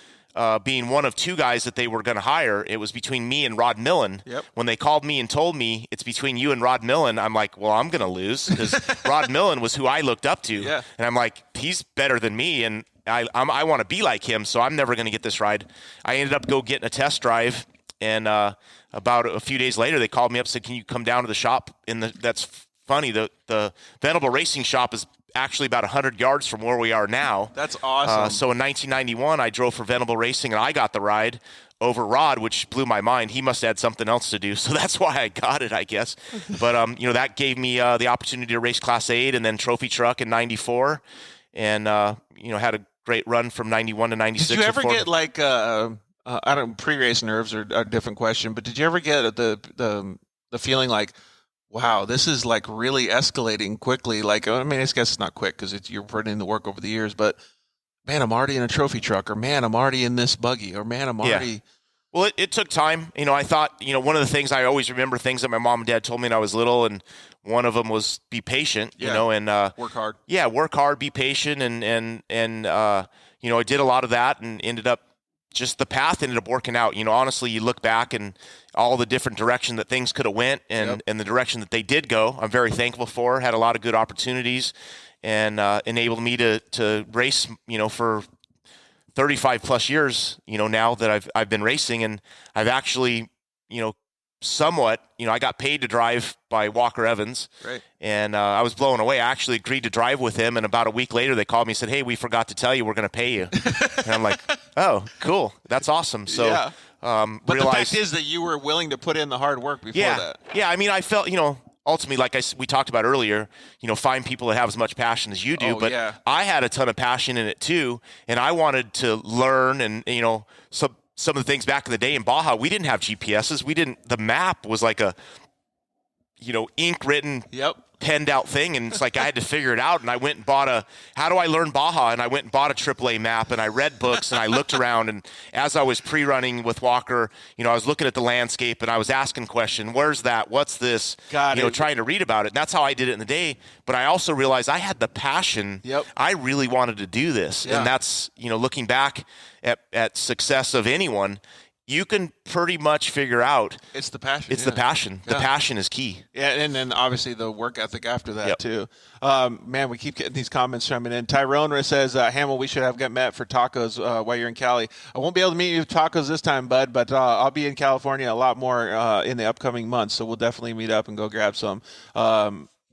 being one of two guys that they were going to hire. It was between me and Rod Millen. Yep. When they called me and told me it's between you and Rod Millen, I'm like, well, I'm going to lose because Rod Millen was who I looked up to. Yeah. And I'm like, he's better than me, and I want to be like him, so I'm never going to get this ride. I ended up getting a test drive, and about a few days later, they called me up and said, "Can you come down to the shop?" That's funny. The Venable Racing shop is actually about 100 yards from where we are now. That's awesome. So in 1991, I drove for Venable Racing, and I got the ride over Rod, which blew my mind. He must have had something else to do, so that's why I got it, I guess. But that gave me the opportunity to race Class 8 and then Trophy Truck in 94, and had a great run from 91 to 96. Did you ever get like I don't pre-race nerves are a different question, but did you ever get the feeling like, wow, this is like really escalating quickly? Like, I mean, I guess it's not quick because you're putting in the work over the years, but man, I'm already in a trophy truck, or man, I'm already in this buggy, or man, I'm already. Yeah. Well, it took time. I thought, one of the things I always remember things that my mom and dad told me when I was little, and one of them was be patient, and work hard. Yeah, work hard, be patient, and I did a lot of that and ended up just the path ended up working out. Honestly, you look back and all the different direction that things could have went and the direction that they did go, I'm very thankful for. Had a lot of good opportunities and enabled me to race, for 35 plus years, now that I've been racing, and I've actually, somewhat, I got paid to drive by Walker Evans, right? And I was blown away. I actually agreed to drive with him, and about a week later, they called me and said, "Hey, we forgot to tell you we're going to pay you." And I'm like, "Oh, cool, that's awesome." So, yeah. But realized, the fact is that you were willing to put in the hard work before that. Yeah, I mean, I felt, ultimately, like we talked about earlier, find people that have as much passion as you do. But I had a ton of passion in it too, and I wanted to learn. And some of the things back in the day in Baja, we didn't have GPSs. The map was like a ink written, penned out thing, and it's like I had to figure it out. And I went and bought how do I learn Baja? And I went and bought a AAA map, and I read books, and I looked around. And as I was pre-running with Walker, I was looking at the landscape, and I was asking questions. Where's that? What's this? Trying to read about it. And that's how I did it in the day. But I also realized I had the passion. I really wanted to do this. And that's, looking back at success of anyone, you can pretty much figure out it's the passion. It's the passion. The passion is key. Yeah, and then obviously the work ethic after that too. Man, we keep getting these comments coming in. Tyrone says, Hamill, we should get met for tacos while you're in Cali. I won't be able to meet you for tacos this time, bud, but I'll be in California a lot more in the upcoming months, so we'll definitely meet up and go grab some.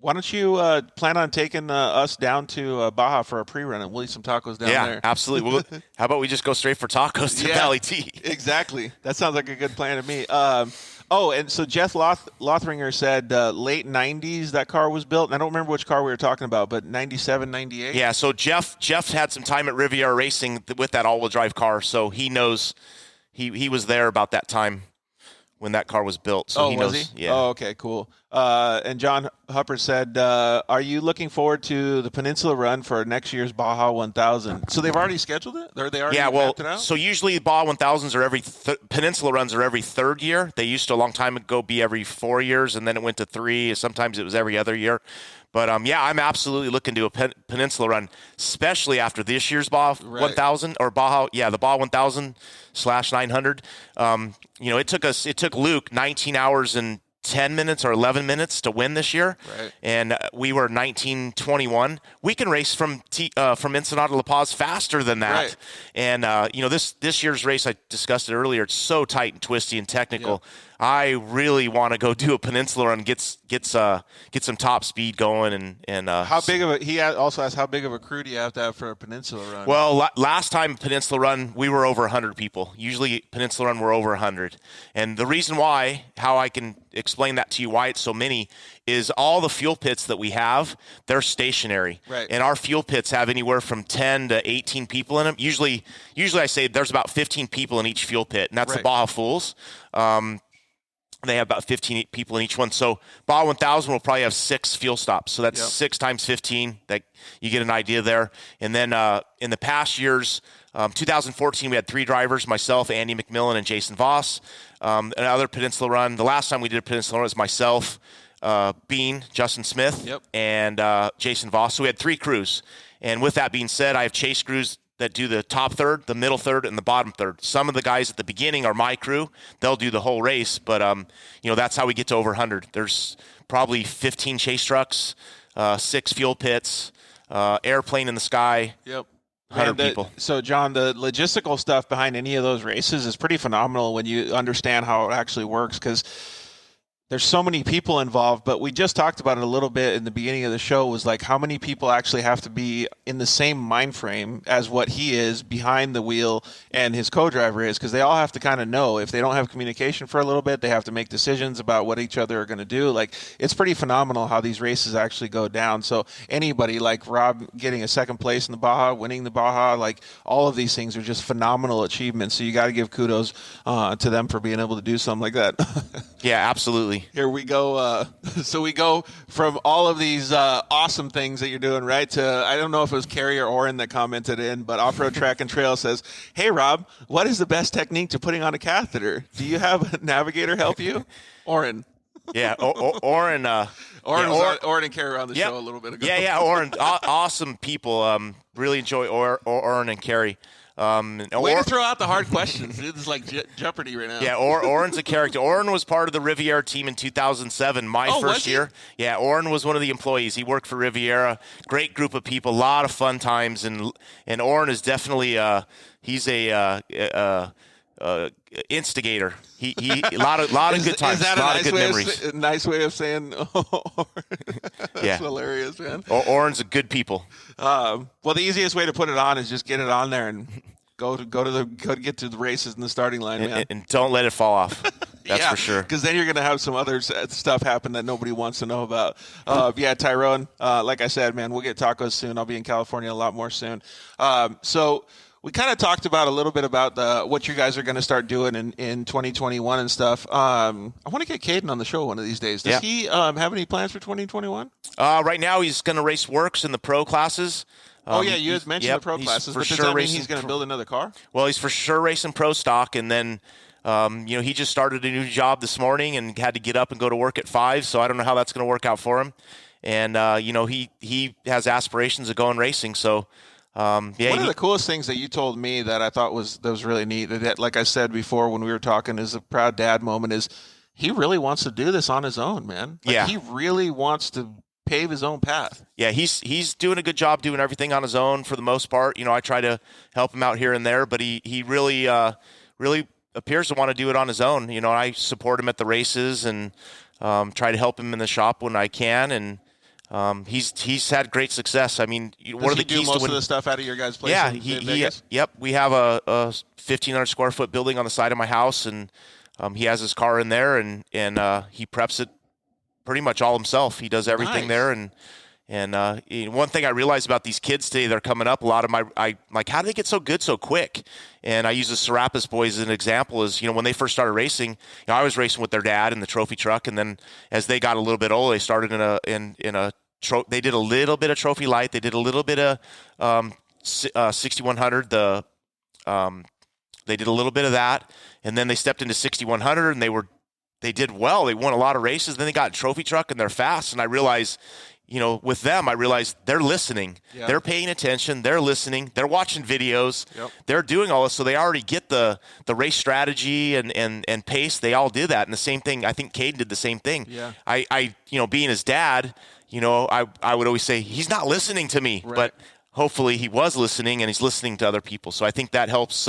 Why don't you plan on taking us down to Baja for a pre-run, and we'll eat some tacos down there? Yeah, absolutely. How about we just go straight for tacos to Valley T? Exactly. That sounds like a good plan to me. And so Jeff Lothringer said late 90s that car was built. And I don't remember which car we were talking about, but 97, 98? Yeah, so Jeff had some time at Riviera Racing with that all-wheel drive car, so he knows he was there about that time when that car was built. So he knows. He? Yeah. Oh, okay, cool. And John Hupper said, are you looking forward to the Peninsula Run for next year's Baja 1000? So they've already scheduled it? Or they already mapped it out? So usually Baja 1000s are Peninsula Runs are every third year. They used to a long time ago be every 4 years, and then it went to 3. Sometimes it was every other year. But, I'm absolutely looking to a Peninsula Run, especially after this year's Baja 1000 or Baja, the Baja 1000/900. It took Luke 19 hours and 10 minutes or 11 minutes to win this year. Right. And we were 19:21. We can race from Ensenada to La Paz faster than that. Right. And, this year's race, I discussed it earlier, it's so tight and twisty and technical. Yep. I really want to go do a Peninsula Run, get some top speed going, and how big of a? He also asked, how big of a crew do you have to have for a Peninsula Run? Well, last time Peninsula Run, we were over 100 people. Usually Peninsula Run, we're over 100. And the reason why, how I can explain that to you, why it's so many, is all the fuel pits that we have, they're stationary. Right. And our fuel pits have anywhere from 10 to 18 people in them. Usually I say there's about 15 people in each fuel pit, and that's the Baja Fools. They have about 15 people in each one. So Baja 1000 will probably have 6 fuel stops. So that's 6 times 15. That you get an idea there. And then in the past years, 2014, we had 3 drivers, myself, Andy McMillan, and Jason Voss. Another Peninsula Run. The last time we did a Peninsula Run was myself, Bean, Justin Smith, and Jason Voss. So we had 3 crews. And with that being said, I have chase crews that do the top third, the middle third, and the bottom third. Some of the guys at the beginning are my crew. They'll do the whole race, but that's how we get to over 100. There's probably 15 chase trucks, 6 fuel pits, airplane in the sky. Yep. 100 people. So, John, the logistical stuff behind any of those races is pretty phenomenal when you understand how it actually works, because there's so many people involved, but we just talked about it a little bit in the beginning of the show, was like how many people actually have to be in the same mind frame as what he is behind the wheel and his co-driver is, because they all have to kind of know. If they don't have communication for a little bit, they have to make decisions about what each other are going to do. Like, it's pretty phenomenal how these races actually go down. So anybody like Rob getting a second place in the Baja, winning the Baja, like all of these things are just phenomenal achievements. So you got to give kudos to them for being able to do something like that. Yeah, absolutely. Here we go. So we go from all of these awesome things that you're doing, right, to, I don't know if it was Carrie or Oren that commented in, but Offroad Track and Trail says, hey, Rob, what is the best technique to putting on a catheter? Do you have a navigator help you? Oren. Yeah, Oren. Oren and Carrie were on the show a little bit ago. Yeah, Oren. Awesome people. Really enjoy Oren and Carrie. Way to throw out the hard questions. It's like Jeopardy right now. Yeah, Oren's a character. Oren was part of the Riviera team in 2007, my first year. Yeah, Oren was one of the employees. He worked for Riviera. Great group of people, a lot of fun times, and Oren is definitely he's a instigator. He a lot of good times, a lot of good memories. Nice way of saying, that's hilarious, man. Oren's a good people. Well, the easiest way to put it on is just get it on there and go to get to the races in the starting line, man. And don't let it fall off. That's for sure. Because then you're going to have some other stuff happen that nobody wants to know about. Tyrone, like I said, man, we'll get tacos soon. I'll be in California a lot more soon. So we kind of talked about a little bit about what you guys are going to start doing in 2021 and stuff. I want to get Caden on the show one of these days. Does he have any plans for 2021? Right now, he's going to race works in the pro classes. You had mentioned the pro classes, but does that mean he's going to build another car? Well, he's for sure racing pro stock, and then he just started a new job this morning and had to get up and go to work at 5, so I don't know how that's going to work out for him. And, he has aspirations of going racing, so one of the coolest things that you told me that I thought was really neat, that, like I said before when we were talking, is a proud dad moment, is he really wants to do this on his own, man. He really wants to pave his own path. Yeah, he's doing a good job doing everything on his own for the most part. I try to help him out here and there, but he really appears to want to do it on his own. I support him at the races and try to help him in the shop when I can, and he's had great success. I mean, one of the keys do most to of the stuff out of your guys' place? Yeah, yep. We have a 1,500 square foot building on the side of my house, and he has his car in there, and he preps it pretty much all himself. He does everything there, and one thing I realized about these kids today, they're coming up. A lot of how do they get so good so quick? And I use the Serapis boys as an example. Is when they first started racing, I was racing with their dad in the trophy truck, and then as they got a little bit older, they started they did a little bit of trophy light. They did a little bit of 6100. They did a little bit of that, and then they stepped into 6100, and they did well. They won a lot of races. Then they got a trophy truck, and they're fast. And I realized, with them, they're listening. Yeah. They're paying attention. They're listening. They're watching videos. Yep. They're doing all this, so they already get the race strategy and pace. They all did that. And the same thing, I think Caden did the same thing. Yeah. I being his dad, I would always say, he's not listening to me. Right. But hopefully he was listening, and he's listening to other people. So I think that helps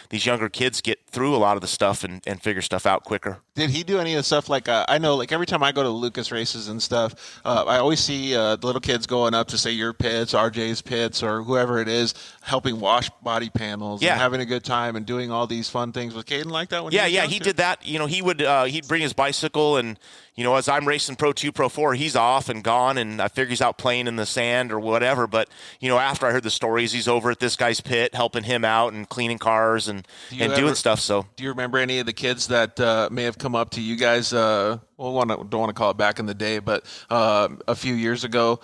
these younger kids get through a lot of the stuff and figure stuff out quicker. Did he do any of the stuff I know, every time I go to Lucas races and stuff, I always see the little kids going up to, say, your pits, RJ's pits, or whoever it is, helping wash body panels and having a good time and doing all these fun things. Was Caden like that? He did that. He would he'd bring his bicycle, and as I'm racing Pro 2, Pro 4, he's off and gone, and I figure he's out playing in the sand or whatever. But after I heard the stories, he's over at this guy's pit helping him out and cleaning cars and doing stuff. So, do you remember any of the kids that may have come up to you guys? Don't want to call it back in the day, but a few years ago,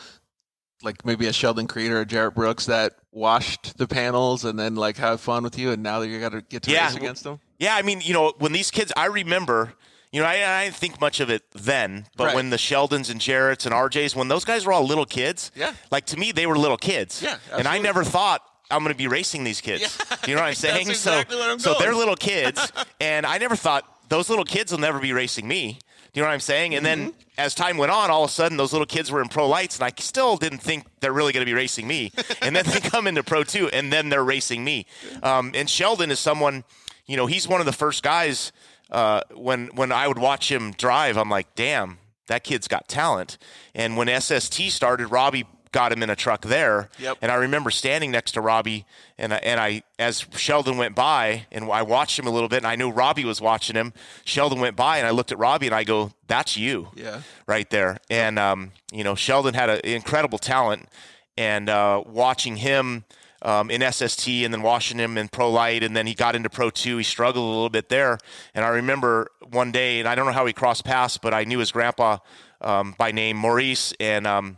like maybe a Sheldon Creed or a Jarrett Brooks that washed the panels and then have fun with you, and now that you got to get to race against them. Yeah, I mean, when these kids, I remember. I didn't think much of it then, but when the Sheldons and Jarretts and RJs, when those guys were all little kids, to me, they were little kids. Yeah, absolutely. And I never thought I'm going to be racing these kids. Yeah. Do you know what I'm saying? That's exactly what I'm so they're little kids, and I never thought those little kids will never be racing me. Do you know what I'm saying? And then as time went on, all of a sudden, those little kids were in pro lights, and I still didn't think they're really going to be racing me. And then they come into Pro 2, and then they're racing me. And Sheldon is someone, he's one of the first guys. When I would watch him drive, I'm like, damn, that kid's got talent. And when SST started, Robbie got him in a truck there. Yep. And I remember standing next to Robbie, and I as Sheldon went by, and I watched him a little bit, and I knew Robbie was watching him. Sheldon went by, and I looked at Robbie, and I go, that's you, right there. And Sheldon had an incredible talent, and watching him in SST and then watching him in Pro Light, and then he got into Pro 2. He struggled a little bit there. And I remember one day, and I don't know how we crossed paths, but I knew his grandpa by name, Maurice, and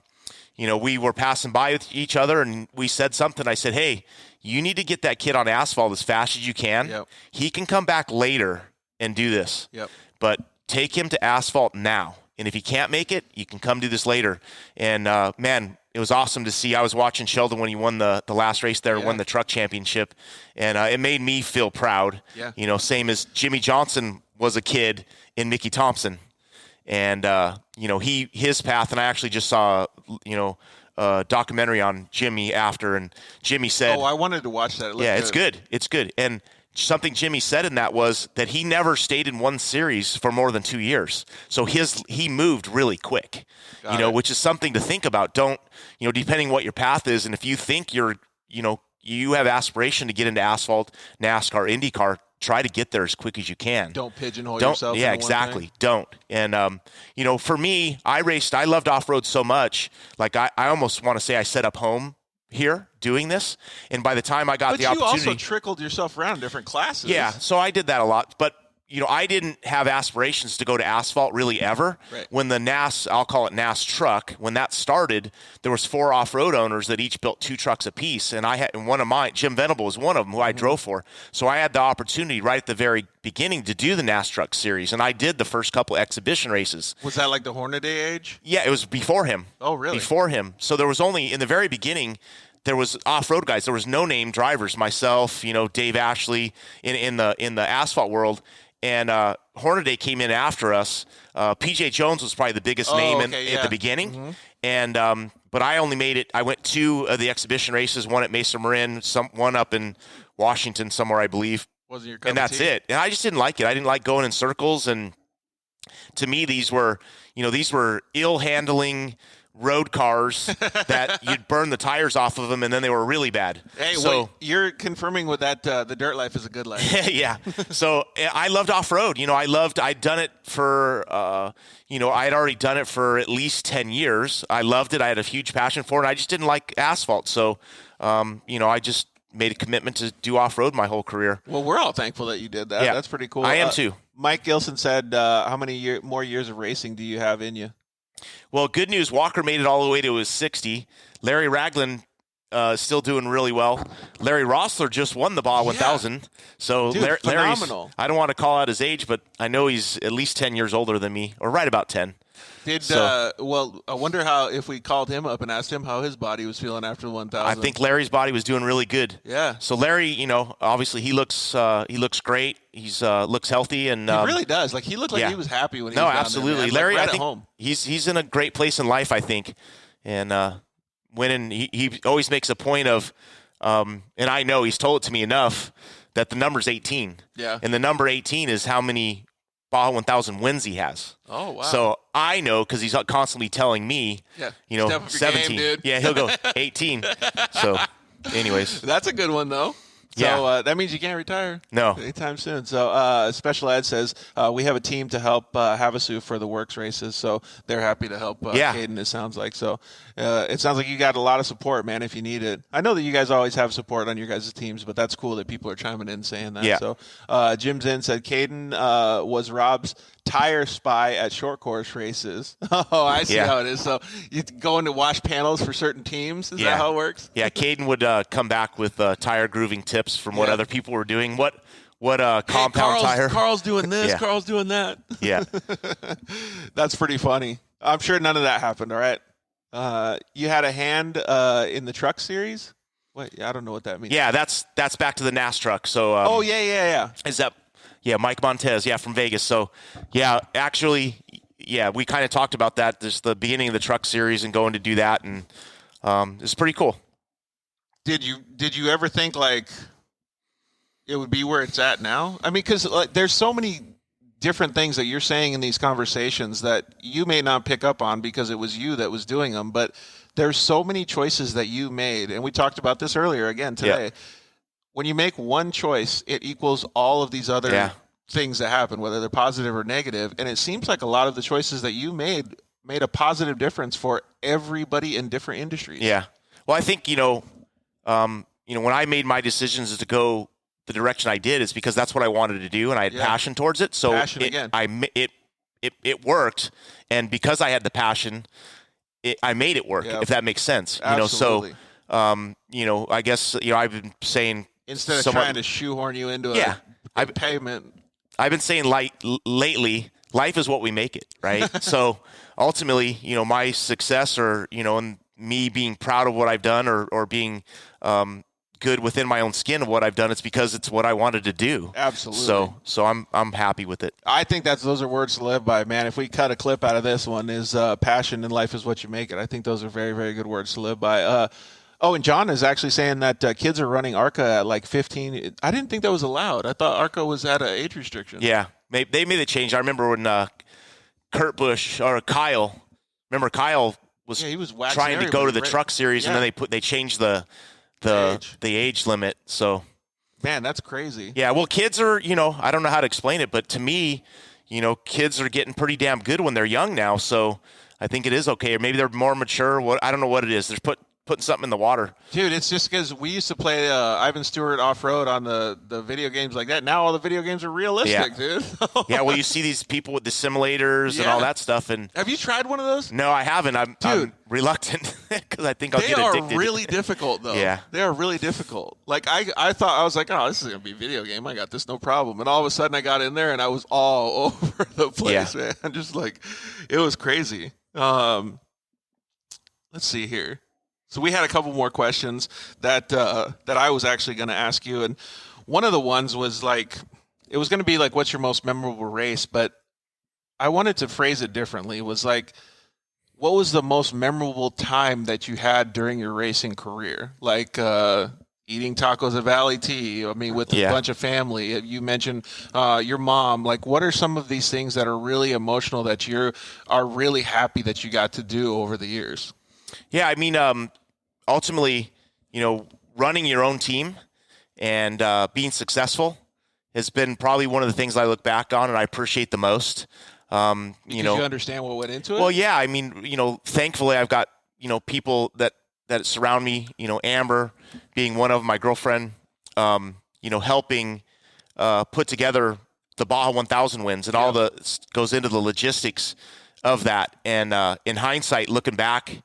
we were passing by with each other, and we said something. I said, hey, you need to get that kid on asphalt as fast as you can. Yep. He can come back later and do this. Yep. But take him to asphalt now. And if he can't make it, you can come do this later. And, man, it was awesome to see. I was watching Sheldon when he won the last race there, won the truck championship, and it made me feel proud. Yeah. You know, same as Jimmy Johnson was a kid in Mickey Thompson, and you know, his path. And I actually just saw, you know, a documentary on Jimmy after, and Jimmy said, "Oh, I wanted to watch that. It's good. It's good." And something Jimmy said in that was that he never stayed in one series for more than 2 years. So he moved really quick, which is something to think about. Don't, depending what your path is. And if you think you have aspiration to get into asphalt, NASCAR, IndyCar, try to get there as quick as you can. Don't pigeonhole yourself. Yeah, exactly. Don't. And, for me, I loved off-road so much. Like I almost want to say I set up home here doing this, and by the time I got the opportunity, you also trickled yourself around in different classes. Yeah, so I did that a lot, but I didn't have aspirations to go to asphalt really ever. Right. When the I'll call it NAS truck, when that started, there was 4 off-road owners that each built 2 trucks apiece, and one of mine, Jim Venable, was one of them who I drove for. So I had the opportunity right at the very beginning to do the NAS truck series, and I did the first couple exhibition races. Was that like the Hornaday age? Yeah, it was before him. Oh, really? Before him. So there was only, in the very beginning, there was off-road guys. There was no-name drivers. Myself, Dave Ashley in the asphalt world. And Hornaday came in after us. PJ Jones was probably the biggest name at the beginning. Mm-hmm. And but I only made it. I went 2 of the exhibition races, one at Mesa Marin, one up in Washington somewhere, I believe. Wasn't your cup and that's of tea? it. And I just didn't like it. I didn't like going in circles. And to me, these were ill-handling road cars that you'd burn the tires off of them, and then they were really bad. Hey, so wait, you're confirming with that the dirt life is a good life. yeah. So I loved off-road. I'd done it for, I'd already done it for at least 10 years. I loved it. I had a huge passion for it. I just didn't like asphalt. So, I just made a commitment to do off-road my whole career. Well, we're all thankful that you did that. Yeah. That's pretty cool. I am too. Mike Gilson said, how many more years of racing do you have in you? Well, good news. Walker made it all the way to his 60. Larry Ragland still doing really well. Larry Rossler just won the Baja 1000. So Dude, Larry's phenomenal. I don't want to call out his age, but I know he's at least 10 years older than me, or right about 10. I wonder if we called him up and asked him how his body was feeling after the 1000. I think Larry's body was doing really good. Yeah. So Larry, obviously he looks great. He's looks healthy, and he really does. Like he looked like he was happy when he was down absolutely. there, Larry, right I think at home. he's in a great place in life, I think, and winning. He always makes a point of, and I know he's told it to me enough that the number's 18. Yeah. And the number 18 is how many Baja 1000 wins he has. Oh, wow. So I know because he's constantly telling me, Step up your 17. game, dude. Yeah, he'll go 18. So, anyways. That's a good one, though. So that means you can't retire. No. Anytime soon. So Special Ed says we have a team to help Havasu for the works races, so they're happy to help Caden, it sounds like. So it sounds like you got a lot of support, man, if you need it. I know that you guys always have support on your guys' teams, but that's cool that people are chiming in saying that. Yeah. So Jim Zinn said Caden was Rob's tire spy at short course races. Oh, I see how it is. So you go in to wash panels for certain teams? Is that how it works? Yeah, Caden would come back with tire grooving tips from what other people were doing. What compound tire? Carl's doing this. Carl's doing that. Yeah. That's pretty funny. I'm sure none of that happened, all right? You had a hand in the truck series? Wait, I don't know what that means. Yeah, that's back to the NAS truck. So yeah. Is that Mike Montez, from Vegas. So, actually, we kind of talked about that. This the beginning of the truck series and going to do that, and it's pretty cool. Did you ever think like it would be where it's at now? I mean, because there's so many different things that you're saying in these conversations that you may not pick up on because it was you that was doing them, but there's so many choices that you made, and we talked about this earlier again today. Yeah. When you make one choice, it equals all of these other things that happen, whether they're positive or negative. And it seems like a lot of the choices that you made a positive difference for everybody in different industries. Yeah. Well, I think, when I made my decisions to go the direction I did, it's because that's what I wanted to do, and I had passion towards it. So it worked, and because I had the passion, I made it work. If that makes sense. Absolutely. I guess I've been saying instead of trying to shoehorn you into a pavement. I've been saying lately, life is what we make it, right? So ultimately, my success or me being proud of what I've done or being good within my own skin of what I've done. It's because it's what I wanted to do. Absolutely. So I'm happy with it. I think those are words to live by, man. If we cut a clip out of this one, is passion in life is what you make it. I think those are very, very good words to live by. And John is actually saying that kids are running ARCA at like 15. I didn't think that was allowed. I thought ARCA was at an age restriction. Yeah, they made the change. I remember when Kurt Busch or Kyle was, he was trying to go to the truck series, and then they changed the age limit. So, man, that's crazy. Yeah, well, kids are, I don't know how to explain it, but to me, kids are getting pretty damn good when they're young now. So I think it is okay. Or maybe they're more mature. I don't know what it is. They're putting something in the water. Dude, it's just because we used to play Ivan Stewart Offroad on the video games like that. Now all the video games are realistic, dude. Yeah, well, you see these people with the simulators and all that stuff. And have you tried one of those? No, I haven't. I'm reluctant because I think I'll get addicted. They are really difficult, though. Yeah. They are really difficult. Like, I thought, I was like, oh, this is going to be a video game. I got this, no problem. And all of a sudden I got in there and I was all over the place, man. Just like, it was crazy. Let's see here. So we had a couple more questions that I was actually going to ask you, and one of the ones was like, it was going to be like, what's your most memorable race? But I wanted to phrase it differently. It was like, what was the most memorable time that you had during your racing career? Like eating tacos at Valley Tea. I mean, with a bunch of family. You mentioned your mom. Like, what are some of these things that are really emotional that you are really happy that you got to do over the years? Yeah, I mean, ultimately, running your own team and being successful has been probably one of the things I look back on and I appreciate the most. Because you understand what went into it? Well, yeah. I mean, thankfully I've got, people that surround me, Amber being one of them, my girlfriend, helping put together the Baja 1000 wins and all goes into the logistics of that. And in hindsight, looking back,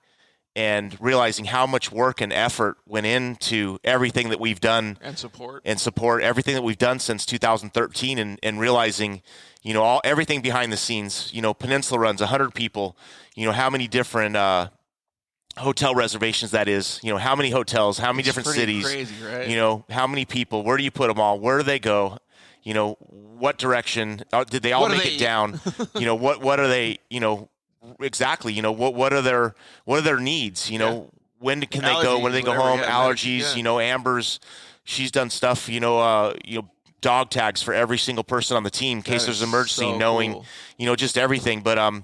and realizing how much work and effort went into everything that we've done and support everything that we've done since 2013 and realizing, everything behind the scenes, Peninsula runs 100 people, how many different, hotel reservations that is, how many hotels, how many different cities, crazy, right? How many people, where do you put them all? Where do they go? What direction did they all make it down? What are they, exactly. What are their needs? When can they go? When do they go home? Allergies. Amber's, she's done stuff. Dog tags for every single person on the team in case there's an emergency. So knowing, cool. Just everything. But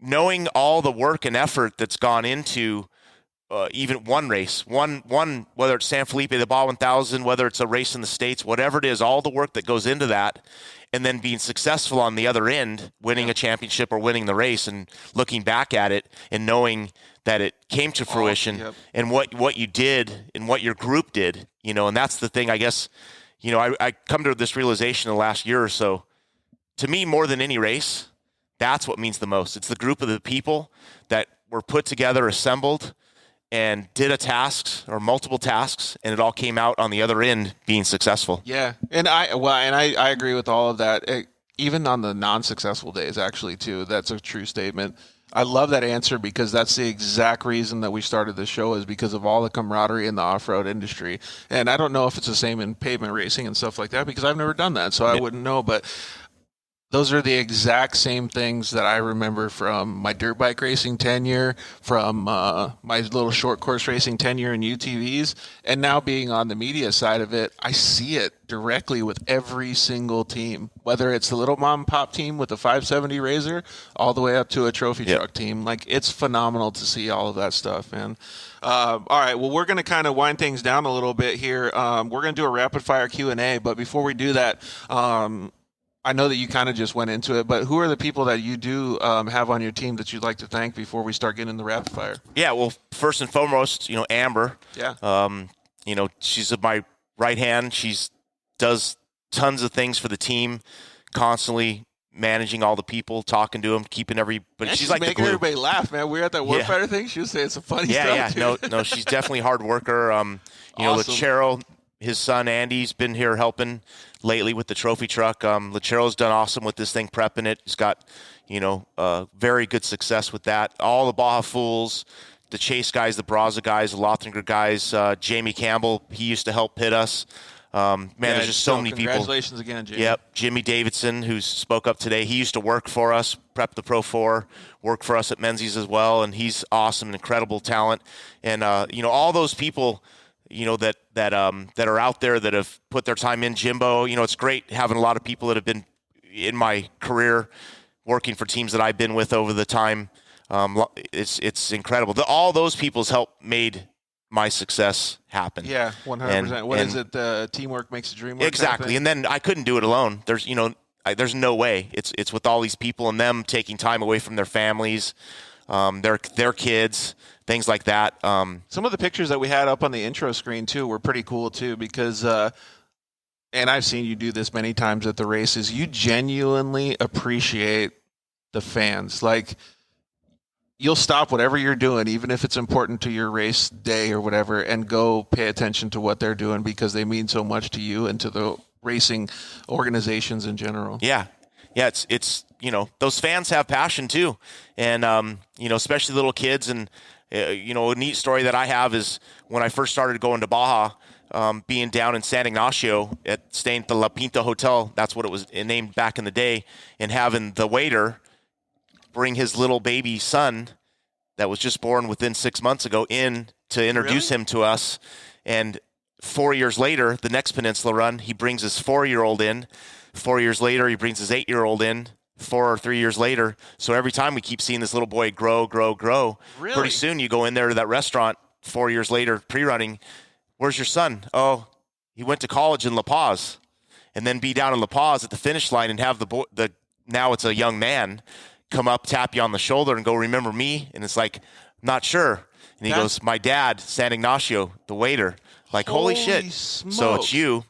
knowing all the work and effort that's gone into even one race, one whether it's San Felipe, the Baja 1000, whether it's a race in the States, whatever it is, all the work that goes into that. And then being successful on the other end, winning a championship or winning the race and looking back at it and knowing that it came to fruition and what you did and what your group did, and that's the thing, I guess, I come to this realization in the last year or so. To me, more than any race, that's what means the most. It's the group of the people that were put together, assembled, and did a task or multiple tasks, and it all came out on the other end being successful. Yeah, and I agree with all of that. Even on the non-successful days, actually, too. That's a true statement. I love that answer because that's the exact reason that we started the show is because of all the camaraderie in the off-road industry. And I don't know if it's the same in pavement racing and stuff like that because I've never done that, so I wouldn't know. But those are the exact same things that I remember from my dirt bike racing tenure, from my little short course racing tenure in UTVs, and now being on the media side of it, I see it directly with every single team, whether it's the little mom and pop team with the 570 Razor all the way up to a trophy truck team. Like, it's phenomenal to see all of that stuff, man. All right, well, we're going to kind of wind things down a little bit here. We're going to do a rapid fire Q&A, but before we do that, I know that you kind of just went into it, but who are the people that you do have on your team that you'd like to thank before we start getting into the rapid fire? Yeah, well, first and foremost, Amber. Yeah. She's at my right hand. She's does tons of things for the team, constantly managing all the people, talking to them, keeping everybody. She's like making everybody laugh, man. We were at that Warfighter thing. She was saying some funny stuff. Yeah, no, she's definitely a hard worker. Awesome. Lachero, his son Andy's been here helping lately with the trophy truck. Lachero's done awesome with this thing, prepping it. He's got, very good success with that. All the Baja Fools, the Chase guys, the Braza guys, the Lothringer guys, Jamie Campbell, he used to help pit us. There's just so many people. Congratulations again, Jamie. Yep, Jimmy Davidson, who spoke up today. He used to work for us, prep the Pro 4, work for us at Menzies as well, and he's awesome, and incredible talent. And all those people, that are out there that have put their time in. Jimbo, it's great having a lot of people that have been in my career working for teams that I've been with over the time. It's incredible. All those people's help made my success happen. Yeah, 100%. What is it? Teamwork makes the dream work. Exactly. And then I couldn't do it alone. There's no way. It's with all these people and them taking time away from their families, their kids, things like that. Some of the pictures that we had up on the intro screen too were pretty cool too, because and I've seen you do this many times at the races. You genuinely appreciate the fans. Like, you'll stop whatever you're doing, even if it's important to your race day or whatever, and go pay attention to what they're doing because they mean so much to you and to the racing organizations in general. Yeah. It's those fans have passion too. And, especially little kids. And, a neat story that I have is when I first started going to Baja, being down in San Ignacio staying at the La Pinta Hotel, that's what it was named back in the day, and having the waiter bring his little baby son that was just born within 6 months ago in to introduce him to us. And 4 years later, the next Peninsula run, he brings his 4-year-old in. 4 years later, he brings his 8-year-old in. 4 or 3 years later. So every time we keep seeing this little boy grow. Really? Pretty soon you go in there to that restaurant 4 years later, pre-running. Where's your son? Oh, he went to college in La Paz. And then be down in La Paz at the finish line and have now it's a young man, come up, tap you on the shoulder and go, remember me? And it's like, not sure. And he goes, my dad, San Ignacio, the waiter. Like, holy shit. Smokes. So it's you.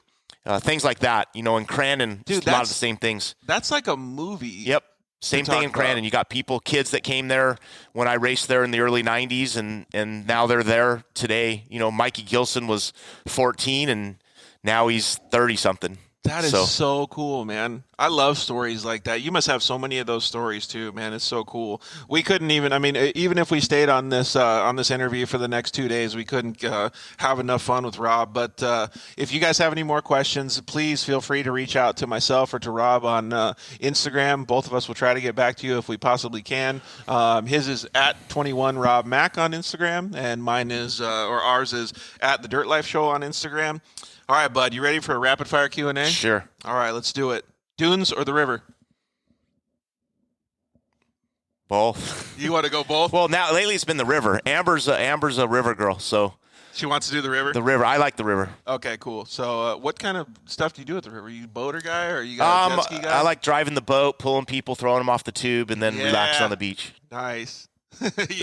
Things like that, in Crandon, Dude, a lot of the same things. That's like a movie. Yep. Same thing in Crandon. You got kids that came there when I raced there in the early 90s, and now they're there today. Mikey Gilson was 14, and now he's 30-something. That is so cool, man. I love stories like that. You must have so many of those stories too, man. It's so cool. We couldn't even if we stayed on this interview for the next 2 days, we couldn't have enough fun with Rob. But if you guys have any more questions, please feel free to reach out to myself or to Rob on Instagram. Both of us will try to get back to you if we possibly can. His is at 21 Rob Mac on Instagram, and mine is ours is at the Dirt Life Show on Instagram. All right, bud, you ready for a rapid-fire Q&A? Sure. All right, let's do it. Dunes or the river? Both. You want to go both? Well, now lately it's been the river. Amber's a river girl, so. She wants to do the river? The river. I like the river. Okay, cool. So what kind of stuff do you do at the river? Are you a boater guy or are you a jet ski guy? I like driving the boat, pulling people, throwing them off the tube, and then relax on the beach. Nice.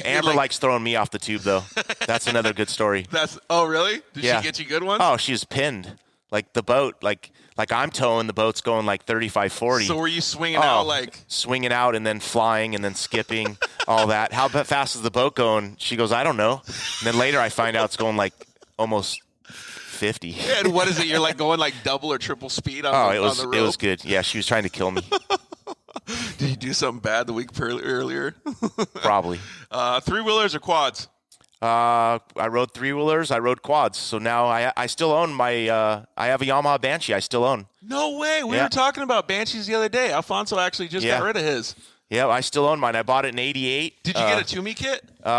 Amber likes throwing me off the tube, though. That's another good story. Oh, really? Did she get you good ones? Oh, she was pinned. Like the boat, like I'm towing, the boat's going like 35, 40. So were you swinging out like? Swinging out and then flying and then skipping, all that. How fast is the boat going? She goes, I don't know. And then later I find out it's going like almost 50. And what is it? You're like going like double or triple speed on the rope? It was good. Yeah, she was trying to kill me. Did you do something bad the week earlier? Probably. Three-wheelers or quads? I rode three-wheelers. I rode quads. So now I still own I have a Yamaha Banshee I still own. No way. We were talking about Banshees the other day. Alfonso actually just got rid of his. Yeah, I still own mine. I bought it in '88. Did you get a Toomey kit? No.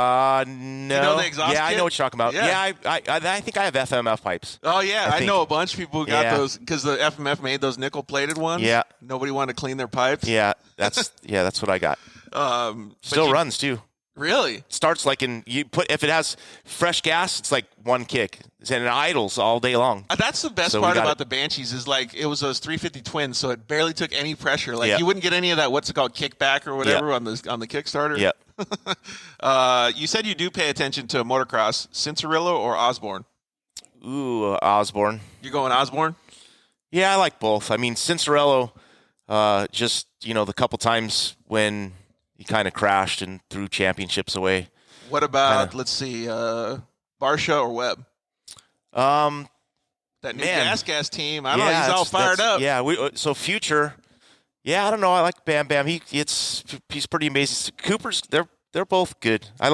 You know the exhaust kit? I know what you're talking about. Yeah, I think I have FMF pipes. Oh, yeah. I know a bunch of people who got those because the FMF made those nickel-plated ones. Yeah. Nobody wanted to clean their pipes. Yeah, that's what I got. Still runs, too. Really? Starts like if it has fresh gas, it's like one kick. And it idles all day long. That's the best part about the Banshees is like it was those 350 twins, so it barely took any pressure. Like you wouldn't get any of that what's it called kickback or whatever on the Kickstarter. Yeah. You said you do pay attention to motocross, Cincerillo or Osborne? Ooh, Osborne. You're going Osborne? Yeah, I like both. I mean, Cincerello, just the couple times when he kind of crashed and threw championships away. What about let's see, Barsha or Webb? That new gas team. I don't know. He's all fired up. Yeah. So Future. Yeah, I don't know. I like Bam Bam. He's pretty amazing. Cooper's. They're both good. I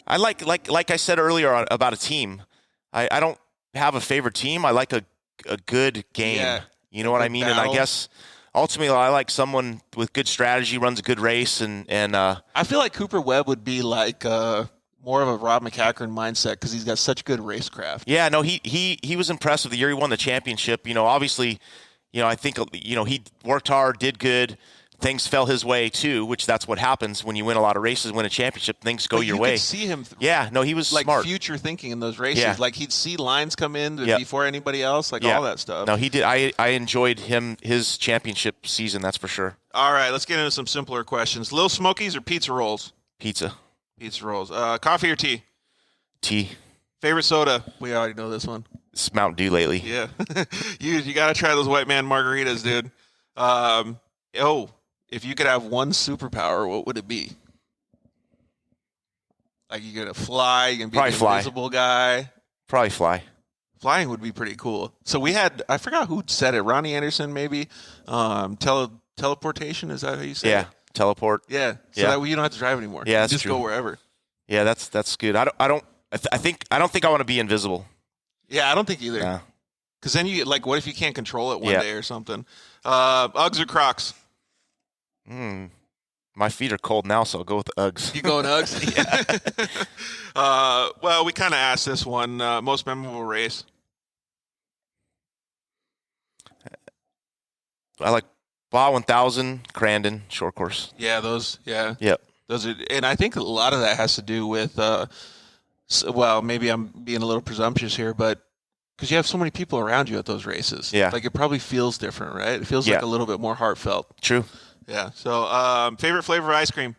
I like I said earlier about a team. I don't have a favorite team. I like a good game. Yeah. You know what I mean? Battle. And I guess ultimately I like someone with good strategy, runs a good race, and I feel like Cooper Webb would be like more of a Rob MacCachren mindset because he's got such good racecraft. yeah, no, he was impressive the year he won the championship. Obviously, I think he worked hard, did good. Things fell his way too, which that's what happens when you win a lot of races, win a championship. Things go But your you way. could see him. Yeah, no, he was like smart. future thinking in those races. Yeah. Like he'd see lines come in Yep. before anybody else, like Yeah. all that stuff. No, he did. I enjoyed his championship season. That's for sure. All right, let's get into some simpler questions. Little Smokies or pizza rolls? Pizza, Pizza rolls. Coffee or tea? tea. Favorite soda? We already know this one. It's Mountain Dew lately. Yeah. you got to try those white man margaritas, dude. If you could have one superpower, what would it be? Like you could fly, you can be Probably the fly. invisible guy. Probably fly. Flying would be pretty cool. So we had, I forgot who said it, Ronnie Anderson maybe. Teleportation, is that how you say Yeah, it? teleport. Yeah. So Yeah. that way you don't have to drive anymore. Yeah, You that's just true. go wherever. Yeah, that's good. I don't think I want to be invisible. Yeah, I don't think either. Yeah. Because then you what if you can't control it one Yeah. day or something? Uggs or Crocs? My feet are cold now, so I'll go with the Uggs. You going Uggs? Yeah. Well, we kind of asked this one. Most memorable race? I like Baja 1000, Crandon, short course. Yeah, those. Yeah, Yep. those are. And I think a lot of that has to do with. Well, maybe I'm being a little presumptuous here, but because you have so many people around you at those races, Yeah. like it probably feels different, right? It feels Yeah. like a little bit more heartfelt. True. Yeah. So, favorite flavor of ice cream?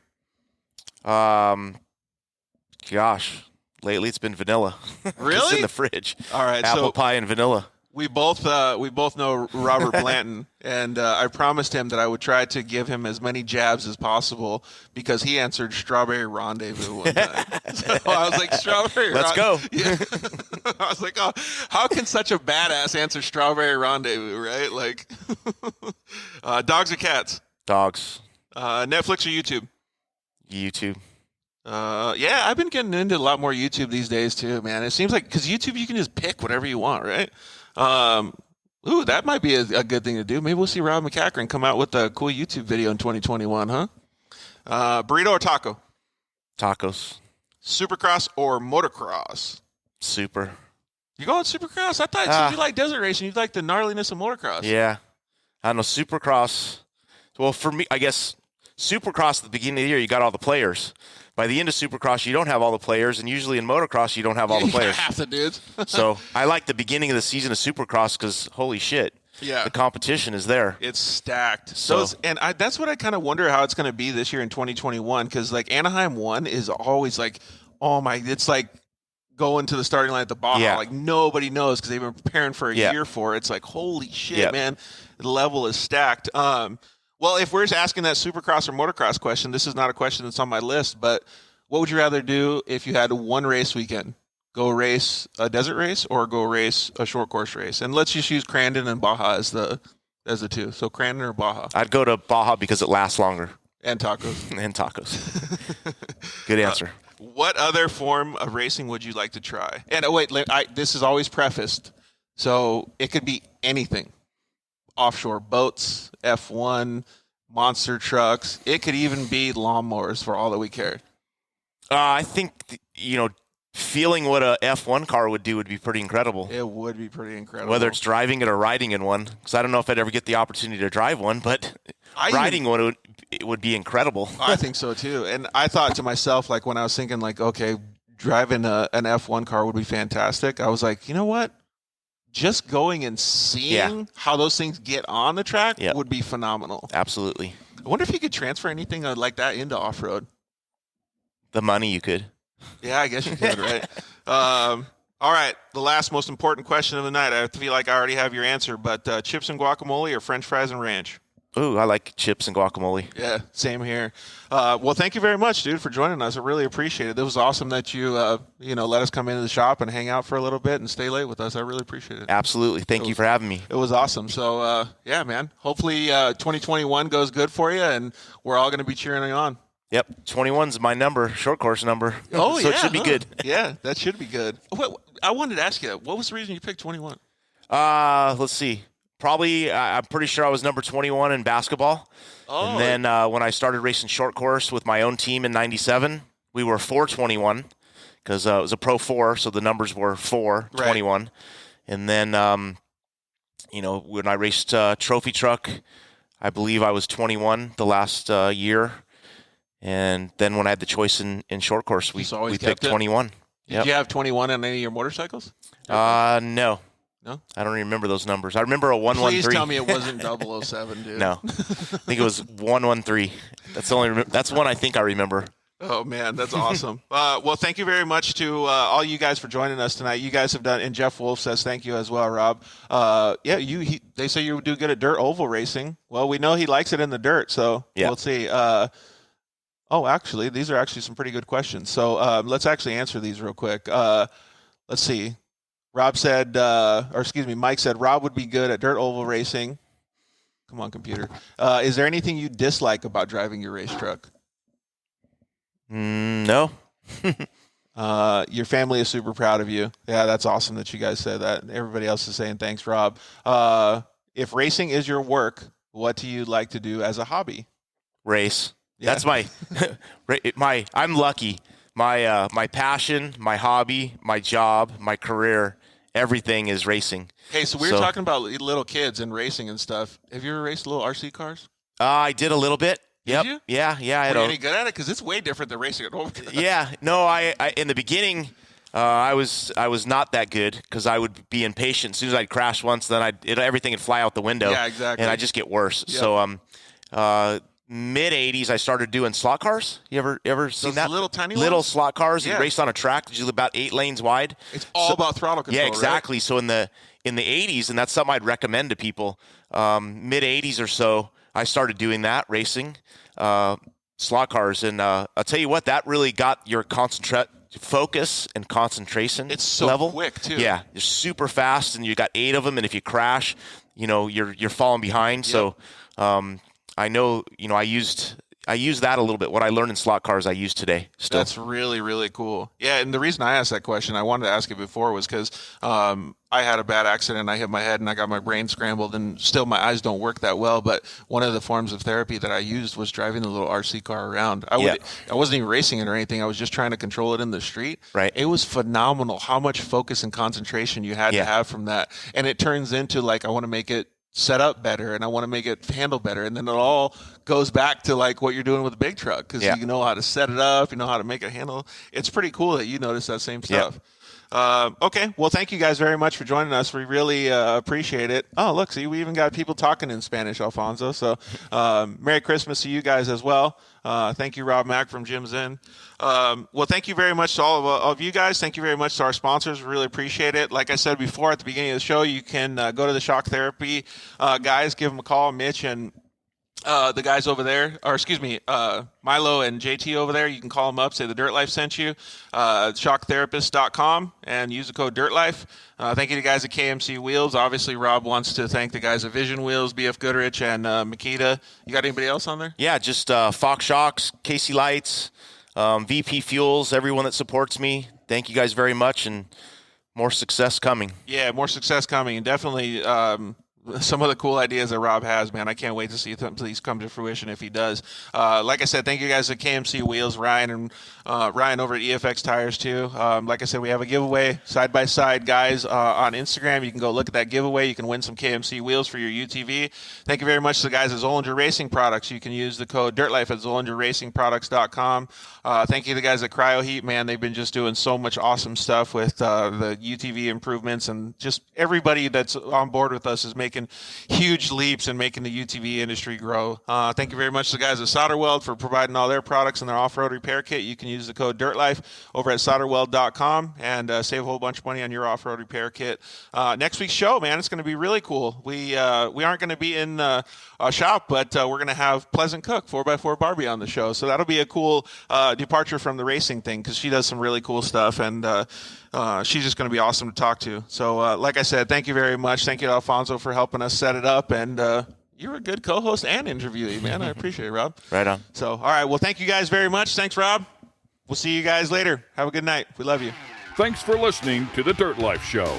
Gosh, lately it's been vanilla. It's Really? in the fridge. All right. Apple So pie and vanilla. we both know Robert Blanton, and I promised him that I would try to give him as many jabs as possible because he answered Strawberry Rendezvous one time. So I was like, Strawberry. Let's go. Yeah. I was like, oh, how can such a badass answer Strawberry Rendezvous, right? Like, dogs or cats? Dogs. Netflix or YouTube? YouTube. Yeah, I've been getting into a lot more YouTube these days too, man. It seems like because YouTube you can just pick whatever you want, right? That might be a good thing to do. Maybe we'll see Rob MacCachren come out with a cool YouTube video in 2021, huh? Burrito or taco? Tacos. Supercross or motocross? Super. You going Supercross? I thought you like desert racing. You like the gnarliness of motocross. Yeah. I don't know. Supercross. Well, for me, I guess Supercross at the beginning of the year, you got all the players. By the end of Supercross, you don't have all the players, and usually in motocross, you don't have all the You got players. half the dudes. So I like the beginning of the season of Supercross because holy shit, Yeah. the competition is there. It's stacked. So- That's what I kind of wonder how it's going to be this year in 2021 because like Anaheim 1 is always like, oh my, it's like going to the starting line at the Baja. Yeah. Like nobody knows because they've been preparing for a Yeah. year for it. It's like, holy shit, Yep. man. The level is stacked. Well, if we're just asking that Supercross or motocross question, this is not a question that's on my list, but what would you rather do if you had one race weekend? Go race a desert race or go race a short course race? And let's just use Crandon and Baja as the two. So Crandon or Baja I'd go to Baja because it lasts longer. and tacos. And tacos. Good answer. What other form of racing would you like to try? And this is always prefaced, so it could be anything. Offshore boats, F1, monster trucks. It could even be lawnmowers for all that we care. I think, feeling what a F1 car would do would be pretty incredible. It would be pretty incredible. Whether it's driving it or riding in one, because I don't know if I'd ever get the opportunity to drive one, but riding one would be incredible. I think so too. And I thought to myself, like when I was thinking, like, okay, driving an F1 car would be fantastic. I was like, you know what? Just going and seeing how those things get on the track would be phenomenal. Absolutely. I wonder if you could transfer anything like that into off-road. The money you could. Yeah, I guess you could, right? All right, the last most important question of the night. I feel like I already have your answer, but chips and guacamole or French fries and ranch? Ooh, I like chips and guacamole. Yeah, same here. Well, thank you very much, dude, for joining us. I really appreciate it. It was awesome that you, let us come into the shop and hang out for a little bit and stay late with us. I really appreciate it. Absolutely. Thank you for having me. It was awesome. So, yeah, man. Hopefully 2021 goes good for you, and we're all going to be cheering you on. Yep, 21's my number, short course number. Oh, so yeah. it should be good. Yeah, that should be good. I wanted to ask you, what was the reason you picked 21? Let's see. Probably, I'm pretty sure I was number 21 in basketball. Oh. And then when I started racing short course with my own team in 97, we were 421 because it was a Pro 4, so the numbers were 421. Right. And then, when I raced Trophy Truck, I believe I was 21 the last year. And then when I had the choice in short course, we picked 21. Did you have 21 on any of your motorcycles? No. No? I don't remember those numbers. I rember a 113. Please tell me it wasn't 007, dude. No. I think it was 113. That's one I think I remember. Oh, man, that's awesome. Well, thank you very much to all you guys for joining us tonight. You guys have done, and Jeff Wolf says thank you as well, Rob. They say you do good at dirt oval racing. Well, we know he likes it in the dirt, so We'll see. Actually, these are actually some pretty good questions. So let's actually answer these real quick. Let's see. Mike said Rob would be good at dirt oval racing. Come on, computer. Is there anything you dislike about driving your race truck? No. Your family is super proud of you. Yeah, that's awesome that you guys said that. Everybody else is saying thanks, Rob. If racing is your work, what do you like to do as a hobby? Race. Yeah. That's I'm lucky. My passion, my hobby, my job, my career, everything is racing. Hey, so we were talking about little kids and racing and stuff. Have you ever raced little RC cars? I did a little bit. Yep. Did you? Yeah. Were you any good at it? Because it's way different than racing at home. Yeah. No, I in the beginning, I was not that good because I would be impatient. As soon as I'd crash once, then everything would fly out the window. Yeah, exactly. And I just get worse. Yep. So mid 80s, I started doing slot cars. You ever seen that? Little tiny ones? Slot cars. You race on a track that's usually about 8 lanes wide. It's all about throttle control. Yeah, exactly. Right? So in the 80s, and that's something I'd recommend to people. Mid 80s or so, I started doing that racing slot cars, and I'll tell you what, that really got your focus and concentration. It's so level. Quick too. Yeah, you're super fast, and you got 8 of them, and if you crash, you're falling behind. Yep. So. I know, I used that a little bit. What I learned in slot cars, I use today still. That's really, really cool. Yeah, and the reason I asked that question, I wanted to ask it before, was because I had a bad accident. I hit my head and I got my brain scrambled, and still my eyes don't work that well. But one of the forms of therapy that I used was driving the little RC car around. I wasn't even racing it or anything. I was just trying to control it in the street. Right. It was phenomenal how much focus and concentration you had to have from that. And it turns into I want to make it set up better, and I want to make it handle better, and then it all goes back to what you're doing with the big truck, because you know how to set it up, you know how to make it handle. It's pretty cool that you notice that same stuff. Okay, well, thank you guys very much for joining us. We really appreciate it. Oh, look, see, we even got people talking in Spanish, Alfonso. So Merry Christmas to you guys as well. Thank you, Rob Mack from Jim's Inn. Well, thank you very much to all of you guys. Thank you very much to our sponsors. We really appreciate it. Like I said before at the beginning of the show, you can go to the Shock Therapy guys, give them a call, Mitch and the guys over there, or excuse me, Milo and JT over there. You can call them up, say the Dirt Life sent you, shocktherapist.com, and use the code DIRTLIFE. Thank you to the guys at KMC Wheels. Obviously, Rob wants to thank the guys at Vision Wheels, BF Goodrich, and Makita. You got anybody else on there? Yeah, just Fox Shocks, Casey Lights, VP Fuels, everyone that supports me. Thank you guys very much, and more success coming. Yeah, more success coming, and definitely some of the cool ideas that Rob has, man. I can't wait to see these come to fruition if he does. Like I said, thank you guys at KMC Wheels, Ryan, and Ryan over at EFX Tires too. Like I said, we have a giveaway, side-by-side guys on Instagram. You can go look at that giveaway. You can win some KMC wheels for your UTV. Thank you very much to the guys at Zollinger Racing Products. You can use the code DIRTLIFE at ZollingerRacingProducts.com. Thank you to the guys at Cryo Heat, man. They've been just doing so much awesome stuff with the UTV improvements, and just everybody that's on board with us is making huge leaps in making the UTV industry grow. Thank you very much to the guys at Solderweld for providing all their products and their off-road repair kit. You can use the code DIRTLIFE over at solderweld.com and save a whole bunch of money on your off-road repair kit. Next week's show, man, it's going to be really cool. We aren't going to be in a shop, but we're going to have Pleasant Cook, 4x4 Barbie, on the show. So that'll be a cool departure from the racing thing, because she does some really cool stuff, and she's just going to be awesome to talk to. So like I said, thank you very much. Thank you to Alfonso for helping us set it up, and You're a good co-host and interviewee, man. I appreciate it, Rob. Right on. So, all right. Well, thank you guys very much. Thanks, Rob. We'll see you guys later. Have a good night. We love you. Thanks for listening to The Dirt Life Show.